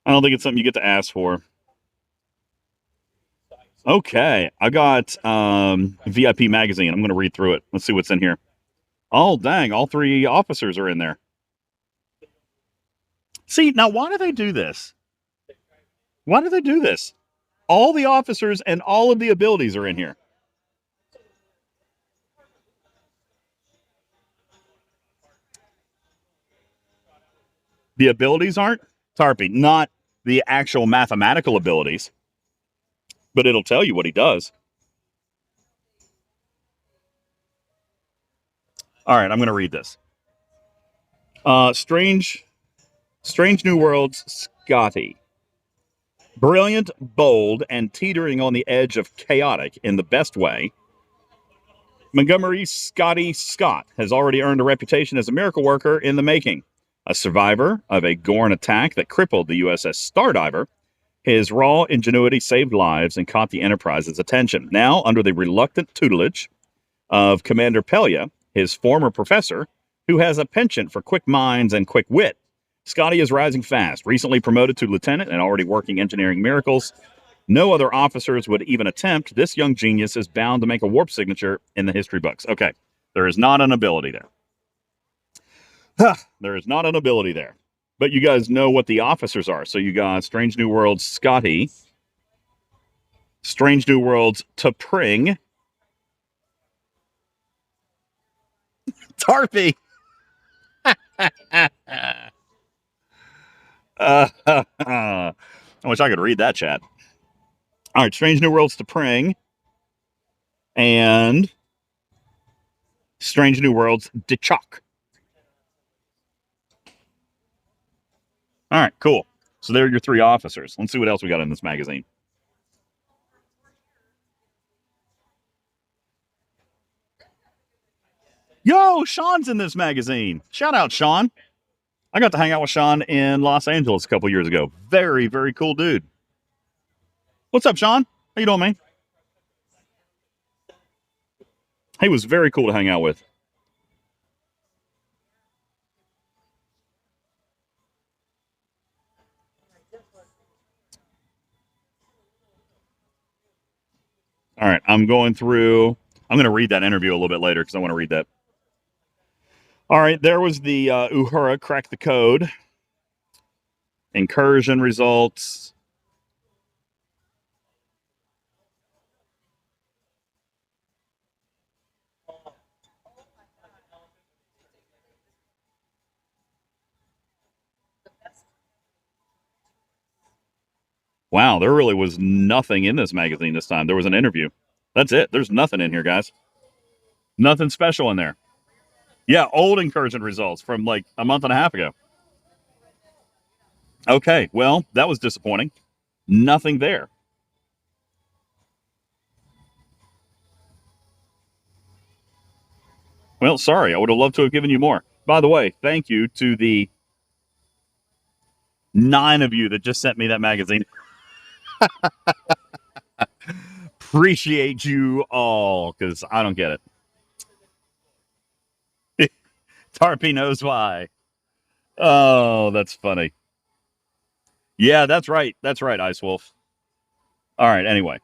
I don't think it's something you get to ask for. Okay. I got VIP magazine. I'm going to read through it. Let's see what's in here. Oh, dang. All 3 officers are in there. See, now why do they do this? Why do they do this? All the officers and all of the abilities are in here. The abilities aren't? Tarpy, not the actual mathematical abilities, but it'll tell you what he does. All right, I'm going to read this. Strange New Worlds, Scotty. Brilliant, bold, and teetering on the edge of chaotic in the best way, Montgomery Scotty Scott has already earned a reputation as a miracle worker in the making. A survivor of a Gorn attack that crippled the USS Stardiver, his raw ingenuity saved lives and caught the Enterprise's attention. Now, under the reluctant tutelage of Commander Pelia, his former professor, who has a penchant for quick minds and quick wit, Scotty is rising fast, recently promoted to lieutenant and already working engineering miracles No other officers would even attempt. This young genius is bound to make a warp signature in the history books. Okay, there is not an ability there. There is not an ability there. But you guys know what the officers are. So you got Strange New Worlds Scotty, Strange New Worlds T'Pring, Tarpy. I wish I could read that chat. All right, Strange New Worlds T'Pring and Strange New Worlds D'Chok. All right, cool. So there are your 3 officers. Let's see what else we got in this magazine. Yo, Sean's in this magazine. Shout out, Sean. I got to hang out with Sean in Los Angeles a couple years ago. Very, very cool dude. What's up, Sean? How you doing, man? He was very cool to hang out with. All right, I'm going through. I'm going to read that interview a little bit later because I want to read that. All right, there was the Uhura crack the code. Incursion results. Wow, there really was nothing in this magazine this time. There was an interview. That's it. There's nothing in here, guys. Nothing special in there. Yeah, old incursion results from like a month and a half ago. Okay, well, that was disappointing. Nothing there. Well, sorry. I would have loved to have given you more. By the way, thank you to the 9 of you that just sent me that magazine. Appreciate you all, because I don't get it. Tarpy knows why. Oh, that's funny. Yeah, that's right. That's right, Ice Wolf. All right, anyway.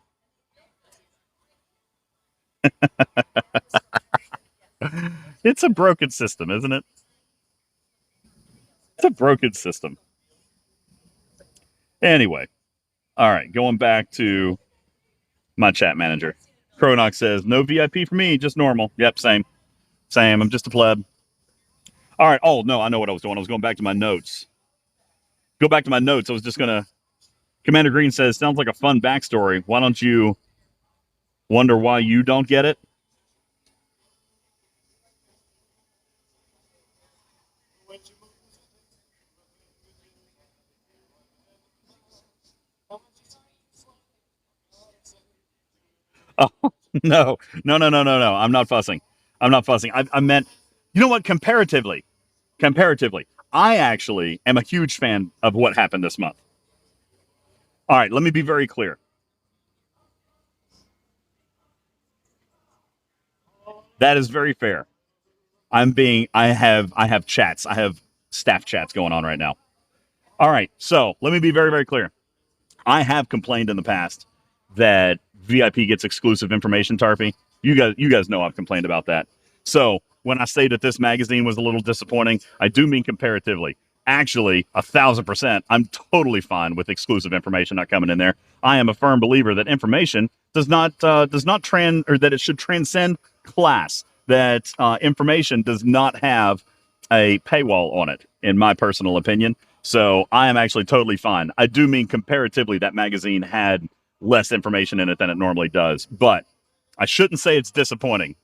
It's a broken system, isn't it? It's a broken system. Anyway. All right, going back to my chat manager. Cronox says, no VIP for me, just normal. Yep, same. Same. I'm just a pleb. All right. Oh, no, I know what I was doing. I was going back to my notes. Go back to my notes. I was just going to. Commander Green says, sounds like a fun backstory. Why don't you wonder why you don't get it? Oh, no. I'm not fussing. I meant, you know what? Comparatively, I actually am a huge fan of what happened this month. All right, let me be very clear. That is very fair. I have chats. I have staff chats going on right now. All right, so let me be very, very clear. I have complained in the past that VIP gets exclusive information, Tarpy. You guys know I've complained about that. So when I say that this magazine was a little disappointing, I do mean comparatively. Actually, 1,000%, I'm totally fine with exclusive information not coming in there. I am a firm believer that information does not or that it should transcend class. That information does not have a paywall on it, in my personal opinion. So I am actually totally fine. I do mean comparatively that magazine had less information in it than it normally does. But I shouldn't say it's disappointing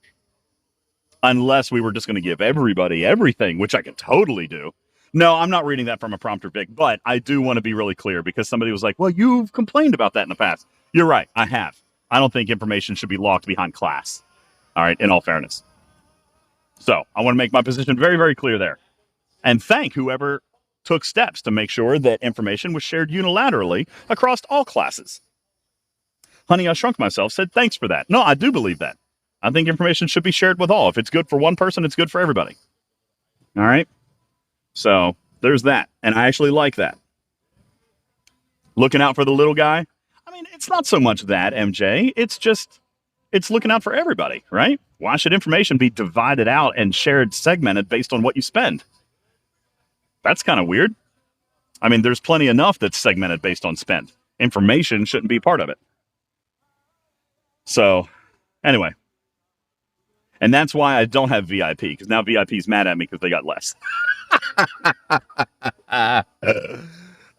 unless we were just going to give everybody everything, which I could totally do. No, I'm not reading that from a prompter, Vic, but I do want to be really clear because somebody was like, well, you've complained about that in the past. You're right. I have. I don't think information should be locked behind class. All right. In all fairness. So I want to make my position very, very clear there and thank whoever took steps to make sure that information was shared unilaterally across all classes. Honey, I Shrunk Myself said, thanks for that. No, I do believe that. I think information should be shared with all. If it's good for one person, it's good for everybody. All right. So there's that. And I actually like that. Looking out for the little guy. I mean, it's not so much that, MJ. It's looking out for everybody, right? Why should information be divided out and shared, segmented based on what you spend? That's kind of weird. I mean, there's plenty enough that's segmented based on spend. Information shouldn't be part of it. So, anyway. And that's why I don't have VIP, because now VIP's mad at me because they got less.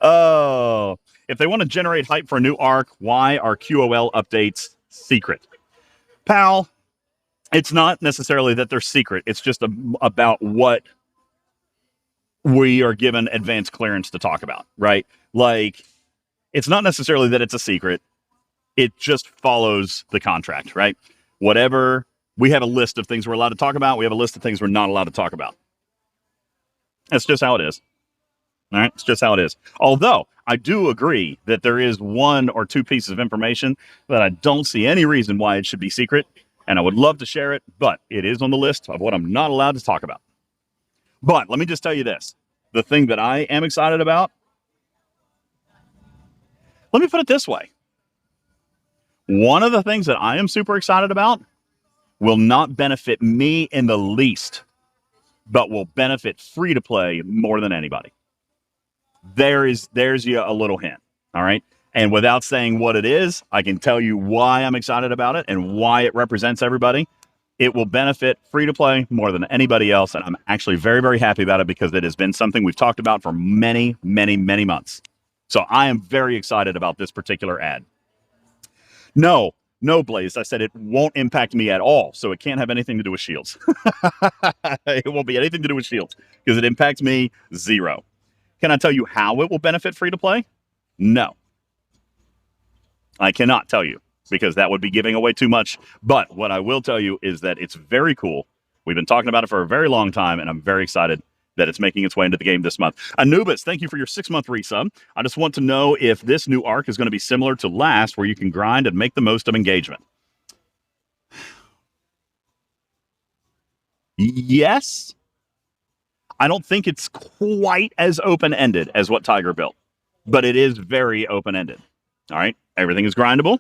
Oh, if they want to generate hype for a new arc, why are QOL updates secret? Pal, it's not necessarily that they're secret. It's just about what we are given advanced clearance to talk about, right? Like, it's not necessarily that it's a secret. It just follows the contract, right? Whatever, we have a list of things we're allowed to talk about. We have a list of things we're not allowed to talk about. That's just how it is. All right, it's just how it is. Although I do agree that there is one or two pieces of information that I don't see any reason why it should be secret, and I would love to share it, but it is on the list of what I'm not allowed to talk about. But let me just tell you this. The thing that I am excited about, let me put it this way. One of the things that I am super excited about will not benefit me in the least, but will benefit free to play more than anybody. There's you a little hint. All right. And without saying what it is, I can tell you why I'm excited about it and why it represents everybody. It will benefit free to play more than anybody else. And I'm actually very, very happy about it because it has been something we've talked about for many, many, many months. So I am very excited about this particular ad. No, Blaze. I said it won't impact me at all. So it can't have anything to do with shields. It won't be anything to do with shields because it impacts me zero. Can I tell you how it will benefit free to play? No. I cannot tell you because that would be giving away too much. But what I will tell you is that it's very cool. We've been talking about it for a very long time, and I'm very excited that it's making its way into the game this month. Anubis, thank you for your 6-month resub. I just want to know if this new arc is going to be similar to last, where you can grind and make the most of engagement. Yes. I don't think it's quite as open-ended as what Tiger built, but it is very open-ended. All right. Everything is grindable.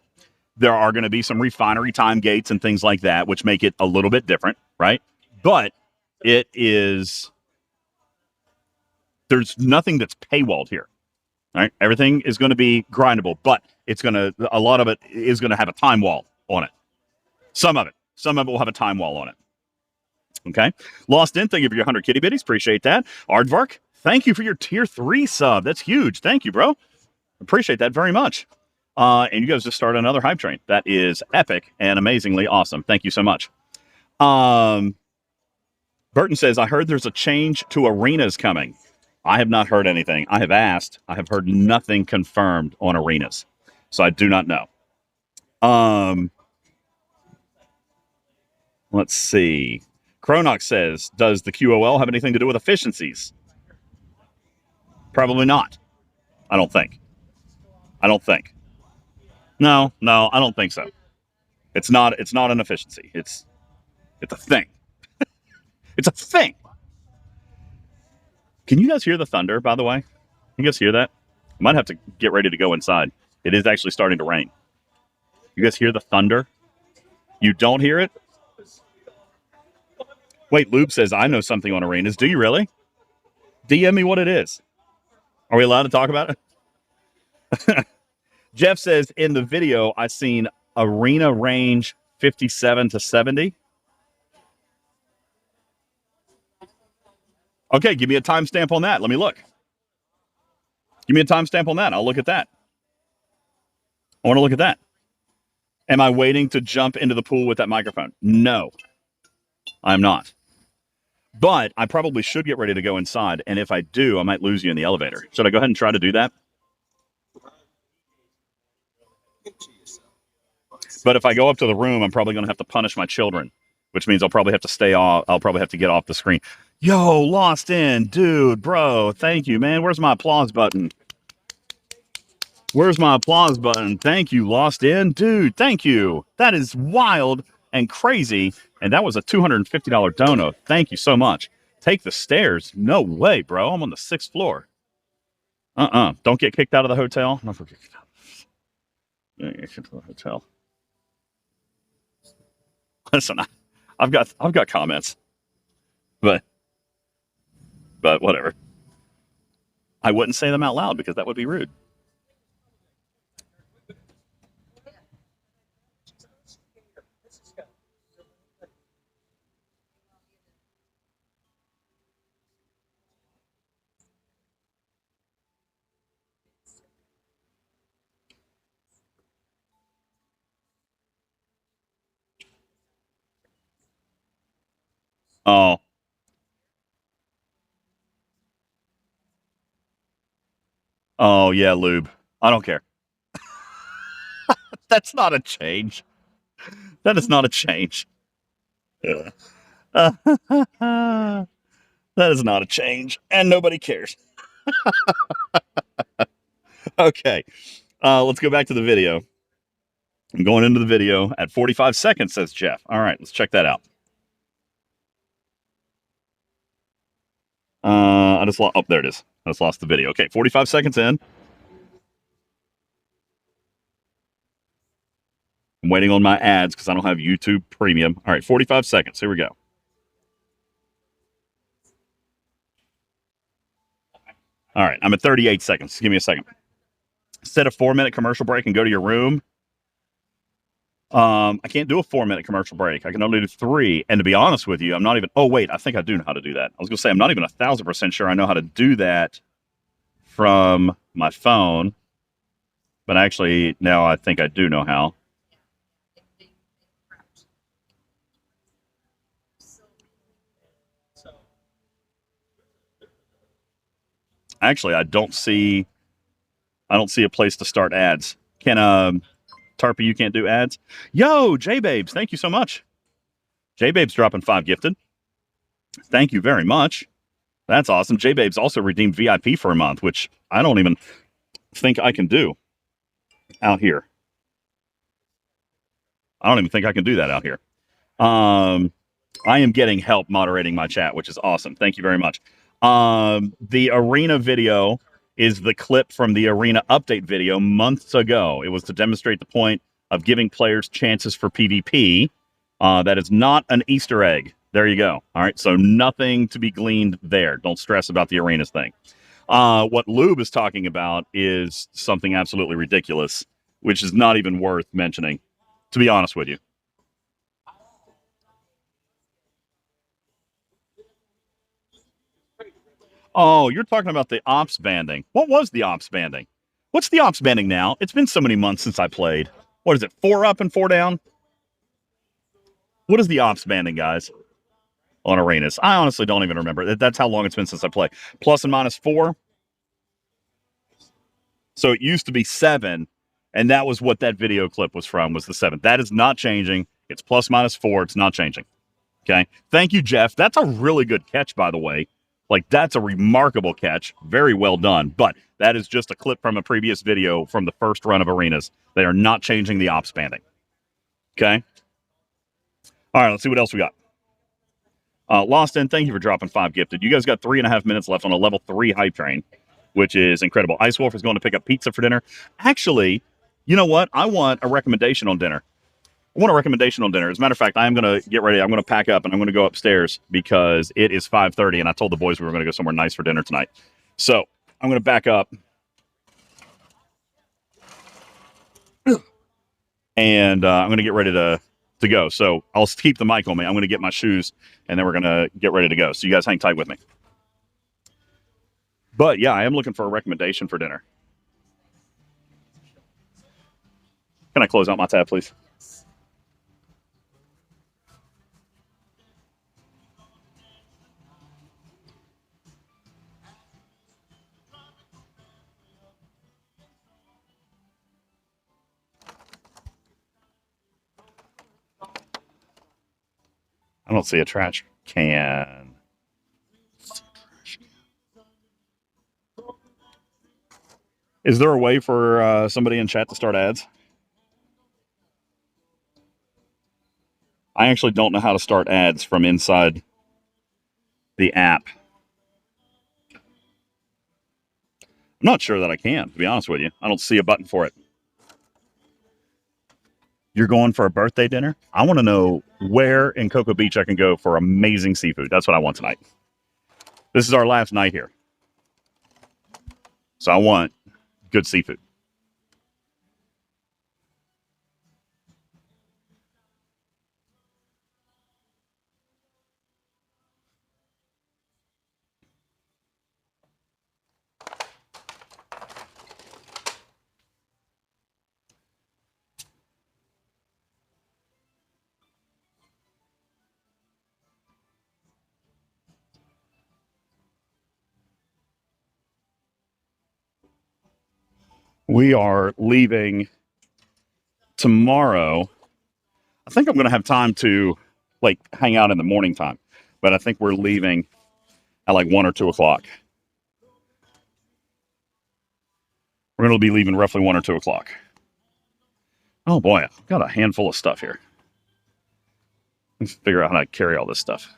There are going to be some refinery time gates and things like that, which make it a little bit different, right? But it is, there's nothing that's paywalled here. All right. Everything is going to be grindable, but it's going to, a lot of it is going to have a time wall on it. Some of it will have a time wall on it. Okay. Lost in, thank you for your 100 kitty bitties. Appreciate that. Aardvark, thank you for your tier 3 sub. That's huge. Thank you, bro. Appreciate that very much. And you guys just started another hype train. That is epic and amazingly awesome. Thank you so much. Burton says, I heard there's a change to arenas coming. I have not heard anything. I have asked. I have heard nothing confirmed on arenas. So I do not know. Let's see. Cronox says, does the QOL have anything to do with efficiencies? Probably not. I don't think. No, I don't think so. It's not an efficiency. It's a thing. It's a thing. Can you guys hear the thunder, by the way? You guys hear that? I might have to get ready to go inside. It is actually starting to rain. You guys hear the thunder? You don't hear it? Wait, Lube says, I know something on arenas. Do you really? DM me what it is. Are we allowed to talk about it? Jeff says, in the video, I seen arena range 57 to 70. Okay, give me a timestamp on that. Let me look. Give me a timestamp on that. I'll look at that. I want to look at that. Am I waiting to jump into the pool with that microphone? No, I'm not. But I probably should get ready to go inside. And if I do, I might lose you in the elevator. Should I go ahead and try to do that? But if I go up to the room, I'm probably going to have to punish my children, which means I'll probably have to stay off. I'll probably have to get off the screen. Yo, Lost in, dude, bro. Thank you, man. Where's my applause button? Where's my applause button? Thank you, Lost in, dude. Thank you. That is wild and crazy. And that was a $250 dono. Thank you so much. Take the stairs. No way, bro. I'm on the 6th floor. Don't get kicked out of the hotel. No, forget. Yeah, you should to the hotel. Listen, I've got comments, but whatever. I wouldn't say them out loud because that would be rude. Oh, oh yeah, lube. I don't care. That's not a change. That is not a change. Yeah. That is not a change, and nobody cares. Okay, let's go back to the video. I'm going into the video at 45 seconds, says Jeff. All right, let's check that out. I just lost. Oh, there it is. I just lost the video. Okay, 45 seconds in. I'm waiting on my ads because I don't have YouTube Premium. All right, 45 seconds. Here we go. All right, I'm at 38 seconds. Give me a second. Set a 4-minute commercial break and go to your room. I can't do a 4-minute commercial break. I can only do 3. And to be honest with you, I'm not even. Oh wait, I think I do know how to do that. I was going to say I'm not even 1,000% sure I know how to do that from my phone, but actually now I think I do know how. Actually, I don't see a place to start ads. Can Tarpy, you can't do ads? Yo, J Babes, thank you so much. J Babes dropping 5 gifted. Thank you very much. That's awesome. J Babes also redeemed VIP for a month, which I don't even think I can do out here. I don't even think I can do that out here. I am getting help moderating my chat, which is awesome. Thank you very much. The arena video is the clip from the arena update video months ago. It was to demonstrate the point of giving players chances for PvP. That is not an Easter egg. There you go. All right. So nothing to be gleaned there. Don't stress about the arenas thing. What Lube is talking about is something absolutely ridiculous, which is not even worth mentioning, to be honest with you. Oh, you're talking about the ops banding. What was the ops banding? What's the ops banding now? It's been so many months since I played. What is it? 4 up and 4 down? What is the ops banding, guys, on arenas? I honestly don't even remember. That's how long it's been since I played. Plus and minus 4. So it used to be 7, and that was what that video clip was from, was the 7. That is not changing. It's plus minus 4. It's not changing. Okay. Thank you, Jeff. That's a really good catch, by the way. Like, that's a remarkable catch. Very well done. But that is just a clip from a previous video from the first run of arenas. They are not changing the ops banding. Okay. All right. Let's see what else we got. Lost In, thank you for dropping 5 gifted. You guys got 3.5 minutes left on a level 3 hype train, which is incredible. Ice Wolf is going to pick up pizza for dinner. Actually, you know what? I want a recommendation on dinner. I want a recommendation on dinner. As a matter of fact, I am going to get ready. I'm going to pack up and I'm going to go upstairs because it is 5:30 and I told the boys we were going to go somewhere nice for dinner tonight. So I'm going to back up and I'm going to get ready to go. So I'll keep the mic on me. I'm going to get my shoes and then we're going to get ready to go. So you guys hang tight with me. But yeah, I am looking for a recommendation for dinner. Can I close out my tab, please? I don't see a trash can. Is there a way for somebody in chat to start ads? I actually don't know how to start ads from inside the app. I'm not sure that I can, to be honest with you. I don't see a button for it. you're going for a birthday dinner, I want to know where in Cocoa Beach I can go for amazing seafood. That's what I want tonight. This is our last night here. So I want good seafood. We are leaving tomorrow. I think I'm going to have time to like hang out in the morning time, but I think we're leaving at like 1 or 2 o'clock. We're going to be leaving roughly 1 or 2 o'clock. Oh boy, I've got a handful of stuff here. Let's figure out how to carry all this stuff.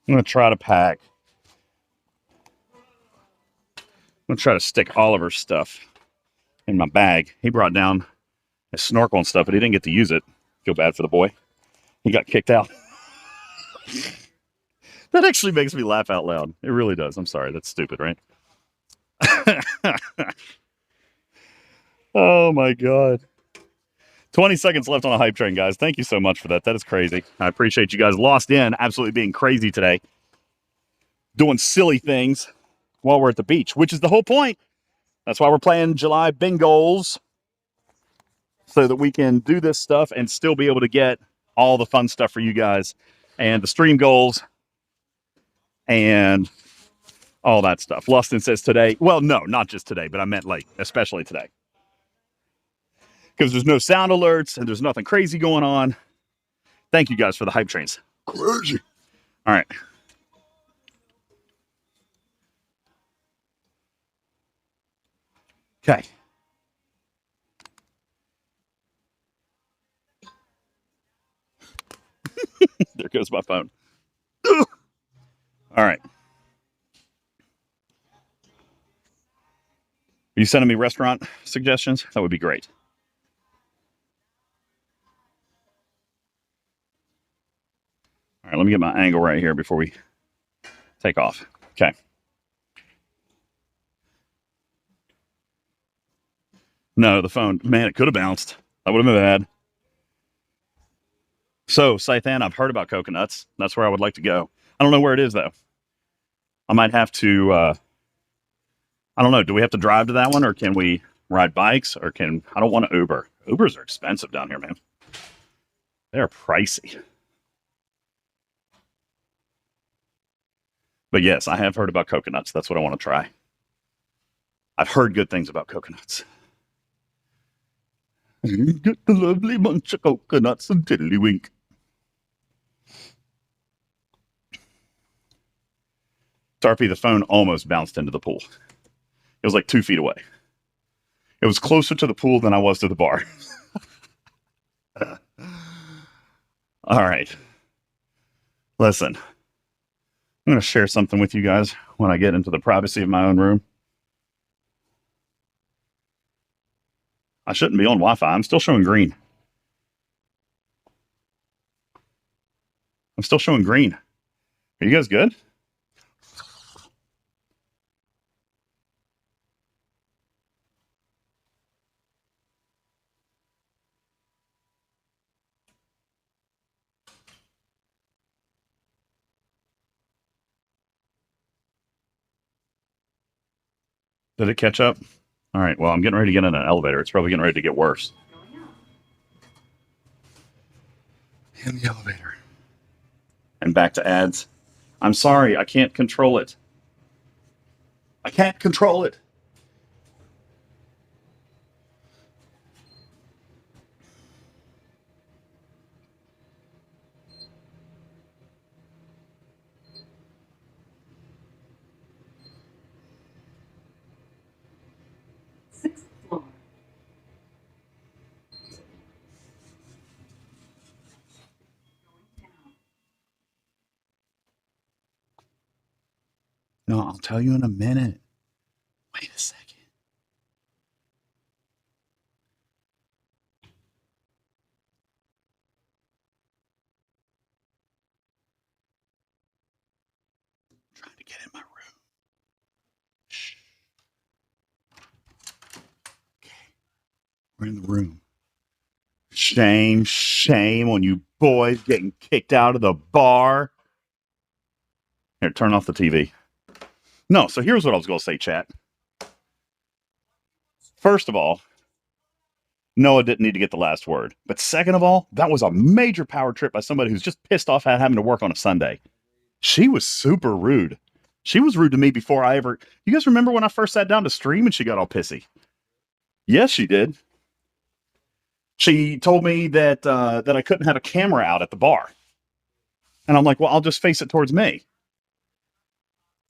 I'm going to try to pack. I'm going to try to stick Oliver's stuff in my bag. He brought down his snorkel and stuff, but he didn't get to use it. Feel bad for the boy. He got kicked out. That actually makes me laugh out loud. It really does. I'm sorry. That's stupid, right? Oh my God. 20 seconds left on a hype train, guys. Thank you so much for that. That is crazy. I appreciate you guys lost in, absolutely being crazy today, doing silly things while we're at the beach, which is the whole point. That's why we're playing July bingos, so that we can do this stuff and still be able to get all the fun stuff for you guys and the stream goals and all that stuff. Lustin says today. Well, no, not just today, but I meant like especially today. Because there's no sound alerts and there's nothing crazy going on. Thank you guys for the hype trains. Crazy. All right. Okay. There goes my phone. All right. Are you sending me restaurant suggestions? That would be great. All right, let me get my angle right here before we take off. Okay. No, the phone. Man, it could have bounced. That would have been bad. So, Scythan, I've heard about coconuts. That's where I would like to go. I don't know where it is, though. I might have to, I don't know. Do we have to drive to that one, or can we ride bikes, or can, I don't want to Uber. Ubers are expensive down here, man. They're pricey. But yes, I have heard about coconuts. That's what I want to try. I've heard good things about coconuts. Get the lovely bunch of coconuts and tiddlywink. Tarpy, the phone almost bounced into the pool. It was like 2 feet away. It was closer to the pool than I was to the bar. All right. Listen, I'm going to share something with you guys when I get into the privacy of my own room. I shouldn't be on Wi-Fi. I'm still showing green. I'm still showing green. Are you guys good? Did it catch up? All right. Well, I'm getting ready to get in an elevator. It's probably getting ready to get worse. In the elevator. And back to ads. I'm sorry. I can't control it. I can't control it. No, I'll tell you in a minute. Wait a second. I'm trying to get in my room. Shh. Okay. We're in the room. Shame on you boys getting kicked out of the bar. Here, turn off the TV. No, so here's what I was going to say, chat. First of all, Noah didn't need to get the last word. But second of all, that was a major power trip by somebody who's just pissed off at having to work on a Sunday. She was super rude. She was rude to me before I ever. You guys remember when I first sat down to stream and she got all pissy? Yes, she did. She told me that I couldn't have a camera out at the bar. And I'm like, well, I'll just face it towards me.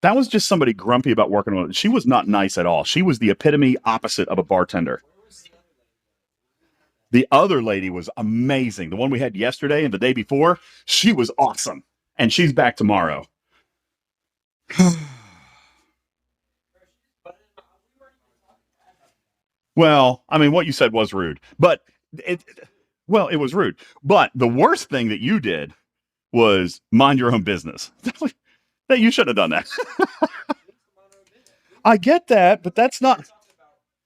That was just somebody grumpy about working on it. She was not nice at all. She was the epitome opposite of a bartender. The other lady was amazing. The one we had yesterday and the day before, she was awesome. And she's back tomorrow. Well, I mean, what you said was rude, but it was rude. But the worst thing that you did was mind your own business. That you should have done that. I get that, but that's not.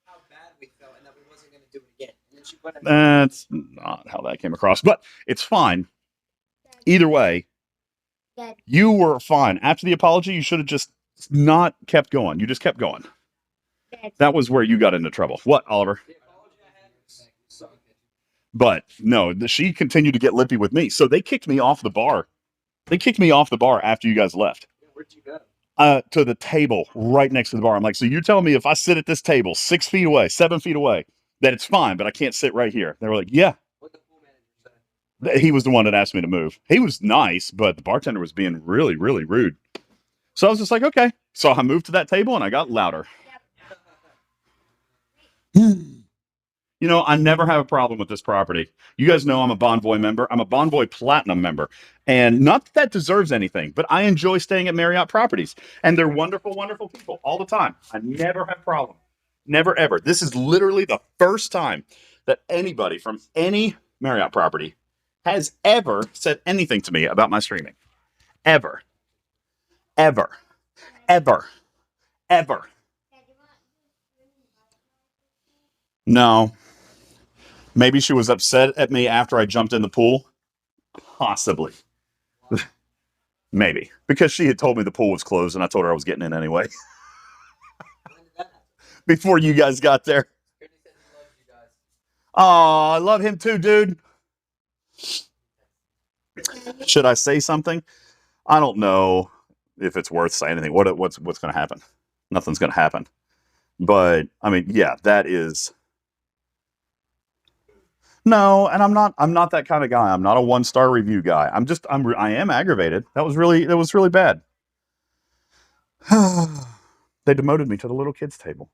How bad we felt and that we wasn't going to do it again. And then she went and That's not how that came across, but it's fine. Either way, you were fine. After the apology, you should have just not kept going. You just kept going. That was where you got into trouble. What, Oliver? the apology I had was But no, she continued to get lippy with me. So they kicked me off the bar. They kicked me off the bar after you guys left. where'd you go? To the table right next to the bar. I'm like, so you're telling me if I sit at this table 6 feet away, 7 feet away, that it's fine, but I can't sit right here? They were like, yeah. What the pool manager said? He was the one that asked me to move. He was nice, but the bartender was being really, really rude. So I was just like, okay. So I moved to that table and I got louder. You know, I never have a problem with this property. You guys know I'm a Bonvoy member. I'm a Bonvoy Platinum member. And not that that deserves anything, but I enjoy staying at Marriott properties. And they're wonderful, wonderful people all the time. I never have a problem. Never, ever. This is literally the first time that anybody from any Marriott property has ever said anything to me about my streaming. Ever. Ever. Ever. Ever. No. Maybe she was upset at me after I jumped in the pool. Possibly. Maybe. Because she had told me the pool was closed and I told her I was getting in anyway. When did that happen? Before you guys got there. Brittany said he loves you guys. Oh, I love him too, dude. Should I say something? I don't know if it's worth saying anything. What's going to happen? Nothing's going to happen. But I mean, yeah, that is. No, and I'm not that kind of guy. I'm not a 1-star review guy. I am aggravated. That was really bad. They demoted me to the little kids table.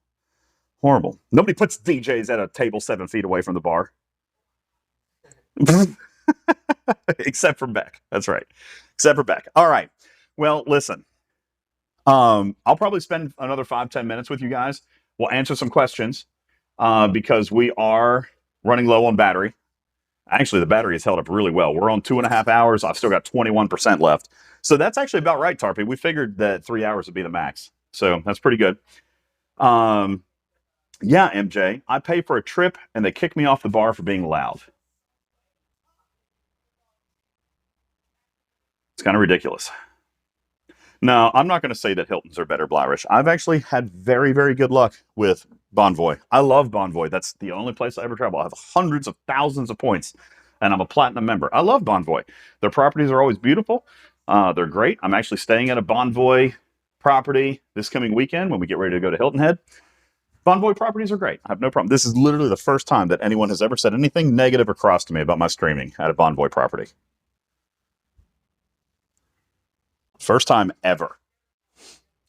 Horrible. Nobody puts DJs at a table 7 feet away from the bar. Except for Beck. That's right. Except for Beck. All right. Well, listen. I'll probably spend another 5-10 minutes with you guys. We'll answer some questions because we are running low on battery. Actually, the battery has held up really well. We're on 2.5 hours. I've still got 21% left. So that's actually about right, Tarpy. We figured that 3 hours would be the max. So that's pretty good. Yeah, MJ, I pay for a trip and they kick me off the bar for being loud. It's kind of ridiculous. No, I'm not going to say that Hiltons are better, Blairish. I've actually had very, very good luck with Bonvoy. I love Bonvoy. That's the only place I ever travel. I have hundreds of thousands of points, and I'm a platinum member. I love Bonvoy. Their properties are always beautiful. They're great. I'm actually staying at a Bonvoy property this coming weekend when we get ready to go to Hilton Head. Bonvoy properties are great. I have no problem. This is literally the first time that anyone has ever said anything negative across to me about my streaming at a Bonvoy property. First time ever.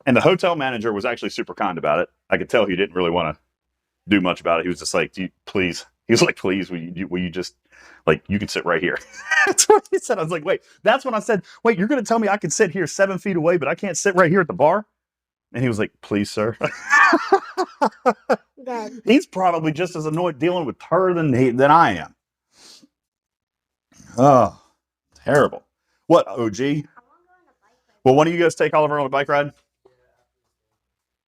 And the hotel manager was actually super kind about it. I could tell he didn't really want to do much about it. He was just like, please. He was like, please, will you just, like, you can sit right here. That's what he said. I was like, wait, that's when I said, wait, you're going to tell me I can sit here 7 feet away, but I can't sit right here at the bar? And he was like, please, sir. Good. He's probably just as annoyed dealing with her than I am. Oh, terrible. What, OG? Well, why don't you guys take Oliver on a bike ride?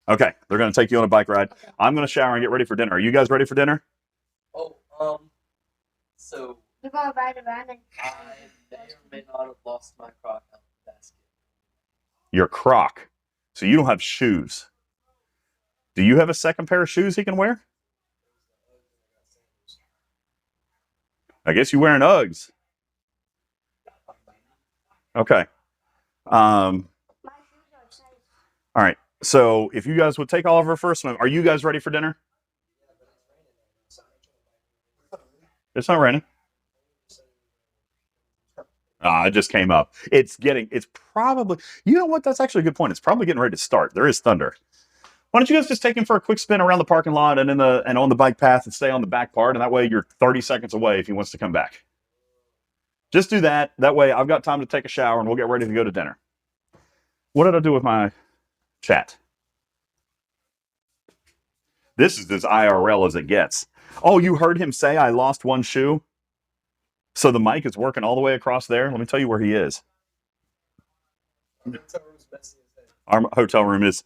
Okay, they're going to take you on a bike ride. Okay. I'm going to shower and get ready for dinner. Are you guys ready for dinner? Oh, so You're gonna ride around and I may or may not have lost my crock out the basket. Your Croc. So you don't have shoes. Do you have a second pair of shoes he can wear? I guess you're wearing Uggs. Okay. my shoes are safe. All right. So if you guys would take Oliver for a swim, are you guys ready for dinner? It's not raining. It just came up. It's probably, you know what? That's actually a good point. It's probably getting ready to start. There is thunder. Why don't you guys just take him for a quick spin around the parking lot and on the bike path and stay on the back part, and that way you're 30 seconds away if he wants to come back. Just do that. That way I've got time to take a shower and we'll get ready to go to dinner. What did I do with my chat? This is as IRL as it gets. Oh, you heard him say I lost one shoe? So the mic is working all the way across there. Let me tell you where he is. Our hotel room is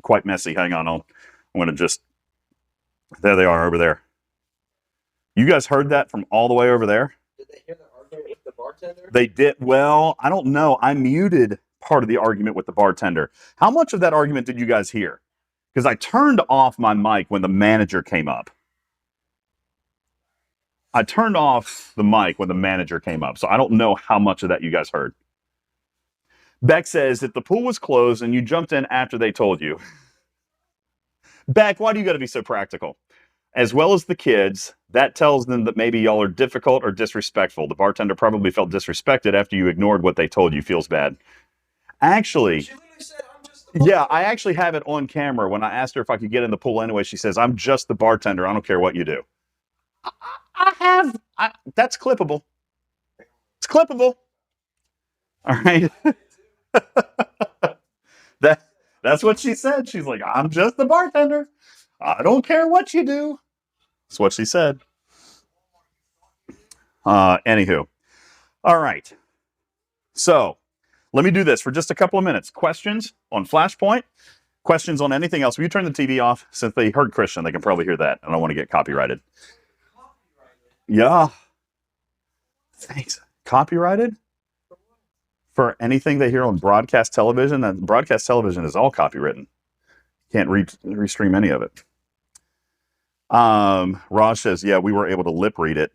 quite messy. Hang on. I'm going to just... There they are over there. You guys heard that from all the way over there? Did they hear the argument with the bartender? They did. Well, I don't know. I muted part of the argument with the bartender. How much of that argument did you guys hear? Because I turned off my mic when the manager came up. I turned off the mic when the manager came up. So I don't know how much of that you guys heard. Beck says, if the pool was closed and you jumped in after they told you. Beck, why do you got to be so practical? As well as the kids, that tells them that maybe y'all are difficult or disrespectful. The bartender probably felt disrespected after you ignored what they told you. Feels bad. Actually, She literally said, I'm just the yeah, I actually have it on camera. When I asked her if I could get in the pool anyway, she says, I'm just the bartender. I don't care what you do. That's clippable. It's clippable. All right. That's what she said. She's like, I'm just the bartender. I don't care what you do. That's what she said. Anywho. All right. So let me do this for just a couple of minutes. Questions on Flashpoint? Questions on anything else? Will you turn the TV off? Since they heard Christian, they can probably hear that. I don't want to get copyrighted. Yeah. Thanks. Copyrighted? For anything they hear on broadcast television? And broadcast television is all copywritten. Can't restream any of it. Raj says, yeah, we were able to lip read it.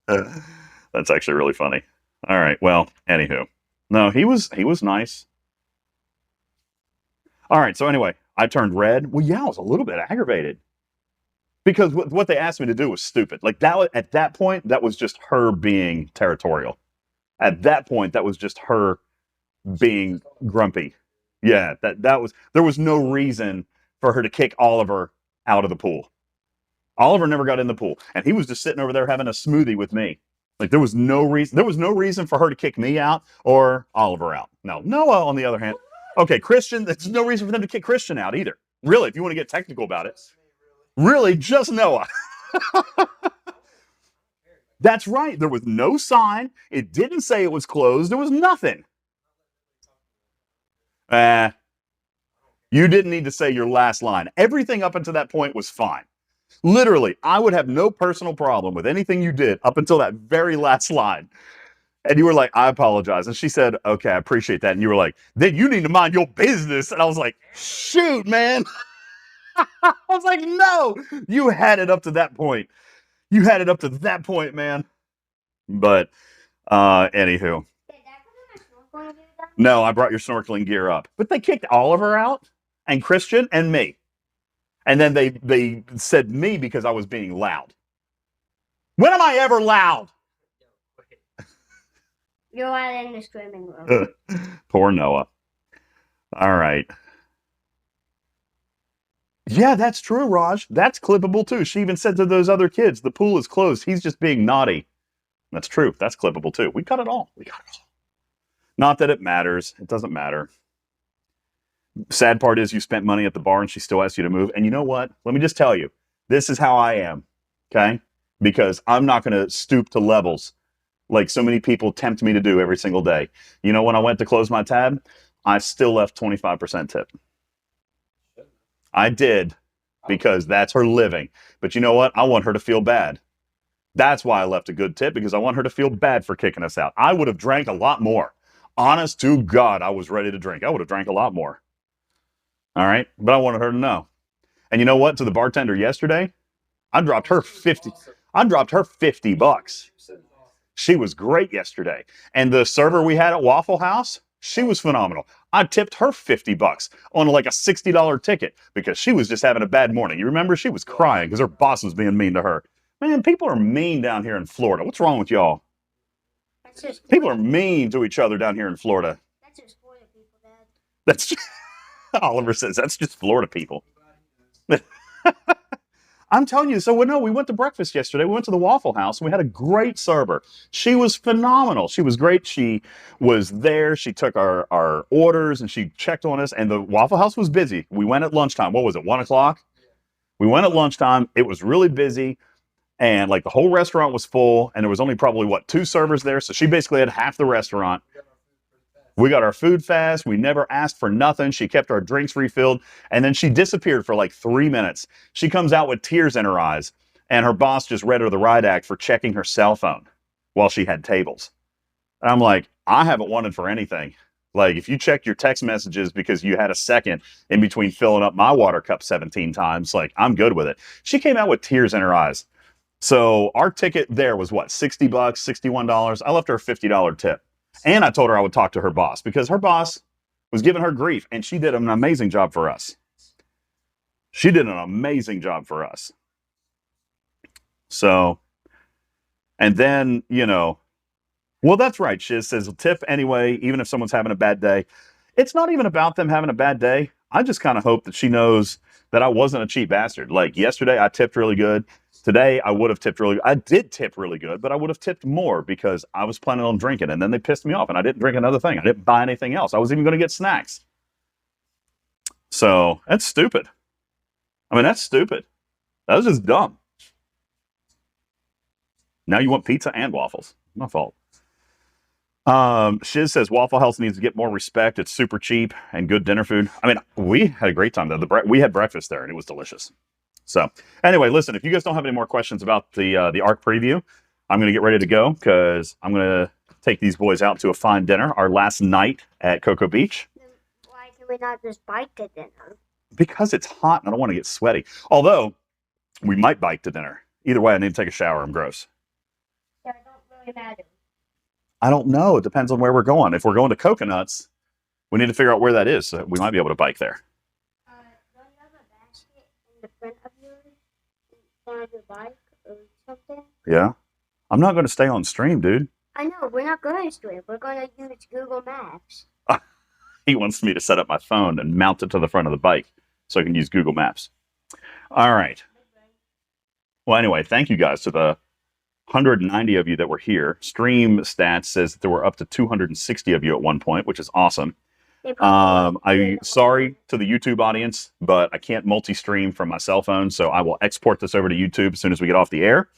That's actually really funny. All right. Well, anywho. No, he was nice. All right. So anyway, I turned red. Well, yeah, I was a little bit aggravated. Because what they asked me to do was stupid. Like that, at that point, that was just her being territorial. At that point, that was just her being grumpy. Yeah, there was no reason for her to kick Oliver out of the pool. Oliver never got in the pool, and he was just sitting over there having a smoothie with me. Like there was no reason for her to kick me out or Oliver out. Now, Noah, on the other hand, okay, Christian, there's no reason for them to kick Christian out either. Really, if you want to get technical about it. Really, just Noah. That's right. There was no sign. It didn't say it was closed. There was nothing. You didn't need to say your last line. Everything up until that point was fine. Literally, I would have no personal problem with anything you did up until that very last line. And you were like, I apologize. And she said, okay, I appreciate that. And you were like, then you need to mind your business. And I was like, shoot, man. I was like, no, you had it up to that point. You had it up to that point, man. But, anywho. No, I brought your snorkeling gear up. But they kicked Oliver out and Christian and me. And then they said me because I was being loud. When am I ever loud? You're right in the swimming room. Poor Noah. All right. Yeah, that's true, Raj. That's clippable too. She even said to those other kids, the pool is closed. He's just being naughty. That's true. That's clippable too. We got it all. We got it all. Not that it matters. It doesn't matter. Sad part is you spent money at the bar and she still asks you to move. And you know what? Let me just tell you, this is how I am. Okay. Because I'm not going to stoop to levels like so many people tempt me to do every single day. You know, when I went to close my tab, I still left 25% tip. I did because that's her living. But you know what? I want her to feel bad. That's why I left a good tip, because I want her to feel bad for kicking us out. I would have drank a lot more. Honest to God, I was ready to drink. I would have drank a lot more. All right. But I wanted her to know. And you know what? To the bartender yesterday, I dropped her 50. I dropped her $50. She was great yesterday. And the server we had at Waffle House, she was phenomenal. I tipped her $50 on like a $60 ticket because she was just having a bad morning. You remember? She was crying because her boss was being mean to her. Man, people are mean down here in Florida. What's wrong with y'all? That's just People are mean to each other down here in Florida. That's just Florida people, Dad. That's just, Oliver says that's just Florida people. I'm telling you. So no, we went to breakfast yesterday. We went to the Waffle House. And we had a great server. She was phenomenal. She was great. She was there. She took our orders and she checked on us. And the Waffle House was busy. We went at lunchtime. What was it? 1 o'clock. We went at lunchtime. It was really busy. And like the whole restaurant was full, and there was only probably, what, 2 servers there. So she basically had half the restaurant. We got our food fast. We never asked for nothing. She kept our drinks refilled. And then she disappeared for like 3 minutes. She comes out with tears in her eyes. And her boss just read her the riot act for checking her cell phone while she had tables. And I'm like, I haven't wanted for anything. Like, if you checked your text messages because you had a second in between filling up my water cup 17 times, like, I'm good with it. She came out with tears in her eyes. So our ticket there was what, $60, $61. I left her a $50 tip. And I told her I would talk to her boss because her boss was giving her grief, and she did an amazing job for us. She did an amazing job for us. So, and then, you know, well, that's right. Shiz says, tip anyway, even if someone's having a bad day. It's not even about them having a bad day. I just kind of hope that she knows that I wasn't a cheap bastard. Like yesterday, I tipped really good. Today, I would have tipped really good. I did tip really good, but I would have tipped more because I was planning on drinking. And then they pissed me off and I didn't drink another thing. I didn't buy anything else. I was even going to get snacks. So that's stupid. I mean, that's stupid. That was just dumb. Now you want pizza and waffles. My fault. Shiz says Waffle House needs to get more respect. It's super cheap and good dinner food. I mean, we had a great time though. We had breakfast there and it was delicious. So anyway, listen, if you guys don't have any more questions about the ARC preview, I'm going to get ready to go because I'm going to take these boys out to a fine dinner, our last night at Cocoa Beach. Then why can we not just bike to dinner? Because it's hot and I don't want to get sweaty. Although, we might bike to dinner. Either way, I need to take a shower. I'm gross. Yeah, it don't really matter. I don't know. It depends on where we're going. If we're going to Coconuts, we need to figure out where that is. So we might be able to bike there. Don't you have a basket in the front of your bike or something? Yeah. I'm not going to stay on stream, dude. I know, we're not going to do it. We're going to use Google Maps. He wants me to set up my phone and mount it to the front of the bike so I can use Google Maps. All right. Well, anyway, thank you guys to the 190 of you that were here. Stream stats says that there were up to 260 of you at one point, which is awesome. I'm sorry to the YouTube audience, but I can't multi-stream from my cell phone, so I will export this over to YouTube as soon as we get off the air.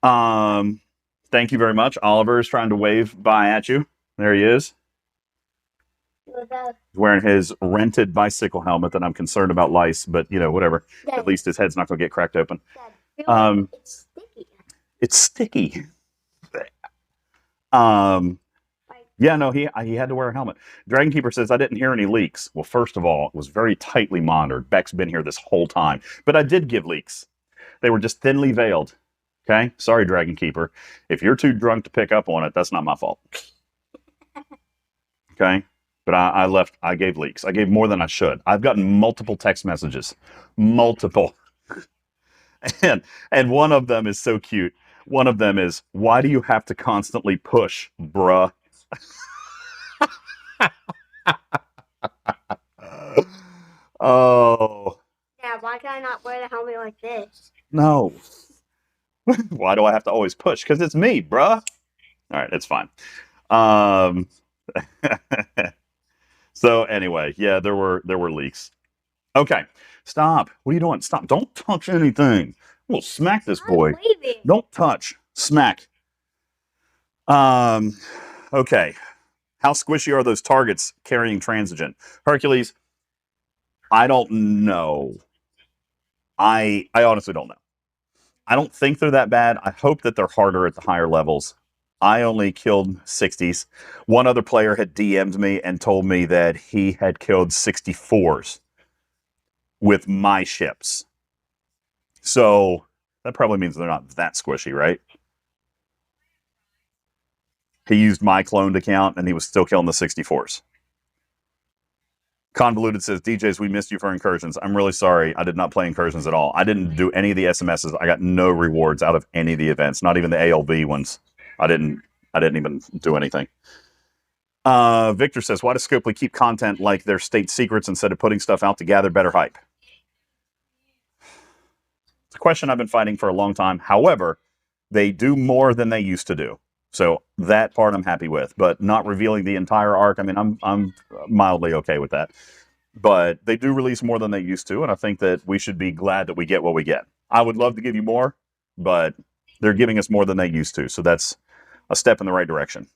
Thank you very much. Oliver is trying to wave bye at you. There he is. He's wearing his rented bicycle helmet that I'm concerned about lice, but, you know, whatever. Dad, At least his head's not going to get cracked open. Dad, it's sticky. It's sticky. Yeah, no, he had to wear a helmet. Dragon Keeper says, I didn't hear any leaks. Well, first of all, it was very tightly monitored. Beck's been here this whole time. But I did give leaks. They were just thinly veiled. Okay? Sorry, Dragon Keeper. If you're too drunk to pick up on it, that's not my fault. Okay? But I gave leaks. I gave more than I should. I've gotten multiple text messages. Multiple. And one of them is so cute. One of them is, why do you have to constantly push, bruh? Oh. Yeah, why can I not wear the helmet like this? No. Why do I have to always push? Because it's me, bruh. All right, it's fine. So anyway, yeah, there were leaks. Okay, stop. What are you doing? Stop! Don't touch anything. We'll smack this boy. I'm leaving. Don't touch. Smack. Okay. How squishy are those targets carrying transogen? Hercules, I don't know. I honestly don't know. I don't think they're that bad. I hope that they're harder at the higher levels. I only killed 60s. One other player had DM'd me and told me that he had killed 64s with my ships. So that probably means they're not that squishy, right? He used my cloned account and he was still killing the 64s. Convoluted says, DJs, we missed you for incursions. I'm really sorry. I did not play incursions at all. I didn't do any of the SMSs. I got no rewards out of any of the events, not even the ALB ones. I didn't even do anything. Victor says, why does Scopely keep content like their state secrets instead of putting stuff out to gather better hype? It's a question I've been fighting for a long time. However, they do more than they used to do. So that part I'm happy with, but not revealing the entire arc. I mean, I'm mildly okay with that. But they do release more than they used to, and I think that we should be glad that we get what we get. I would love to give you more, but they're giving us more than they used to, so that's a step in the right direction.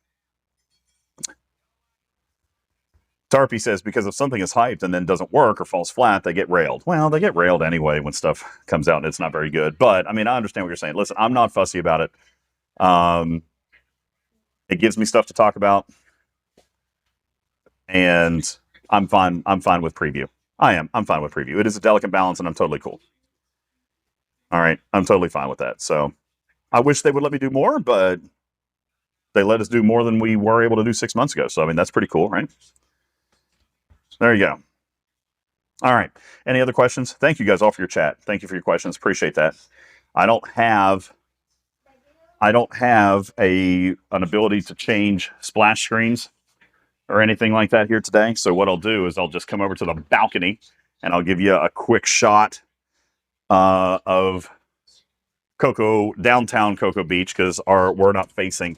Tarpy says, because if something is hyped and then doesn't work or falls flat, they get railed. Well, they get railed anyway when stuff comes out and it's not very good. But, I mean, I understand what you're saying. Listen, I'm not fussy about it. It gives me stuff to talk about, and I'm fine with preview. I'm fine with preview. It is a delicate balance, and I'm totally cool. All right, I'm totally fine with that. So I wish they would let me do more, but they let us do more than we were able to do 6 months ago. So, I mean, that's pretty cool, right? There you go. All right. Any other questions? Thank you guys all for your chat. Thank you for your questions. Appreciate that. I don't have an ability to change splash screens or anything like that here today. So what I'll do is I'll just come over to the balcony and I'll give you a quick shot of downtown Cocoa Beach, because we're not facing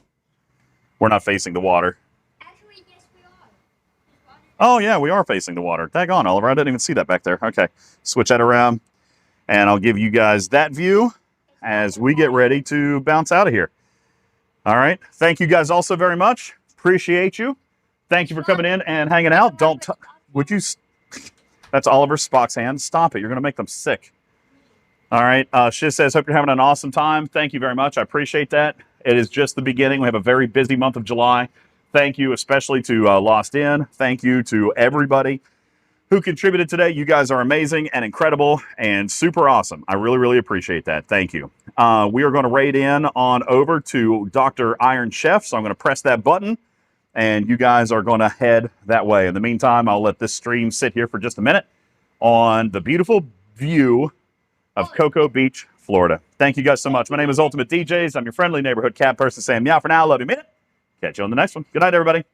the water. Actually, yes, we are. Oh yeah, we are facing the water. Daggone, Oliver, I didn't even see that back there. Okay, switch that around, and I'll give you guys that view as we get ready to bounce out of here. All right, thank you guys all so very much. Appreciate you. Thank you for coming in and hanging out. Would you? That's Oliver Spock's hand. Stop it. You're going to make them sick. All right. Shiz says, hope you're having an awesome time. Thank you very much. I appreciate that. It is just the beginning. We have a very busy month of July. Thank you, especially to Lost In. Thank you to everybody who contributed today. You guys are amazing and incredible and super awesome. I really, really appreciate that. Thank you. We are going to raid in on over to Dr. Iron Chef. So I'm going to press that button, and you guys are going to head that way. In the meantime, I'll let this stream sit here for just a minute on the beautiful view of Cocoa Beach, Florida. Thank you guys so much. My name is Ultimate DJs. I'm your friendly neighborhood cat person saying meow for now. Love you, minute. Catch you on the next one. Good night, everybody.